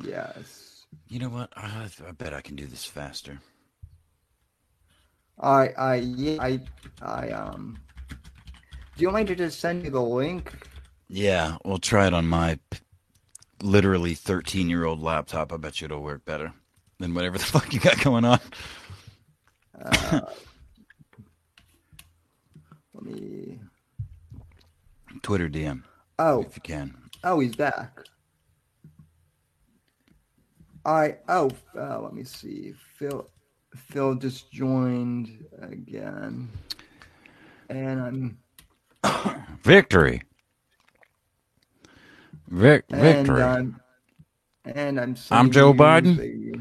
Yes. You know what? I bet I can do this faster. Do you want me to just send you the link? Yeah, we'll try it on my literally 13-year-old laptop. I bet you it'll work better than whatever the fuck you got going on. Let me. Twitter DM. Oh, if you can. Oh, he's back. Let me see. Phil just joined again, and I'm Victory. Victory. And I'm I'm Joe you Biden. the-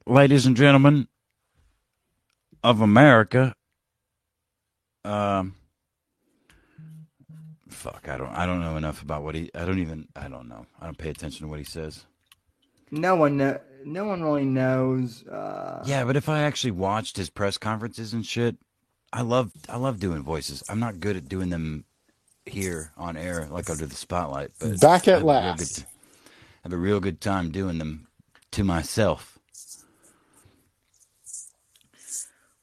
Ladies and gentlemen of America. Fuck, I don't know enough about what I don't know. I don't pay attention to what he says. No one really knows. Yeah, but if I actually watched his press conferences and shit, I love doing voices. I'm not good at doing them here on air like under the spotlight, but Back I at last. have a real good time doing them to myself.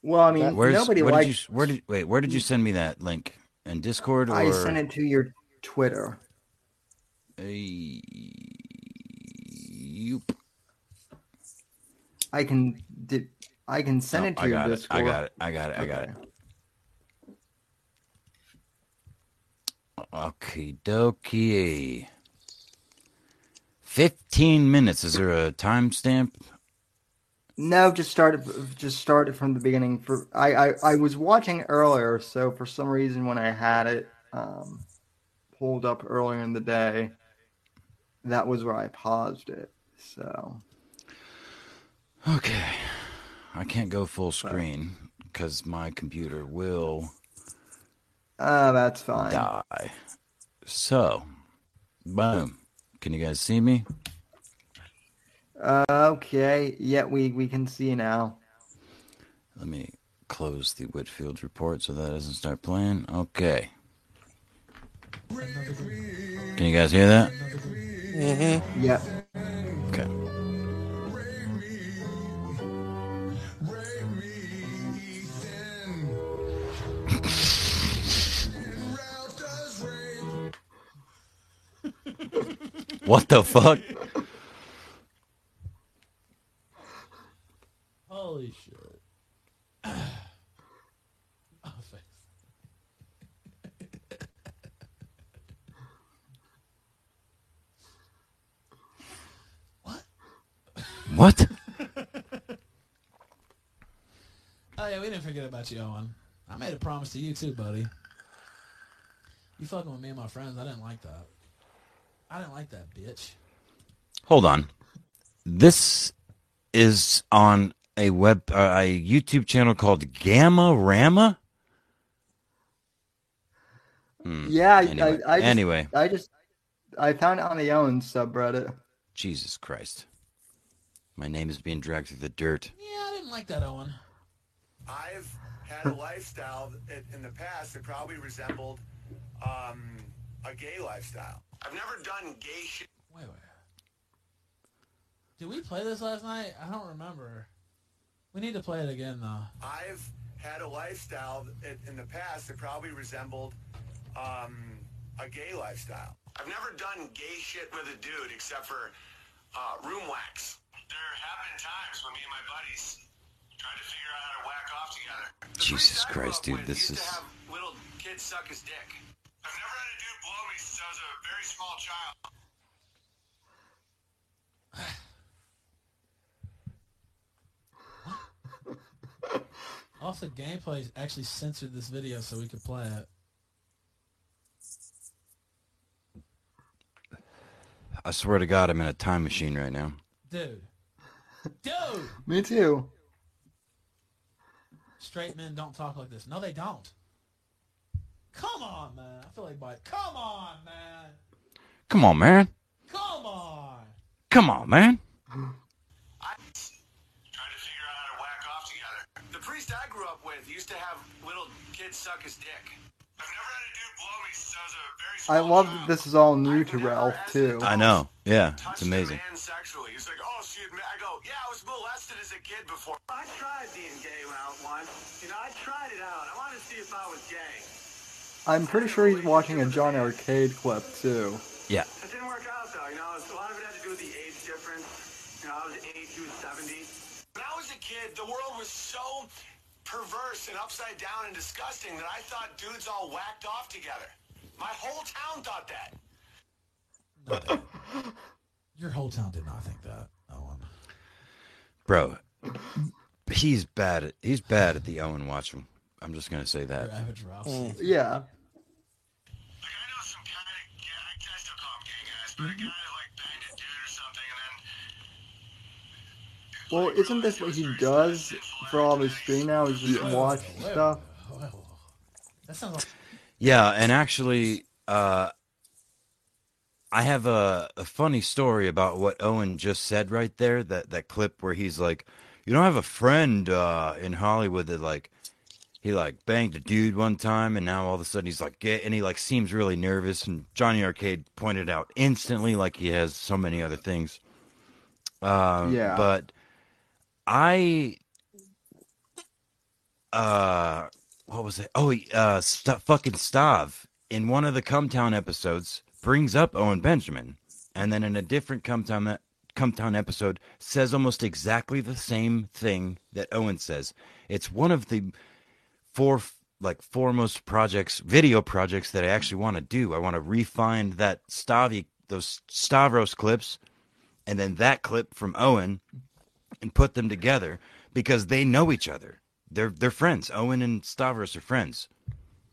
Well, I mean, where did you send me that link? In Discord or? I sent it to your Twitter. Yoop. I can send it to your Discord. I got it. Okie dokie. 15 minutes. Is there a timestamp? No, just start it from the beginning. I was watching earlier, so for some reason when I had it pulled up earlier in the day, that was where I paused it. So okay, I can't go full screen because my computer will. That's fine. Die. So, boom. Can you guys see me? Okay. Yeah, we can see now. Let me close the Whitfield report so that doesn't start playing. Okay. Can you guys hear that? Mm-hmm. Yeah. Okay. What the fuck? Holy shit. What? Oh yeah, we didn't forget about you, Owen. I made a promise to you too, buddy. You fucking with me and my friends, I didn't like that. I didn't like that, bitch. Hold on. This is on a YouTube channel called Gamma Rama? Yeah, Anyway. I found it on the Owen subreddit. Jesus Christ. My name is being dragged through the dirt. Yeah, I didn't like that, Owen. I've had a lifestyle that in the past that probably resembled a gay lifestyle. I've never done gay shit. Wait. Did we play this last night? I don't remember. We need to play it again, though. I've had a lifestyle that in the past that probably resembled a gay lifestyle. I've never done gay shit with a dude except for room wax. There have been times when me and my buddies tried to figure out how to whack off together. Jesus Christ, dude, this is... to have little kids suck his dick. I've never had a dude blow me since I was a very small child. Also, Gameplay actually censored this video so we could play it. I swear to God, I'm in a time machine right now. Dude. Me too. Straight men don't talk like this. No, they don't. Come on, man. I feel like come on, man. Come on, man. Come on. Come on, man. I tried to figure out how to whack off together. The priest I grew up with used to have little kids suck his dick. I've never had a dude blow me since I was a very small I love child. that this is all new to Ralph too. I know. Yeah, Touched it's amazing. a man sexually. He's like, oh, so you admit? I go, yeah, I was molested as a kid before. I tried being gay once. You know, I tried it out. I wanted to see if I was gay. I'm pretty sure he's watching a John Arcade clip too. Yeah. It didn't work out though. You know, a lot of it had to do with the age difference. You know, I was 8, he was 70. When I was a kid, the world was so perverse and upside down and disgusting that I thought dudes all whacked off together. My whole town thought that. No, your whole town did not think that, Owen. Bro, he's bad at the Owen watch him. I'm just going to say that. Your average Ralph. Yeah. Like, I know some kind of, I still about a guy that like banged a dude or something, and then. Well, isn't this what he does for all of his stream now? Is just watch stuff? That sounds like. Yeah, and actually, I have a funny story about what Owen just said right there. That clip where he's like, "You don't have a friend in Hollywood that like he like banged a dude one time, and now all of a sudden he's like and he like seems really nervous." And Johnny Arcade pointed out instantly, like he has so many other things. Yeah. But I what was it? Oh, fucking Stav in one of the Cumtown episodes brings up Owen Benjamin, and then in a different Cumtown episode says almost exactly the same thing that Owen says. It's one of the foremost video projects that I actually want to do. I want to refine those Stavros clips, and then that clip from Owen, and put them together because they know each other. They're friends. Owen and Stavros are friends.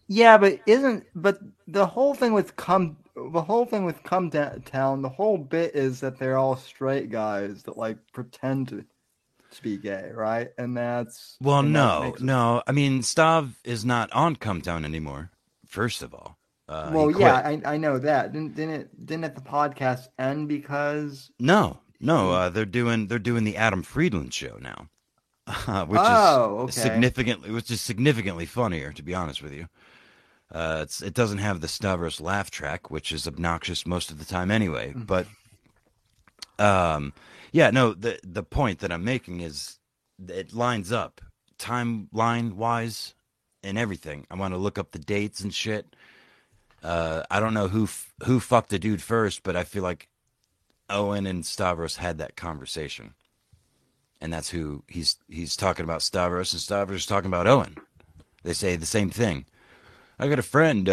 Yeah, but the whole thing with Cumtown, the whole bit is that they're all straight guys that like pretend to be gay, right? And that's well, and no. I mean, Stav is not on Cumtown anymore. First of all, well, yeah, I know that. Didn't the podcast end because no, they're doing the Adam Friedland show now. Which is significantly funnier, to be honest with you. It doesn't have the Stavros laugh track, which is obnoxious most of the time anyway. But yeah, no, the point that I'm making is it lines up timeline wise and everything. I want to look up the dates and shit. I don't know who fucked the dude first, but I feel like Owen and Stavros had that conversation. And that's who he's talking about, Stavros, and Stavros is talking about Owen. They say the same thing. I got a friend,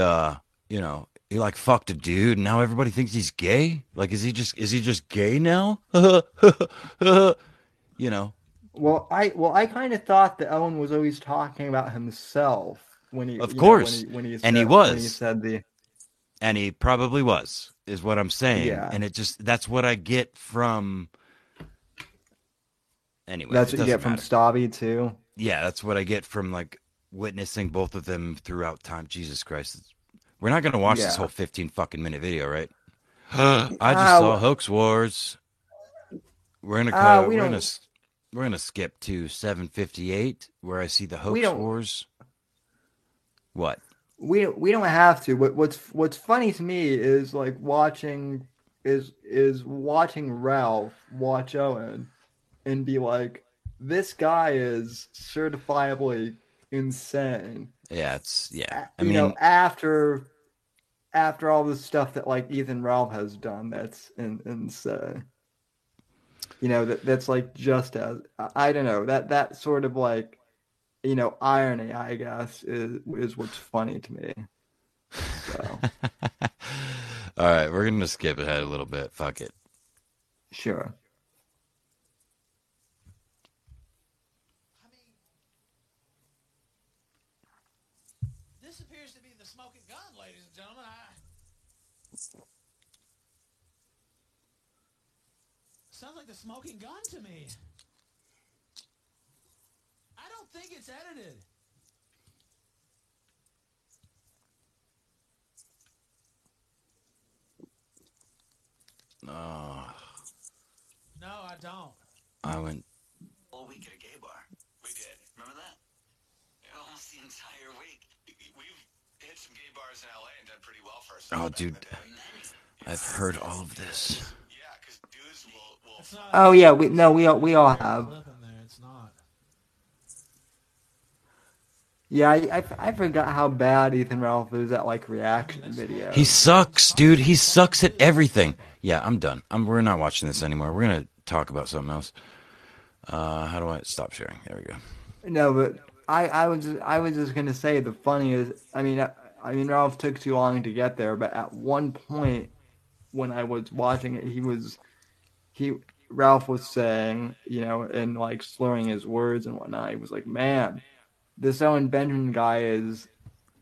he like fucked a dude, and now everybody thinks he's gay. Like, is he just gay now? You know. Well, I kind of thought that Owen was always talking about himself when he, of course, when he said, and he was, when he said and he probably was, is what I'm saying. Yeah. And that's what I get from. Anyway, that's what you get from Stabby too. Yeah, that's what I get from like witnessing both of them throughout time. Jesus Christ, we're not gonna watch this whole 15 fucking minute video, right? I just saw Hoax Wars. We're gonna we're gonna skip to 7:58 where I see the Hoax Wars. What? We don't have to. What's funny to me is like watching Ralph watch Owen and be like, this guy is certifiably insane. Yeah, I mean, after all the stuff that like Ethan Ralph has done, that's insane. That's like just as I don't know that sort of like irony, I guess, is what's funny to me. So. All right, we're gonna skip ahead a little bit. Fuck it. Sure. This appears to be the smoking gun, ladies and gentlemen. Sounds like the smoking gun to me. I don't think it's edited. No, I don't. I went All week at a gay bar. We did. Remember that? Almost the entire week. We've hit some gay bars in LA and done pretty well for ourselves. Oh, dude, I've heard all of this. Yeah, because dudes will. Oh yeah, we all have. It's not. Yeah, I forgot how bad Ethan Ralph is at like reaction videos. He sucks, dude. He sucks at everything. Yeah, I'm done. We're not watching this anymore. We're gonna talk about something else. How do I stop sharing? There we go. No, but I was just gonna say the funny is, I mean Ralph took too long to get there, but at one point when I was watching it, Ralph was saying, and like slurring his words and whatnot. He was like, "Man, this Owen Benjamin guy is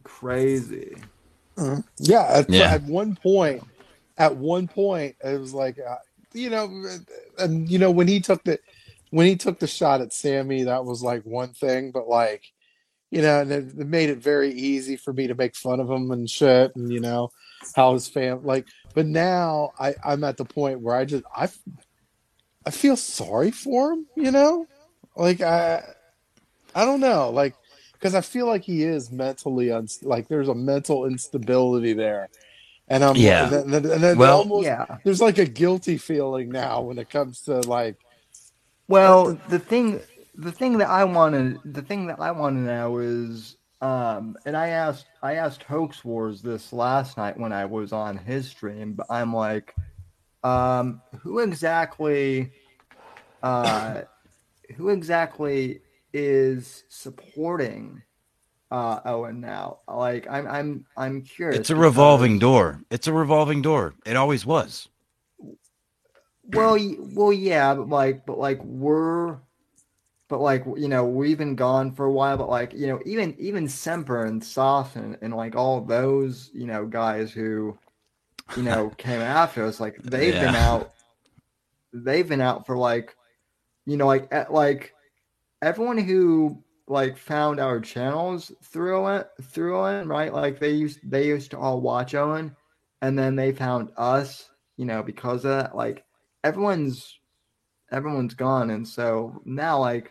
crazy." Yeah, at one point, at one point it was like, you know, and you know when he took the shot at Sammy, that was like one thing, but like, you know, and it made it very easy for me to make fun of him and shit, and you know how his like. But now I'm at the point where I feel sorry for him, you know, like I don't know, like because I feel like he is mentally like there's a mental instability there, and Yeah. and then Well, almost Yeah. there's like a guilty feeling now when it comes to like Well, the thing that I want to know is, and I asked Hoax Wars this last night when I was on his stream, but I'm like, who exactly, uh, who exactly is supporting Owen now? Like, I'm it's curious a revolving because, door. It's a revolving door. It always was. well, well, yeah, but like we're. But like you know, we've been gone for a while. But like you know, even Semper and Sauce and like all those you know guys who you know came after us, like they've been Yeah. out. They've been out for like you know like everyone who like found our channels through Owen, right? Like they used to all watch Owen, and then they found us, you know, because of that. Like everyone's everyone's gone, and so now like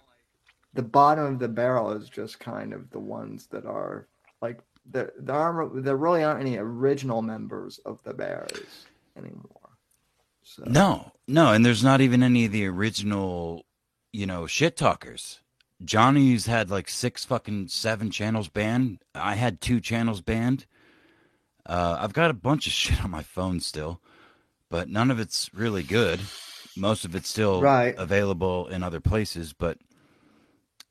the bottom of the barrel is just kind of the ones that are like there really aren't any original members of the Bears anymore. So No, no, and there's not even any of the original, you know, shit talkers. Johnny's had like 7 channels banned. I had 2 channels banned. I've got a bunch of shit on my phone still, but none of it's really good. Most of it's still right, available in other places, but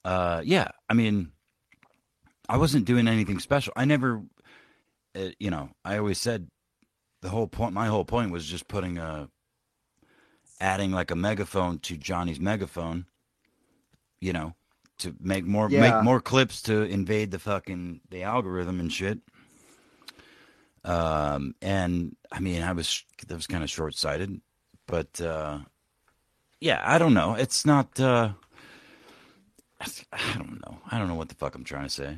yeah, I mean, I wasn't doing anything special. I never, you know, I always said the whole point. My whole point was just adding like a megaphone to Johnny's megaphone, you know, to make yeah, more clips to invade the algorithm and shit. And I mean, that was kind of short sighted, but yeah, I don't know. It's not. I don't know. I don't know what the fuck I'm trying to say.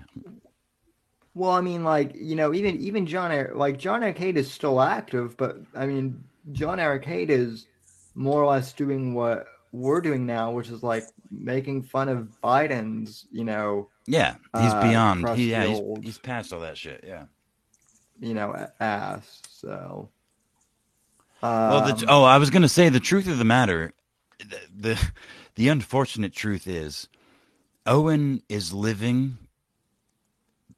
well, I mean, like you know, even John Arcade is still active, but I mean, John Arcade is more or less doing what we're doing now, which is like making fun of Biden's, you know, Yeah, he's beyond. crusty He's old, past all that shit. Yeah. you know, ass. So, Well, um, I was gonna say the truth of the matter, the the unfortunate truth is Owen is living,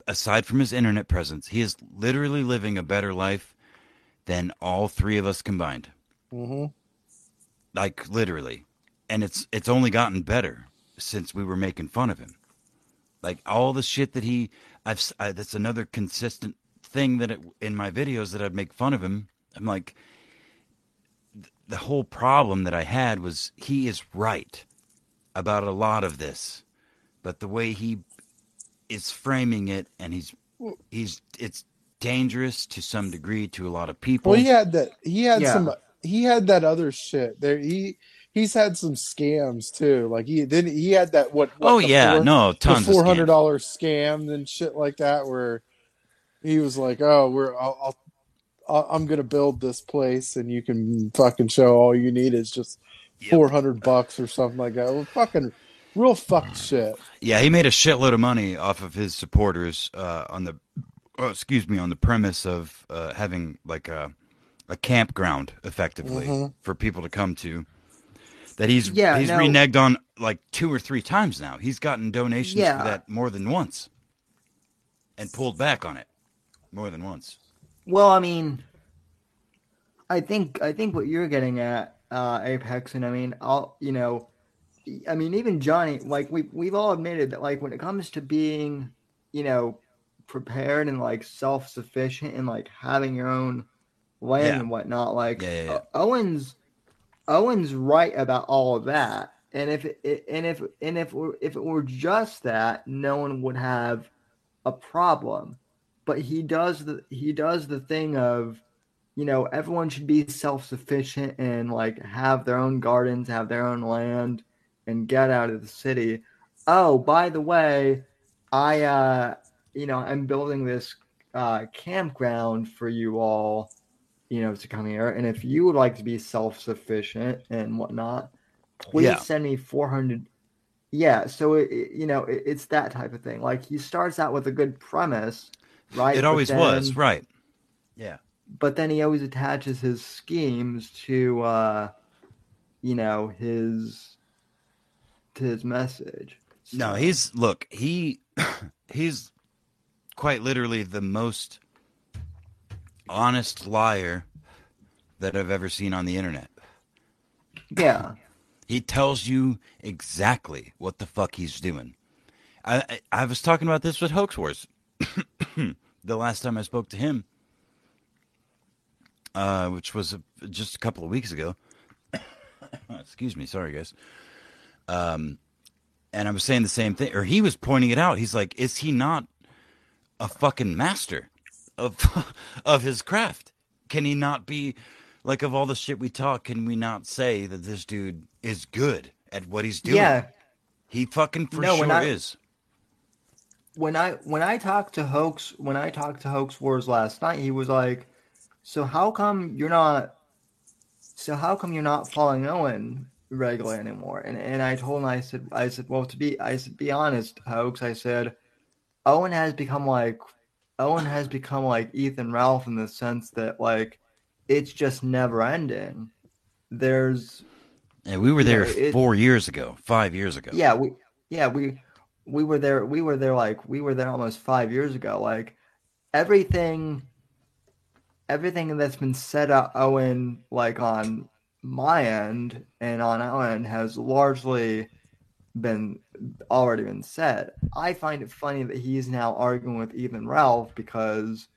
aside from his internet presence, he is literally living a better life than all 3 of us combined. mm-hmm. Like literally, and it's only gotten better since we were making fun of him. Like all the shit that that's another consistent thing in my videos that I'd make fun of him. I'm like, the whole problem that I had was he is right about a lot of this, but the way he is framing it, and it's dangerous to some degree to a lot of Well, people. yeah, he had that other shit there. He's had some scams too. Like he had that Oh yeah, no, the tons of scams. $400 scam and shit like that where he was like, oh, I'm gonna build this place and you can fucking show all you need is just Yep. $400 or something like that. Well, fucking real fucked shit. Yeah, he made a shitload of money off of his supporters on the premise of having like a campground effectively Mm-hmm. for people to come to. That yeah, he's no, reneged on like 2 or 3 times now. He's gotten donations for yeah. that more than once and pulled back on it more than once. Well, I mean, I think what you're getting at, Apex, and I mean, I'll you know, I mean, even Johnny, like we've all admitted that like when it comes to being, you know, prepared and like self sufficient and like having your own land Yeah, and whatnot, like yeah, yeah, yeah. Owen's right about all of that. And if it were just that, no one would have a problem. But he does the thing of everyone should be self-sufficient and like have their own gardens, have their own land, and get out of the city. Oh, by the way, I'm building this campground for you all, to come here. And if you would like to be self-sufficient and whatnot, please Yeah. send me 400. Yeah, so it's that type of thing. Like he starts out with a good premise, right? It always was, right. Yeah. But then he always attaches his schemes his to his message. No, So, he's quite literally the most honest liar that I've ever seen on the internet. yeah. He tells you exactly what the fuck he's doing. I was talking about this with Hoax Wars the last time I spoke to him, which was just a couple of weeks ago. Excuse me, sorry guys. And I was saying the same thing, or he was pointing it out. He's like, "Is he not a fucking master of of his craft? Can he not be like, of all the shit we talk? Can we not say that this dude is good at what he's doing? Yeah. He fucking for No, sure is." when I talked to Hoax Wars last night, he was like, "So how come you're not following Owen regularly anymore?" And I told him, I said, well, be honest, Hoax, I said, Owen has become like Ethan Ralph in the sense that like it's just never ending. There's And we were you know there it 4 years ago, 5 years ago. yeah we were there almost 5 years ago. Like everything that's been said at Owen, like on my end and on Owen, has largely been already been said. I find it funny that he's now arguing with Ethan Ralph because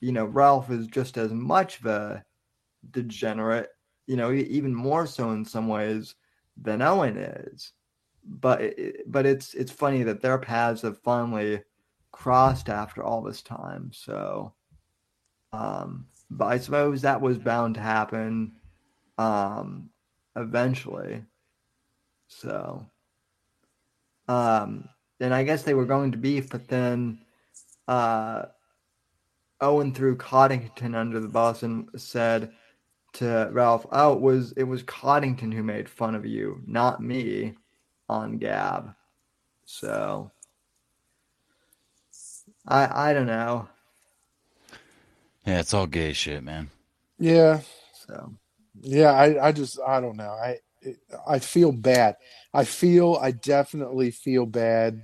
Ralph is just as much of a degenerate, even more so in some ways than Owen is. But it's funny that their paths have finally crossed after all this time. So, but I suppose that was bound to happen, eventually. So, and I guess they were going to beef, but then uh, Owen threw Coddington under the bus and said to Ralph, "Oh, it was Coddington who made fun of you, not me," on Gab. So I don't know. Yeah, it's all gay shit, man. Yeah, So yeah. I don't know. I feel bad. I definitely feel bad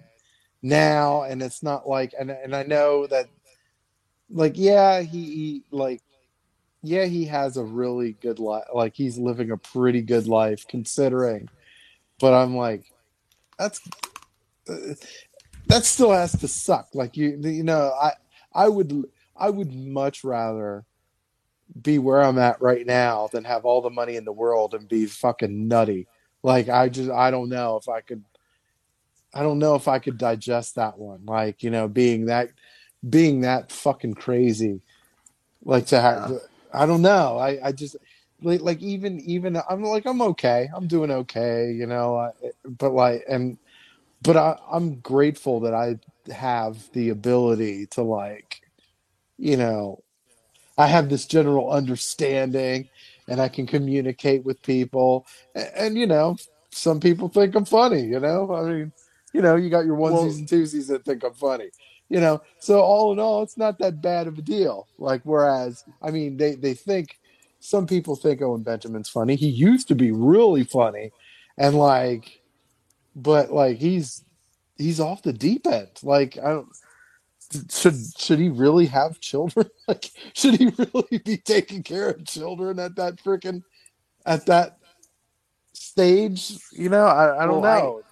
now, and it's not like, and I know that, like, yeah, he has a really good life. Like, he's living a pretty good life considering. But I'm like, that's uh, that still has to suck. Like, I would I would much rather be where I'm at right now than have all the money in the world and be fucking nutty. Like, I don't know if I could. I don't know if I could digest that one. Like, being that fucking crazy. Like, to have, yeah. I don't know. I just like, even I'm like, I'm okay. I'm doing okay. But like, but I'm grateful that I have the ability to, like, you know I have this general understanding, and I can communicate with people. And, some people think I'm funny, I mean, you got your onesies Well, and twosies that think I'm funny, so all in all, it's not that bad of a deal. Like, whereas, I mean, they think, some people think Owen Benjamin's funny. He used to be really funny, and like, but like, he's off the deep end. Like, I don't, should he really have children? Like, should he really be taking care of children at that stage? I don't well, I know.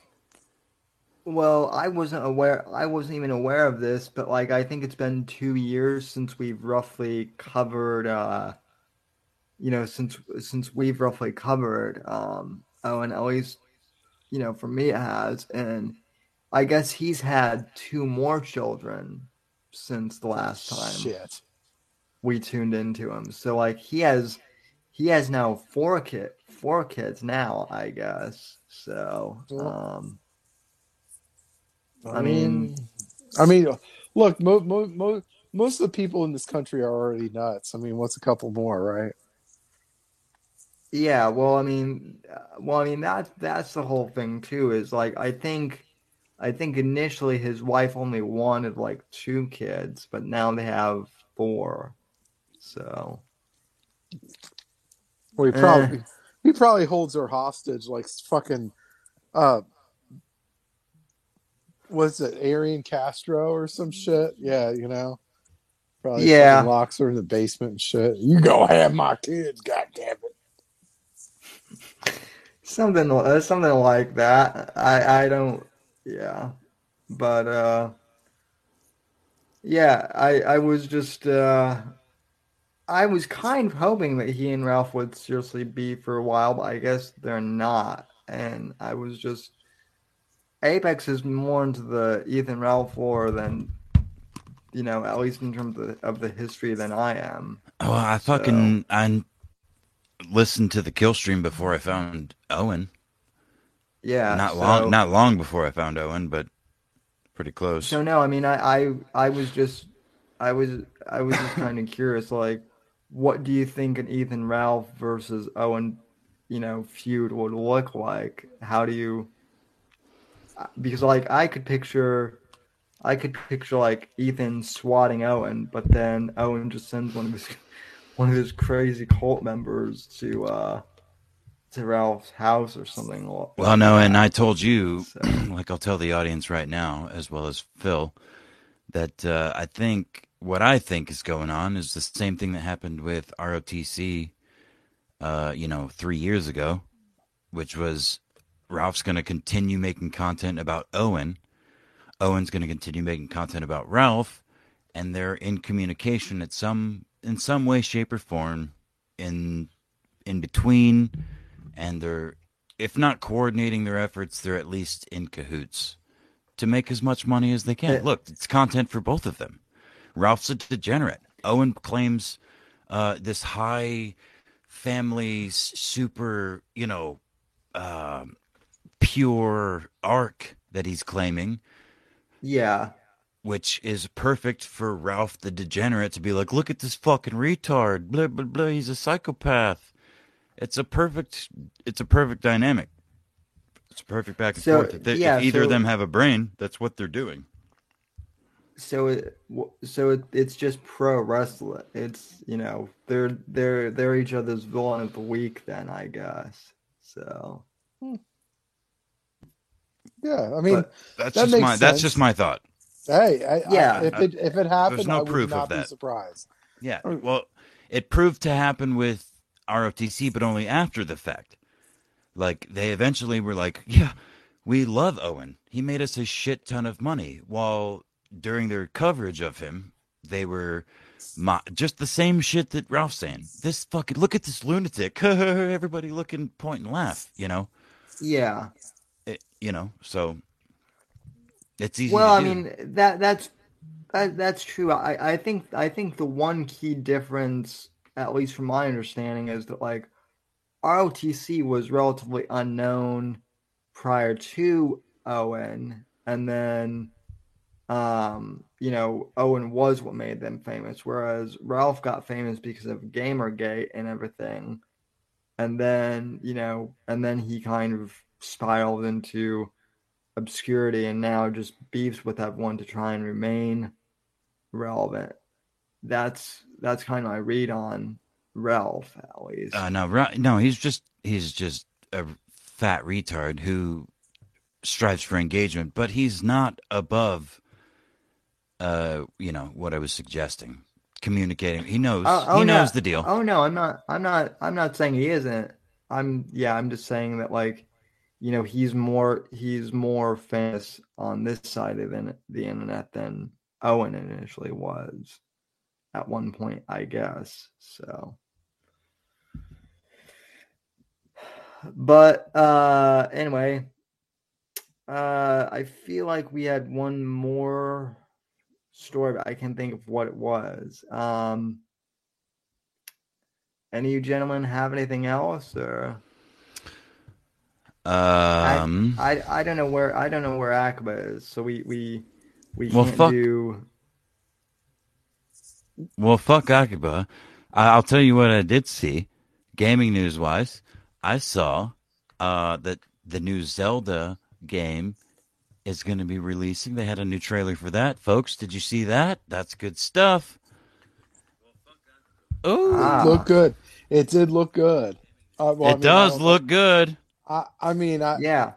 well, I wasn't aware. I wasn't even aware of this, but like I think it's been 2 years since we've roughly covered. Since we've roughly covered. Oh, and at least for me it has, and I guess he's had two more children since the last time. Shit. we tuned into him. So like he has now four kids now, I guess. So I mean, look, most of the people in this country are already nuts. I mean, what's a couple more, right? yeah, well, I mean that's the whole thing too. Is like I think initially his wife only wanted like 2 kids, but now they have 4. So, Well, eh, he probably holds her hostage like fucking uh what's it, Arian Castro or some shit? Yeah, you know. Probably fucking yeah, locks her in the basement and shit. You go have my kids, goddamn it. something like that. I don't, yeah, but yeah, I was just I was kind of hoping that he and Ralph would seriously be for a while, but I guess they're not. And I was just Apex is more into the Ethan Ralph lore than, at least in terms of the history than I am. Oh, So I listened to the kill stream before I found Owen. yeah, Not long before I found Owen, but pretty close. so no, I mean I was just I was just kind of curious, like, what do you think an Ethan Ralph versus Owen, feud would look like? How do you? Because like I could picture like Ethan swatting Owen, but then Owen just sends one of his crazy cult members to Ralph's house or something Well, like no, and I that. told you, So like I'll tell the audience right now, as well as Phil, that I think what I think is going on is the same thing that happened with ROTC, 3 years ago, which was Ralph's going to continue making content about Owen. Owen's going to continue making content about Ralph, and they're in communication in some way, shape, or form in between, and they're, if not coordinating their efforts, they're at least in cahoots to make as much money as they can. it, Look, it's content for both of them. Ralph's a degenerate. Owen claims this high family, super, uh, pure arc that he's claiming, yeah. which is perfect for Ralph the degenerate to be like, look at this fucking retard, blah blah blah. He's a psychopath. It's a perfect dynamic. It's a perfect back and So forth. If yeah, either of them have a brain, that's what they're doing. it's just pro wrestling. It's they're each other's villain of the week then, I guess. So Yeah, I mean, but that makes That's just sense. my thought. Hey, yeah, if it There's happened, no I would proof of not be that. surprised. Yeah, Or- well, it proved to happen with ROTC, but only after the fact. Like, they eventually were like, yeah, we love Owen. He made us a shit ton of money. While during their coverage of him, they were just the same shit that Ralph's saying. This fucking, look at this lunatic. Everybody looking, point and laugh, yeah. So it's easy Well, to I do. mean that's true. I think the one key difference, at least from my understanding, is that like ROTC was relatively unknown prior to Owen, and then Owen was what made them famous, whereas Ralph got famous because of Gamergate and everything, and then he kind of spiraled into obscurity and now just beefs with everyone to try and remain relevant. That's kind of my read on Ralph, at least. No, he's just a fat retard who strives for engagement, but he's not above, what I was suggesting. Communicating, he knows the deal. Oh no, I'm not saying he isn't. I'm just saying that, like, he's more famous on this side of the internet than Owen initially was at one point, I guess. So, but anyway, I feel like we had one more story, but I can't think of what it was. Any of you gentlemen have anything else, or Um, I don't know where Akaba is, so we well, can't fuck, do. fuck Akiba. I'll tell you what I did see, gaming news wise. I saw, that the new Zelda game is going to be releasing. They had a new trailer for that, folks. Did you see that? That's good stuff. It Oh, looked Ah, good. It did look good. Well, I it mean, I does don't know. look good. I mean, yeah,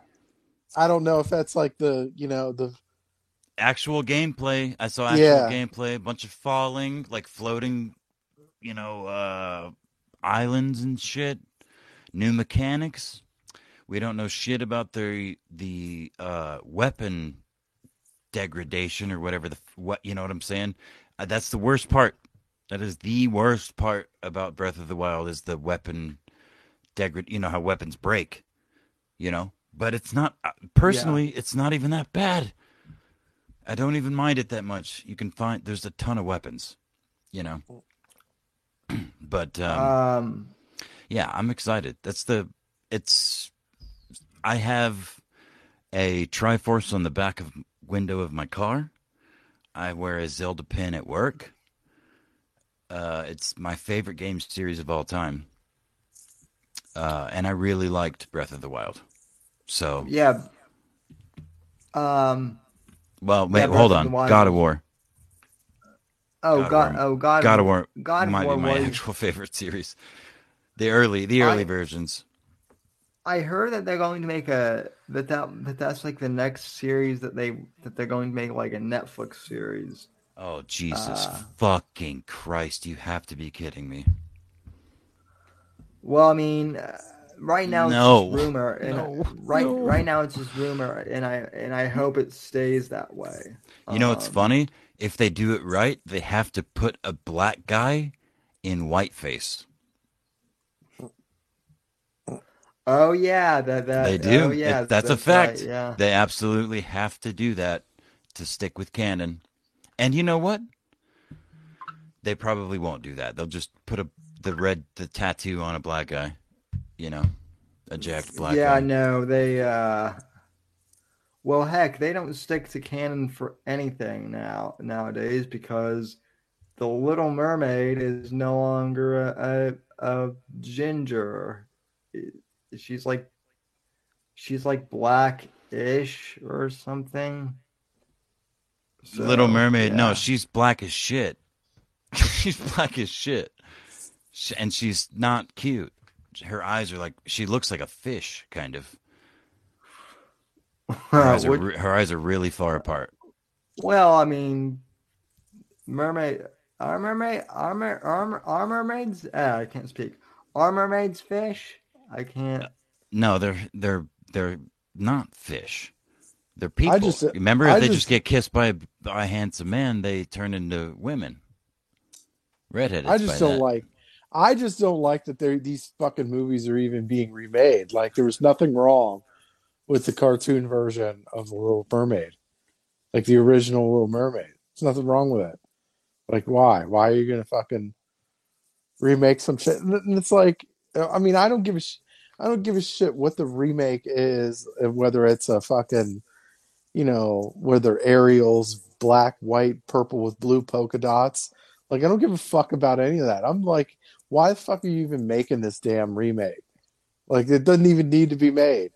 I don't know if that's like the Actual gameplay. I saw actual yeah. gameplay. A bunch of falling, like floating, islands and shit. New mechanics. We don't know shit about the weapon degradation or whatever what you know what I'm saying. That's the worst part. That is the worst part about Breath of the Wild is the weapon degrad. You know how weapons break. But it's not. yeah. Personally, it's not even that bad. I don't even mind it that much. You can find there's a ton of weapons. You know, but Um, yeah, I'm excited. It's. I have a Triforce on the back of window of my car. I wear a Zelda pin at work. It's my favorite game series of all time, and I really liked Breath of the Wild. So, yeah. Um, well, yeah. wait, hold Breath of the on. Wild God of was. War, Oh God of God! War, Oh God of War God of might be War my was. actual favorite series. The early I versions. I heard that they're going to make that's like the next series that they're going to make like a Netflix series. Oh Jesus Uh, fucking Christ! You have to be kidding me. well, I mean, right now it's just No, rumor, and no, right no. now it's just rumor, and I hope it stays that way. You know what's Um, funny? If they do it right, they have to put a black guy in whiteface. oh yeah, They oh do. yeah, That's a that's right. fact. Yeah. They absolutely have to do that to stick with canon. And you know what? They probably won't do that. They'll just put the tattoo on a black guy. You know, a jacked black Yeah, guy. no, they well heck, they don't stick to canon for anything nowadays because the Little Mermaid is no longer a ginger. She's like black-ish or something. Little So, Mermaid. No, yeah. she's black as shit. She's black as shit. And she's not cute. Her eyes are like she looks like a fish, kind of. Which, Her eyes are really far apart. well, I mean, mermaid are mermaids? I can't speak. Are mermaids fish? I can't. No, they're not fish. They're I people. just Remember, if I they just just get kissed by a handsome man, they turn into women. I Redheaded by just don't that. like I just don't like that these fucking movies are even being remade. Like there was nothing wrong with the cartoon version of the Little Mermaid, like the original Little Mermaid. There's nothing wrong with it. Like why? Why are you gonna fucking remake some shit? And it's like, I mean, I don't give a shit what the remake is, and whether it's a fucking, whether Ariel's black, white, purple with blue polka dots. Like, I don't give a fuck about any of that. I'm like, why the fuck are you even making this damn remake? Like, it doesn't even need to be made.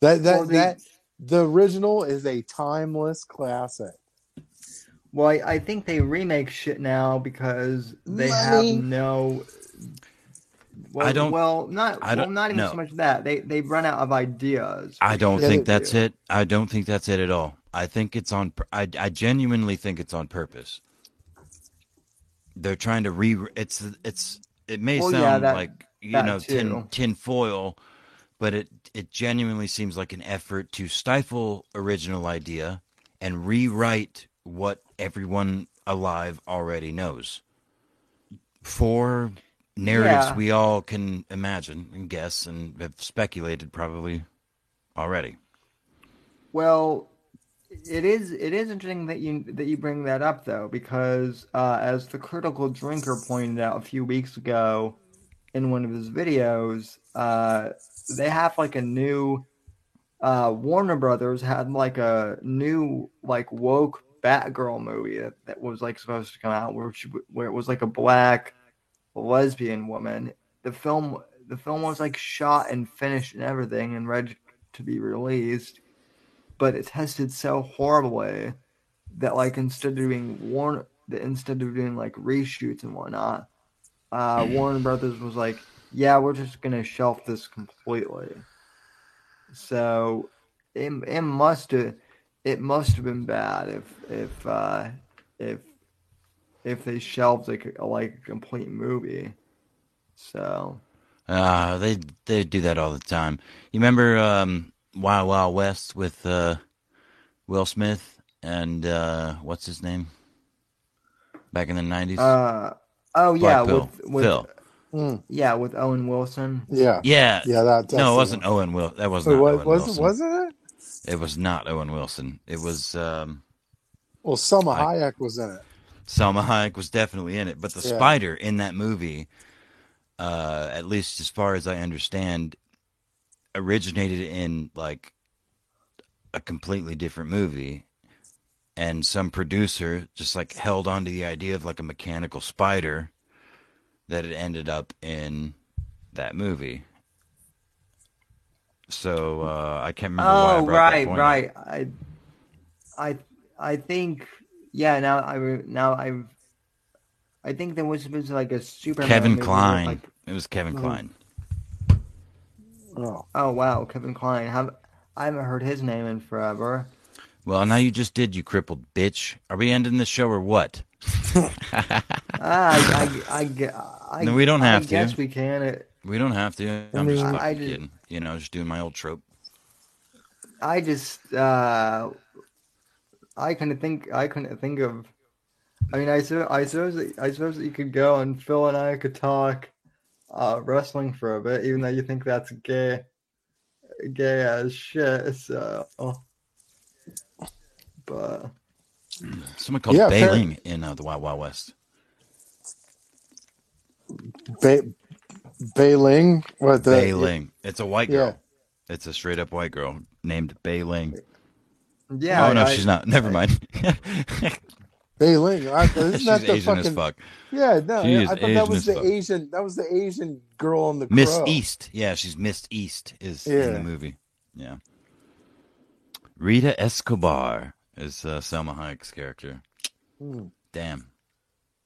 That Well, that that the original is a timeless classic. I think they remake shit now because they have Money. no. I don't. I don't. Not even so No, much that they've run out of ideas I for don't shit Yeah, to think they, that's do. it. I don't think that's it at all. I think it's on. I genuinely think it's on purpose. They're trying to It's. It may Well, yeah, sound like that tin too. tin foil, but it genuinely seems like an effort to stifle original idea and rewrite what everyone alive already knows for narratives Yeah. we all can imagine and guess and have speculated probably already. Well, it is interesting that you bring that up though because as the critical drinker pointed out a few weeks ago, in one of his videos, they have like a new Warner Brothers had like a new like woke Batgirl movie that was like supposed to come out where it was like a black lesbian woman. The film was like shot and finished and everything and ready to be released, but it tested so horribly that like instead of doing like reshoots and whatnot, Warner Brothers was like, yeah, we're just gonna shelf this completely. So it must have been bad if they shelved like a complete movie. So They do that all the time. You remember Wild Wild West with Will Smith and what's his name? Back in the 90s? oh yeah, Black Pill. with Phil. yeah, with Owen Wilson. Yeah. Yeah. Yeah, that's No, it the wasn't one. Owen Wilson. That was Wait, not what Owen was Wilson. wasn't it? It was not Owen Wilson. It was Well, Selma Hayek was in it. Salma Hayek was definitely in it. But the Yeah. spider in that movie, at least as far as I understand, originated in like a completely different movie. And some producer just like held on to the idea of like a mechanical spider that it ended up in that movie. So I can't remember why I Oh, brought that right, point right. up. I think I think there was like a Superman Kevin movie with, Kline. like, It was Kevin Oh. Kline. Oh. oh wow, Kevin Kline. I haven't heard his name in forever. Well, now you just did, you crippled bitch. Are we ending the show or what? No, we don't have I to. guess we can. We don't have to. I'm mean, just fucking I just- kidding. You know, just doing my old trope. I couldn't think of. I mean, I suppose that you could go and Phil and I could talk wrestling for a bit, even though you think that's gay as shit. So, but Someone called Yeah, fair. Bailing in the Wild Wild West. Bailing? What the? Bailing. It's a white girl. Yeah. It's a straight up white girl named Bailing. yeah, Oh no, she's not. Never mind. Bailing. Isn't She's that the Asian as fucking? fuck. Yeah, no. She is I thought Asian that was as the fuck. Asian. That was the Asian girl on the Miss Crow. East. Yeah, she's Miss East is in Yeah. the movie. Yeah. Rita Escobar is Selma Hayek's character. Hmm. Damn.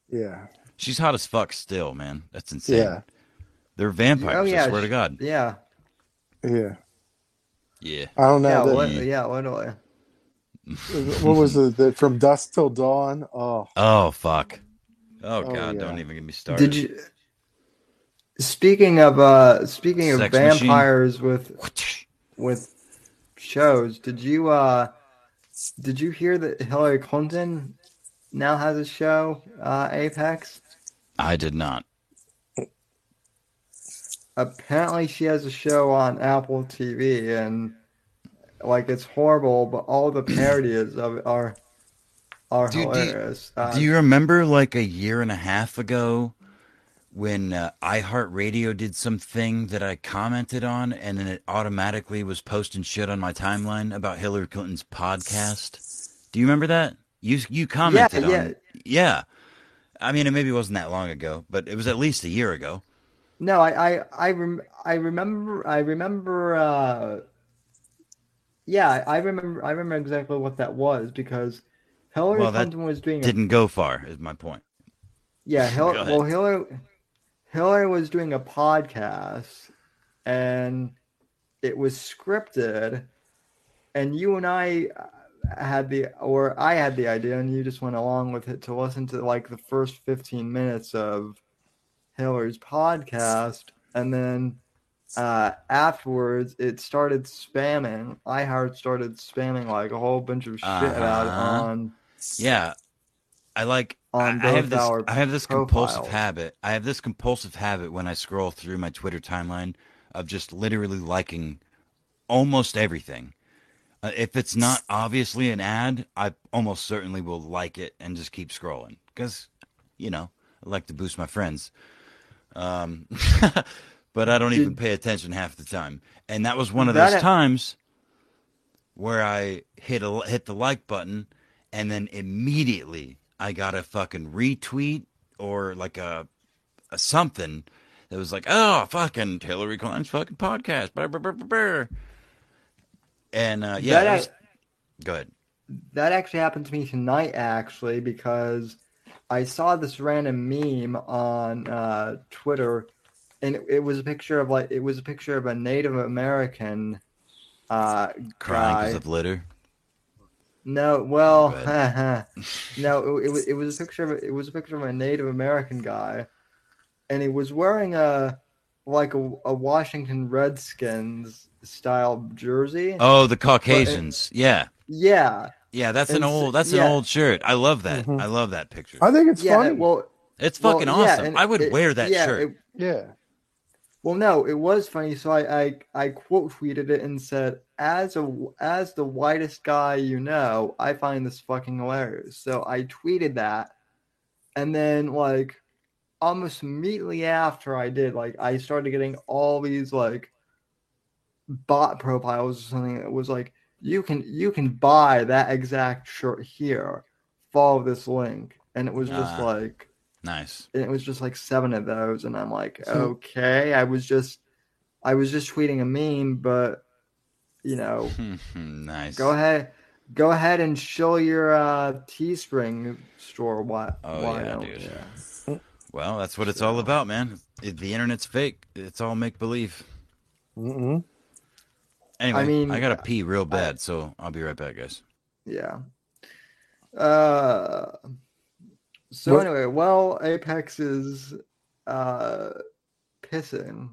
Yeah. She's hot as fuck still, man. That's insane. Yeah. They're vampires, oh yeah, I swear to God. yeah, Yeah. Yeah. I don't know. yeah, that- literally. what was it? From Dusk Till Dawn? Oh. Oh, fuck. Oh, Oh, God, yeah. don't even get me started. Did you? Speaking of Sex vampires with shows, did you hear that Hillary Clinton now has a show, Apex? I did not. Apparently she has a show on Apple TV, and like it's horrible, but all the parodies of it are Dude, hilarious. Do you remember like a year and a half ago when iHeartRadio did something that I commented on and then it automatically was posting shit on my timeline about Hillary Clinton's podcast? Do you remember that? You commented Yeah, on Yeah. I mean, it maybe wasn't that long ago, but it was at least a year ago. No, I remember I remember exactly what that was because Hillary Well, that Clinton was doing Didn't go far, is my point. Yeah, Go ahead. Hillary was doing a podcast, and it was scripted, and you and I had I had the idea, and you just went along with it to listen to like the first 15 minutes of Hillary's podcast, and then afterwards it started spamming. iHeart started spamming like a whole bunch of shit about it Uh-huh. on. Yeah. I On have both this I have this compulsive profiles. habit. I have this compulsive habit when I scroll through my Twitter timeline of just literally liking almost everything. If it's not obviously an ad, I almost certainly will like it and just keep scrolling because, I like to boost my friends. But I don't even pay attention half the time. And that was one of those times where I hit the like button, and then immediately I got a fucking retweet or like a something that was like, oh, fucking Hillary Clinton's fucking podcast. Brr, brr, brr, brr, brr. And yeah, go ahead. That actually happened to me tonight, actually, because I saw this random meme on Twitter, and it was a picture of a Native American crying because of litter. No, well, no, it was a picture of a Native American guy, and he was wearing a Washington Redskins style jersey. Oh, the Caucasians, yeah. That's an old shirt. I love that. Mm-hmm. I love that picture. I think it's funny. Well, it's fucking awesome. and I would wear that shirt. Well, no, it was funny. So I quote tweeted it and said, as the whitest guy you know, I find this fucking hilarious. So I tweeted that, and then like almost immediately after I did, like I started getting all these like bot profiles or something that was like, you can buy that exact shirt here, follow this link, and it was just like nice. And it was just like 7 of those, and I'm like, okay, I was just tweeting a meme, but you know, nice. Go ahead and show your Teespring store. Why dude. Yeah. Well, that's what it's all about, man. The internet's fake. It's all make believe. Mm-hmm. Anyway, I mean, I gotta pee real bad, so I'll be right back, guys. Yeah. Anyway, well, Apex is pissing.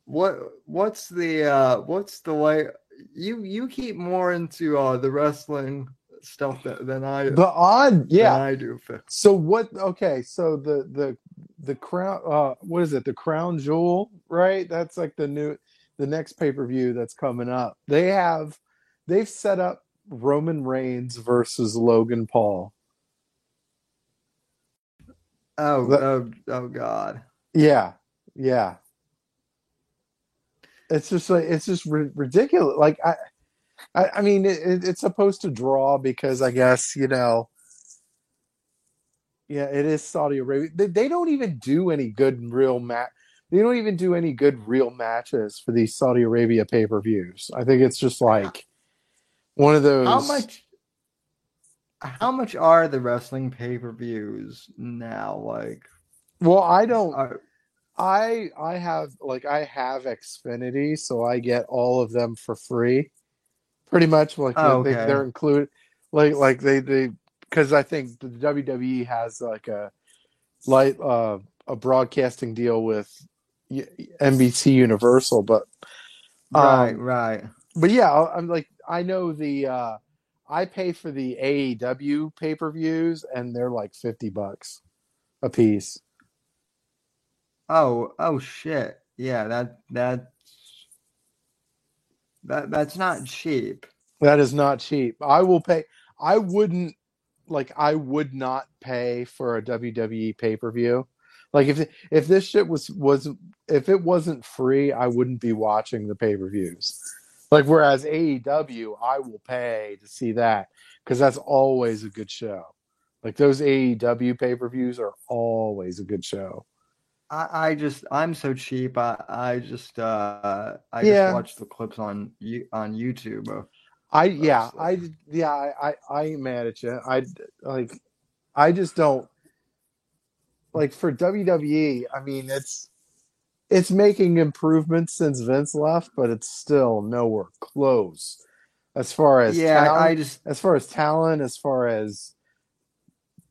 What's the way you keep more into the wrestling stuff than I the odd than I do. So what? Okay, so the crown. What is it? The Crown Jewel, right? That's like the next pay-per-view that's coming up. They've set up Roman Reigns versus Logan Paul. Oh God. Yeah. It's just ridiculous. Like I mean, it's supposed to draw because I guess, you know, yeah, it is Saudi Arabia. They don't even do any good real They don't even do any good real matches for these Saudi Arabia pay-per-views. I think it's just like one of those. How much are the wrestling pay-per-views now? Like, well, I don't. I have Xfinity, so I get all of them for free. Pretty much, like they're included. Like they because I think the WWE has like a broadcasting deal with NBC Universal, but right. But yeah, I'm like, I know I pay for the AEW pay-per-views, and they're like $50 a piece. Oh shit. Yeah, that's not cheap. That is not cheap. I would not pay for a WWE pay-per-view. Like if this shit if it wasn't free, I wouldn't be watching the pay-per-views. Like, whereas AEW, I will pay to see that because that's always a good show. Like, those AEW pay-per-views are always a good show. I'm so cheap. I just watch the clips on YouTube. I ain't mad at you. I just don't like for WWE. I mean, it's making improvements since Vince left, but it's still nowhere close as far as talent, as far as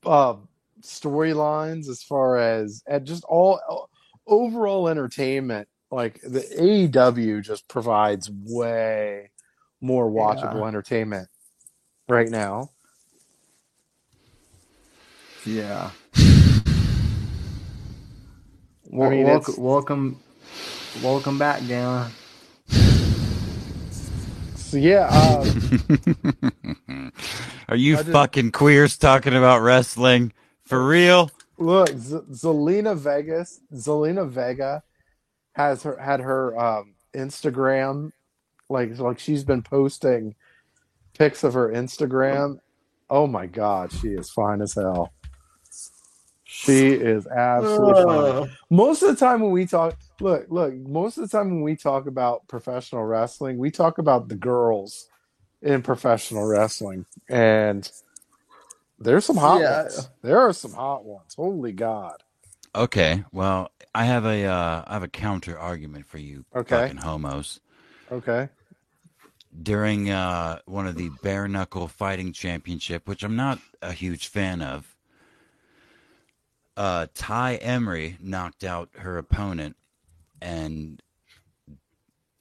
storylines, as far as just all overall entertainment. Like, the AEW just provides way more watchable entertainment right now. Yeah. I mean, welcome back, Galen. So yeah. Are you fucking queers talking about wrestling for real? Look, Zelina Vega had her Instagram, like she's been posting pics of her Instagram. Oh my God, she is fine as hell. She is absolutely fine. Most of the time when we talk, look, most of the time when we talk about professional wrestling, we talk about the girls in professional wrestling, and there's some hot ones. There are some hot ones. Holy God. Okay, well, I have a counter argument for you, fucking homos. Okay. During one of the bare knuckle fighting championship, which I'm not a huge fan of, Ty Emery knocked out her opponent, and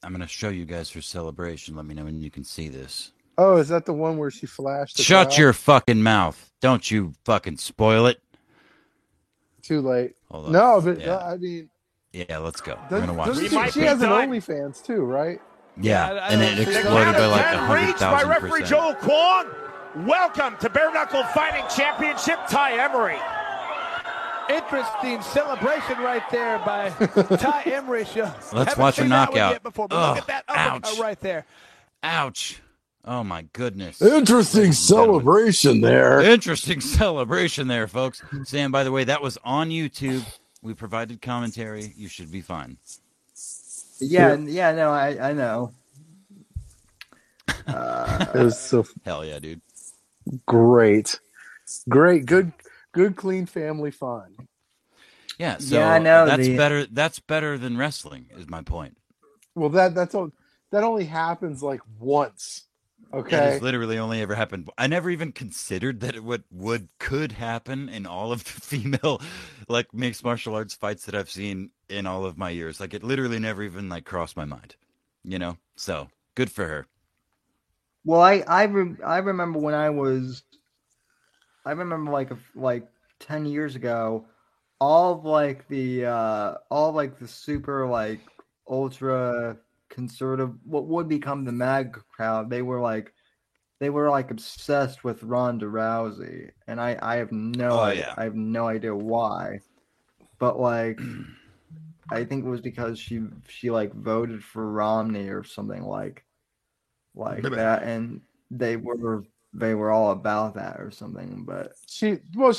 I'm gonna show you guys her celebration. Let me know when you can see this. Oh, is that the one where she flashed? Shut your fucking mouth! Don't you fucking spoil it. Too late. Hold on. No, but yeah. I mean, yeah, let's go. We're gonna watch this. She has an OnlyFans too, right? Yeah, and it exploded by like 100,000%. By referee Joel Kwong. Welcome to Bare Knuckle Fighting Championship, Ty Emery. Interesting celebration right there by Ty Emery. Let's watch a knockout. Look at that ouch. right there. Ouch. Oh my goodness. Interesting celebration there. Interesting celebration there, folks. Sam, by the way, that was on YouTube. We provided commentary. You should be fine. Yeah, no, I know. It was so hell yeah, dude. Great, good, clean family fun. Yeah, so yeah, I know that's better. That's better than wrestling, is my point. Well, that only happens like once. Okay, it has literally only ever happened. I never even considered that it could happen in all of the female like mixed martial arts fights that I've seen in all of my years. Like it literally never even like crossed my mind. You know, so good for her. Well, I remember when I remember like 10 years ago, all of the super like ultra conservative, what would become the MAG crowd, they were like obsessed with Ronda Rousey, and I have no idea why, but like I think it was because she like voted for Romney or something like that, and they were all about that or something. But she was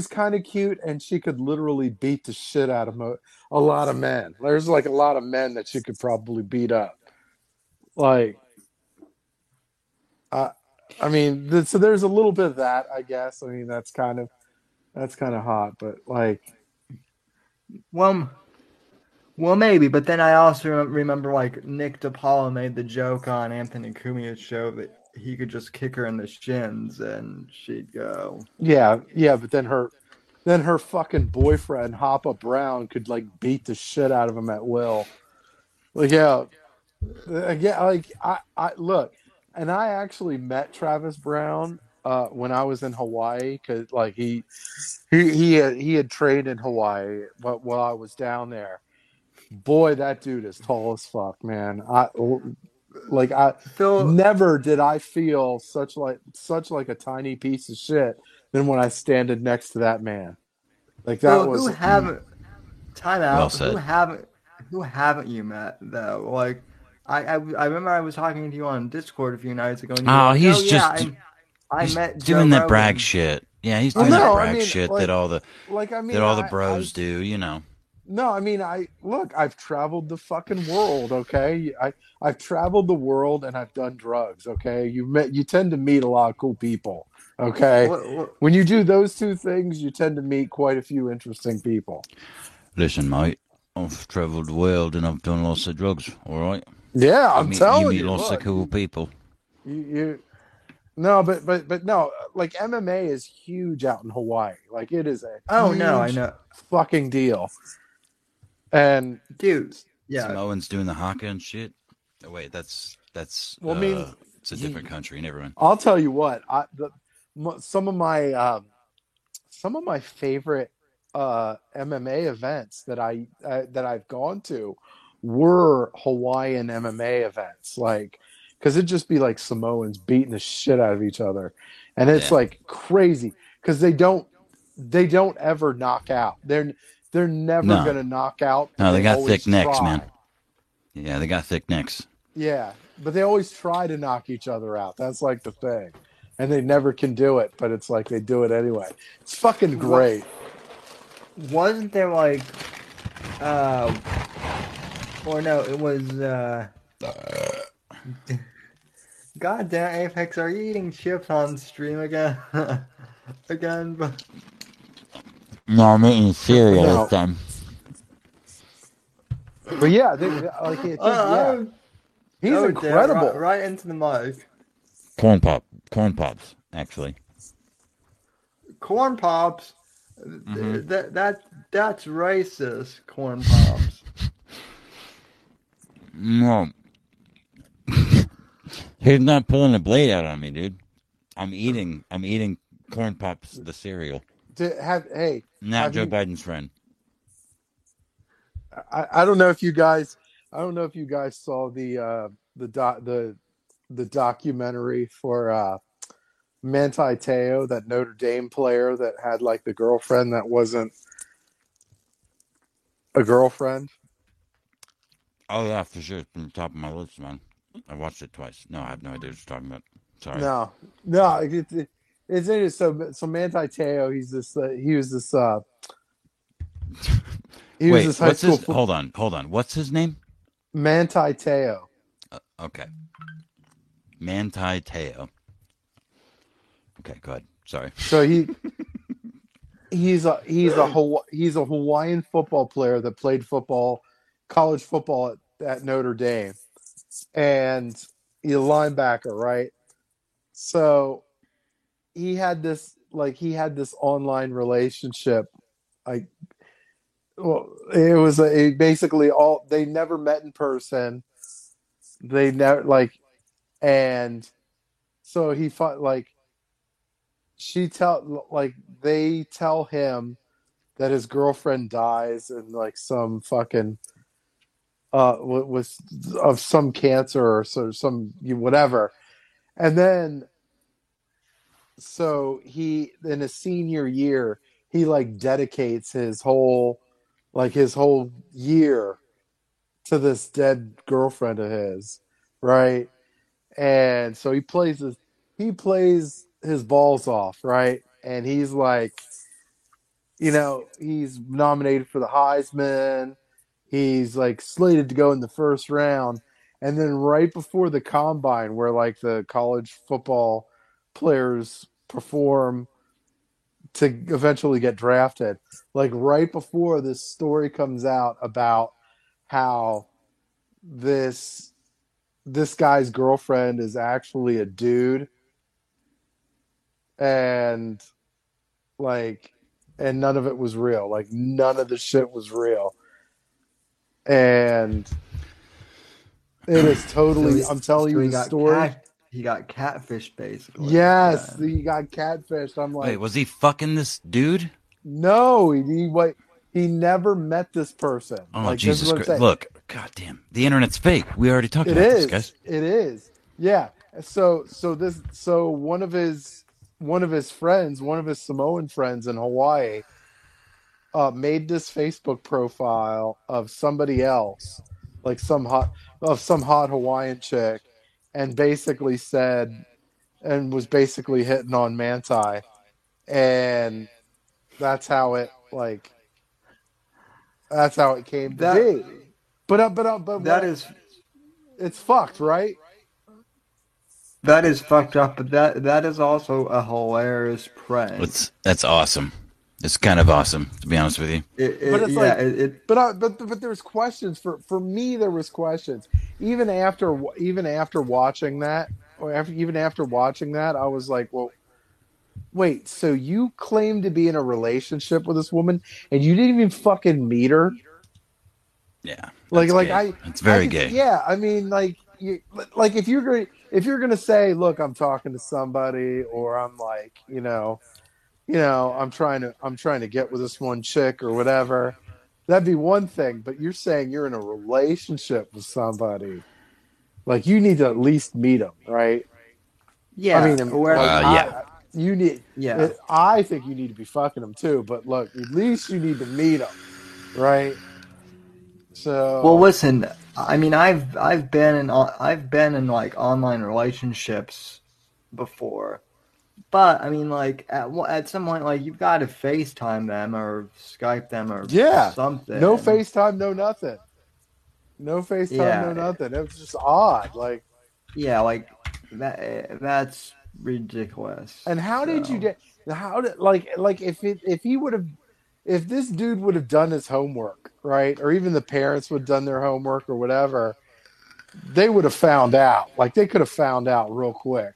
kind of cute, and she could literally beat the shit out of a lot of men. There's like a lot of men that she could probably beat up. Like, I mean, so there's a little bit of that, I guess. I mean, that's kind of hot, but like, well, maybe. But then I also remember like Nick DiPaolo made the joke on Anthony Cumia's show that he could just kick her in the shins and she'd go. Yeah, but then her fucking boyfriend Hoppa Brown could like beat the shit out of him at will. Like, like I look, and I actually met Travis Brown when I was in Hawaii, because like he had trained in Hawaii while I was down there. Boy, that dude is tall as fuck, man. Never did I feel such like a tiny piece of shit than when I standed next to that man. Like that was. Time out. Well said. Who haven't you met though? Like I remember I was talking to you on Discord a few nights ago. And I met doing Joe that Rogan. brag shit. Yeah, he's doing that brag shit that all the bros do. You know. No, I mean, I've traveled the fucking world, okay? I've traveled the world and I've done drugs, okay? You tend to meet a lot of cool people, okay? When you do those two things, you tend to meet quite a few interesting people. Listen, mate, I've traveled the world and I've done lots of drugs, all right? Yeah, I'm telling you. You meet lots of cool people. No, but no, like MMA is huge out in Hawaii. Like it is a I know fucking deal. And dude, yeah, Samoans doing the haka and shit. Oh wait, that's it's a different country. Never mind. I'll tell you what. Some of my favorite MMA events that I've gone to were Hawaiian MMA events, like because it'd just be like Samoans beating the shit out of each other, and it's like crazy because they don't they don't ever knock out. They're never No. gonna knock out. No, they got always thick necks, try. man. Yeah, they got thick necks. Yeah, but they always try to knock each other out. That's like the thing, and they never can do it. But it's like they do it anyway. It's fucking great. Wasn't there like, or no, it was. God damn, Apex, are you eating chips on stream again? Again? No, I'm eating cereal No. this time. But yeah, like yeah, he's Oh, damn, incredible. right into the mic. Corn pops, actually. Corn pops. Mm-hmm. That's racist. Corn pops. No. He's not pulling a blade out on me, dude. I'm eating corn pops, the cereal. Not Not Joe Biden's friend. I don't know if you guys saw the documentary for Manti Te'o, that Notre Dame player that had like the girlfriend that wasn't a girlfriend. Oh yeah, for sure. It's from the top of my list, man. I watched it twice. No, I have no idea what you're talking about. Sorry. No, it's interesting. So Manti Te'o, he was this high school. Hold on. What's his name? Manti Te'o. Okay. Manti Te'o. Okay, go ahead. Sorry. So he's a Hawaiian football player that played college football at Notre Dame, and he's a linebacker, right? So he had this online relationship. It was basically they never met in person. They never and so he fought they tell him that his girlfriend dies in some fucking was of some cancer or some whatever, and then so he in his senior year he dedicates his whole year to this dead girlfriend of his, right? And so he plays his balls off, right? And he's he's nominated for the Heisman. He's slated to go in the first round. And then right before the combine, where the college football players perform to eventually get drafted, right before this story comes out about how this guy's girlfriend is actually a dude, and none of it was real. None of the shit was real. And it is totally, I'm telling you the story. He got catfish, basically. Yes, he got catfished. I'm wait, was he fucking this dude? No, he never met this person. Oh, Jesus Christ. Look, goddamn. The internet's fake. We already talked about this, guys. It is. Yeah. So one of his friends, one of his Samoan friends in Hawaii, made this Facebook profile of somebody else, some hot Hawaiian chick, and basically said, and was basically hitting on Manti, and that's how it came to be. But it's fucked, right? That is fucked up, but that is also a hilarious prank. That's awesome. It's kind of awesome, to be honest with you. But there's questions for me. There was questions even after watching that, I was like, well, wait. So you claim to be in a relationship with this woman, and you didn't even fucking meet her? Yeah, it's very gay. Yeah, I mean, if you're gonna say, look, I'm talking to somebody, or I'm I'm trying to get with this one chick or whatever, that'd be one thing. But you're saying you're in a relationship with somebody, you need to at least meet them, right? Yeah. I mean, You need. Yeah. I think you need to be fucking them too. But look, at least you need to meet them, right? So. Well, listen. I mean, I've been in like online relationships before, but I mean, like at some point, like you've got to FaceTime them or Skype them or Yeah. something. No FaceTime, no nothing. No FaceTime, Yeah. no nothing. It was just odd. Like. Yeah, like that's ridiculous. And how did So. you get? How did if this dude would have done his homework, right? Or even the parents would have done their homework or whatever, they would have found out. Like they could have found out real quick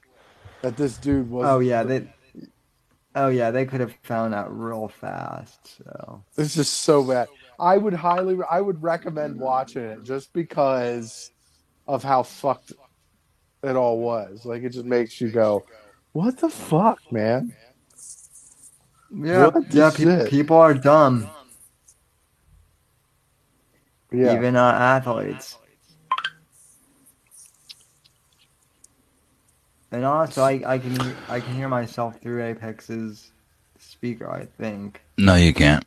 that this dude was. Oh yeah, they could have found out real fast. So it's just so bad. I would recommend watching it just because of how fucked it all was. Like it just makes you go, "What the fuck, man?" yeah, people are dumb. Yeah. Even athletes. And also, I can hear myself through Apex's speaker. I think. No, you can't.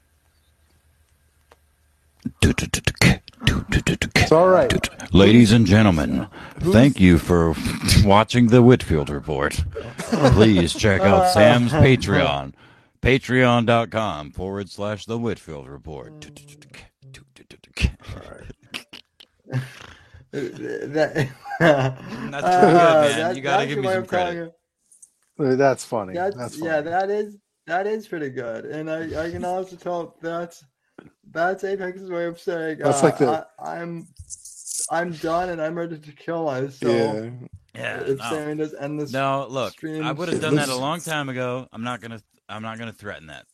It's all right. Ladies and gentlemen, thank you for watching the Whitfield Report. Please check out Sam's Patreon. Patreon.com/the Whitfield Report. That's pretty good, man. You gotta give me some credit. That's funny. That's funny. Yeah, that is pretty good. And I can also tell that's Apex's way of saying That's like I'm done and I'm ready to kill myself. Yeah. If Sammy does end this. No, look, stream, I would have done that a long time ago. I'm not gonna threaten that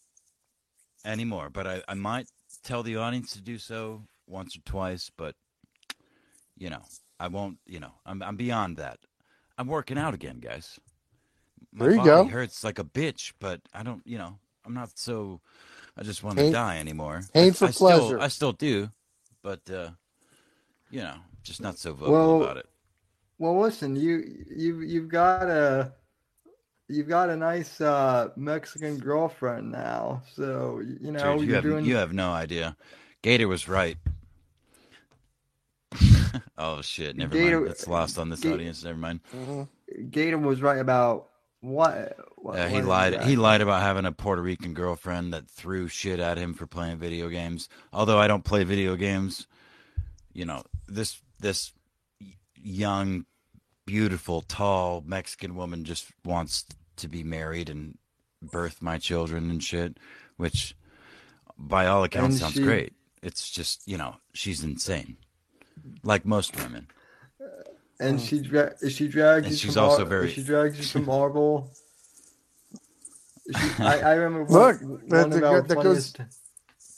anymore. But I might tell the audience to do so once or twice. But I won't. I'm beyond that. I'm working out again, guys. My there you body go. Hurts like a bitch, but I don't. I'm not so. I just want to die anymore. Pain for pleasure. I still do, but just not so vocal about it. Well, listen, you've got a nice Mexican girlfriend now, so Dude, you have no idea. Gator was right. Oh shit! Never mind. It's lost on this audience. Never mind. Gator was right about what he lied. Exactly? He lied about having a Puerto Rican girlfriend that threw shit at him for playing video games. Although I don't play video games, this young, beautiful, tall Mexican woman just wants to be married and birth my children and shit, which by all accounts sounds great. It's just she's insane, like most women. And she drags you. She's also very. She drags you to Marvel. I remember.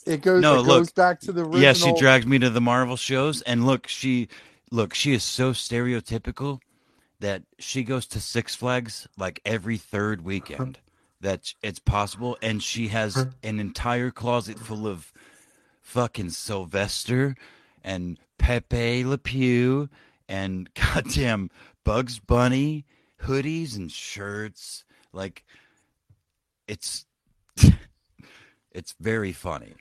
It goes back to the original. Yeah, she dragged me to the Marvel shows, and she is so stereotypical that she goes to Six Flags like every third weekend. That it's possible, and she has an entire closet full of fucking Sylvester and Pepe Le Pew and goddamn Bugs Bunny hoodies and shirts. Like, it's very funny.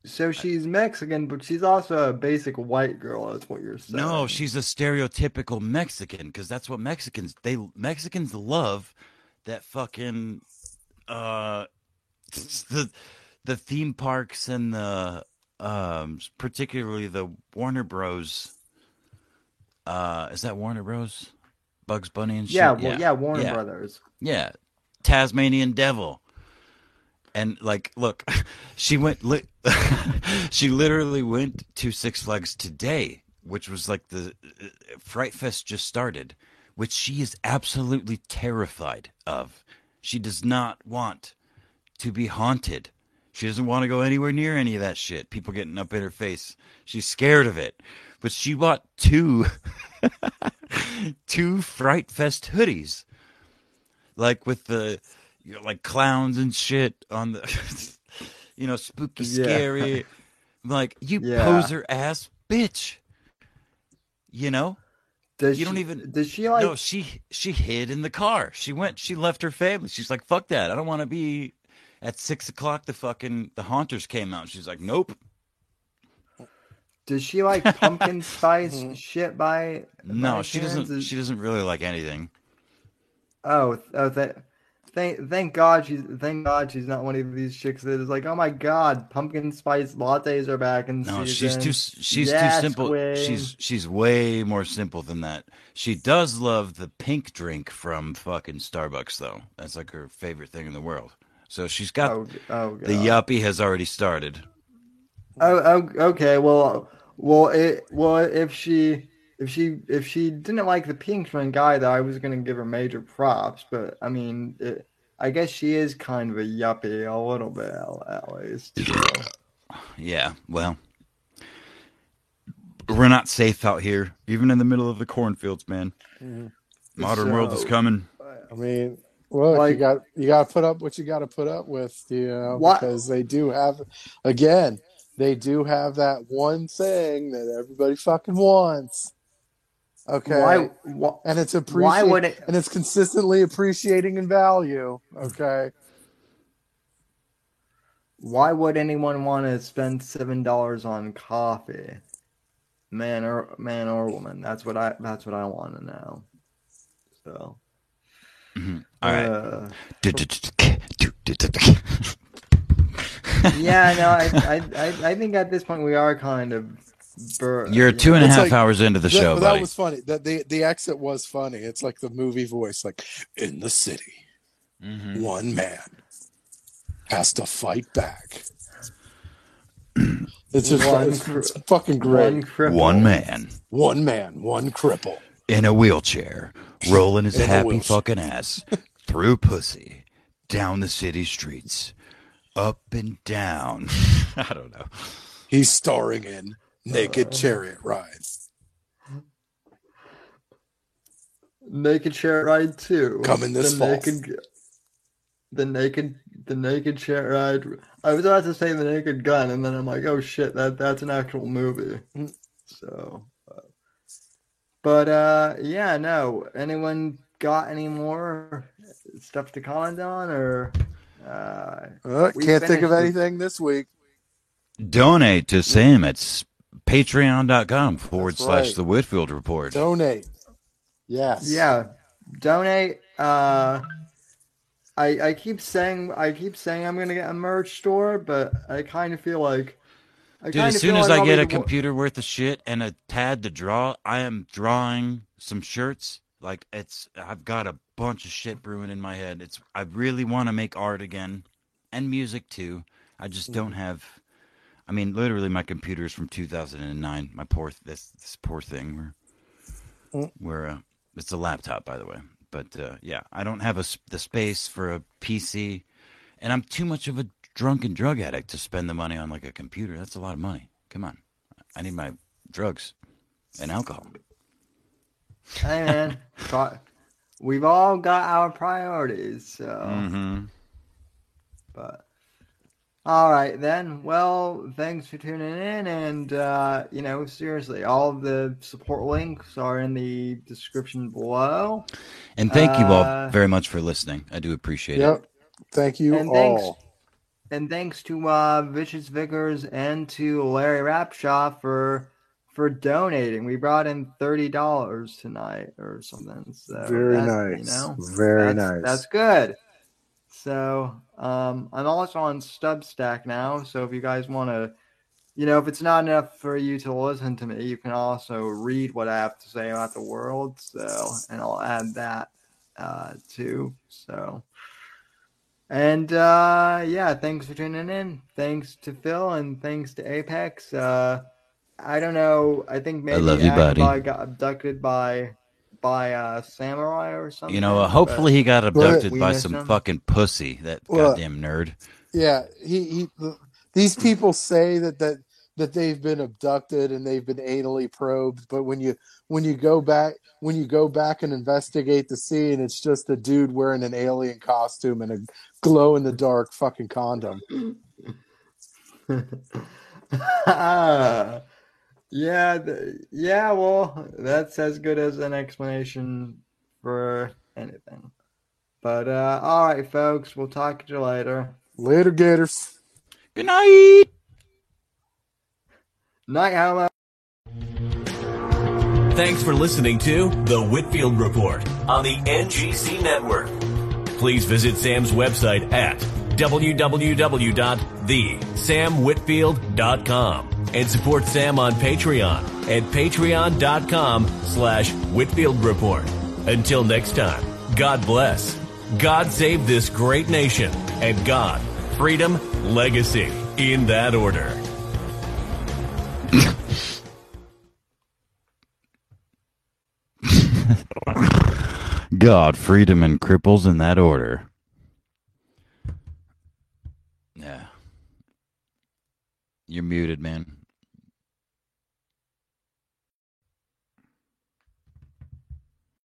So she's Mexican, but she's also a basic white girl. That's what you're saying. No, she's a stereotypical Mexican because that's what Mexicans love. That fucking the theme parks and the particularly the Warner Bros. Is that Warner Bros? Bugs Bunny and shit? Yeah, Warner Brothers. Yeah, Tasmanian Devil. And look, she literally went to Six Flags today, which was like the Fright Fest just started, which she is absolutely terrified of. She does not want to be haunted. She doesn't want to go anywhere near any of that shit. People getting up in her face. She's scared of it. But she bought two Fright Fest hoodies, like with the clowns and shit on the spooky, scary. I'm like, you poser ass bitch. Does You don't she? even. Does she like? No, she hid in the car. She left her family. She's like, fuck that. I don't want to be at 6 o'clock. The haunters came out. She's like, nope. Does she like pumpkin spice shit by No, she chance? doesn't. She doesn't really like anything. Oh, thank God she's not one of these chicks that is like, oh my God, pumpkin spice lattes are back in No, season. she's too Yes, simple. Queen. She's way more simple than that. She does love the pink drink from fucking Starbucks though. That's like her favorite thing in the world. So she's got oh God. the yuppie has already started. Oh, okay. Well, if she didn't like the pink drink either, I was gonna give her major props. But I mean, I guess she is kind of a yuppie a little bit at least. So. Yeah, well, we're not safe out here, even in the middle of the cornfields, man. Modern world is coming. I mean, look, Like- you got to put up what you got to put up with, What- because they do have that one thing that everybody fucking wants. Okay. Why And it's Why would it? and it's consistently appreciating in value. Okay. Why would anyone want to spend $7 on coffee, man or woman? That's what I want to know. So, All right. Yeah, no, I think at this point we are kind of. You're 2.5 It's like- hours into the show, that buddy. was funny. That the exit was funny. It's like the movie voice, like in the city, one man has to fight back. It's just it's fucking great. One man One man, one cripple. in a wheelchair, rolling his In a happy wheelchair. fucking ass through pussy, down the city streets, up and down. I don't know. He's starring in Naked Chariot Ride. Naked Chariot Ride 2. Coming this fall. The naked Chariot Ride. I was about to say The Naked Gun, and then I'm like, oh shit, that's an actual movie. So, yeah, no. Anyone got any more stuff to comment on, or? We Can't think of finished it. anything this week. Donate to Sam at patreon.com/the right. Whitfield Report. Donate. Yes. Yeah, donate. I keep saying I'm gonna get a merch store, but I kind of feel like. Dude, as soon as I get a computer worth of shit and a pad to draw, I am drawing some shirts. Like I've got a bunch of shit brewing in my head. I really want to make art again, and music too. I just don't have. I mean, literally, my computer is from 2009. My this poor thing. Where it's a laptop, by the way. But yeah, I don't have the space for a PC, and I'm too much of a drunken drug addict to spend the money on like a computer. That's a lot of money. Come on, I need my drugs and alcohol. Hey man, we've all got our priorities, so. But all right then. Well, thanks for tuning in, and seriously, all of the support links are in the description below. And thank you all very much for listening. I do appreciate it. Thank you And all. thanks to Vicious Vickers and to Larry Rapshaw for donating. We brought in $30 tonight or something. So Very that's, nice. Very nice. That's good. So I'm also on Substack now. So if you guys want to, if it's not enough for you to listen to me, you can also read what I have to say about the world. So, and I'll add that too. So. And yeah, thanks for tuning in. Thanks to Phil and thanks to Apex. I don't know. I think maybe I love you, buddy. Akbar got abducted by Samurai or something. Hopefully he got abducted we by missed some him. fucking pussy. That goddamn nerd. Yeah, these people say that they've been abducted and they've been anally probed, but when you go back and investigate the scene, it's just a dude wearing an alien costume and a glow in the dark fucking condom. Yeah, yeah, well, that's as good as an explanation for anything. But all right, folks, we'll talk to you later. Later, Gators. Good night. Night, Homo. Thanks for listening to The Whitfield Report on the NGC Network. Please visit Sam's website at www.thesamwhitfield.com and support Sam on Patreon at patreon.com/Whitfield Report. Until next time, God bless, God save this great nation, and God, freedom, legacy, in that order. God, freedom, and cripples in that order. Yeah. You're muted, man.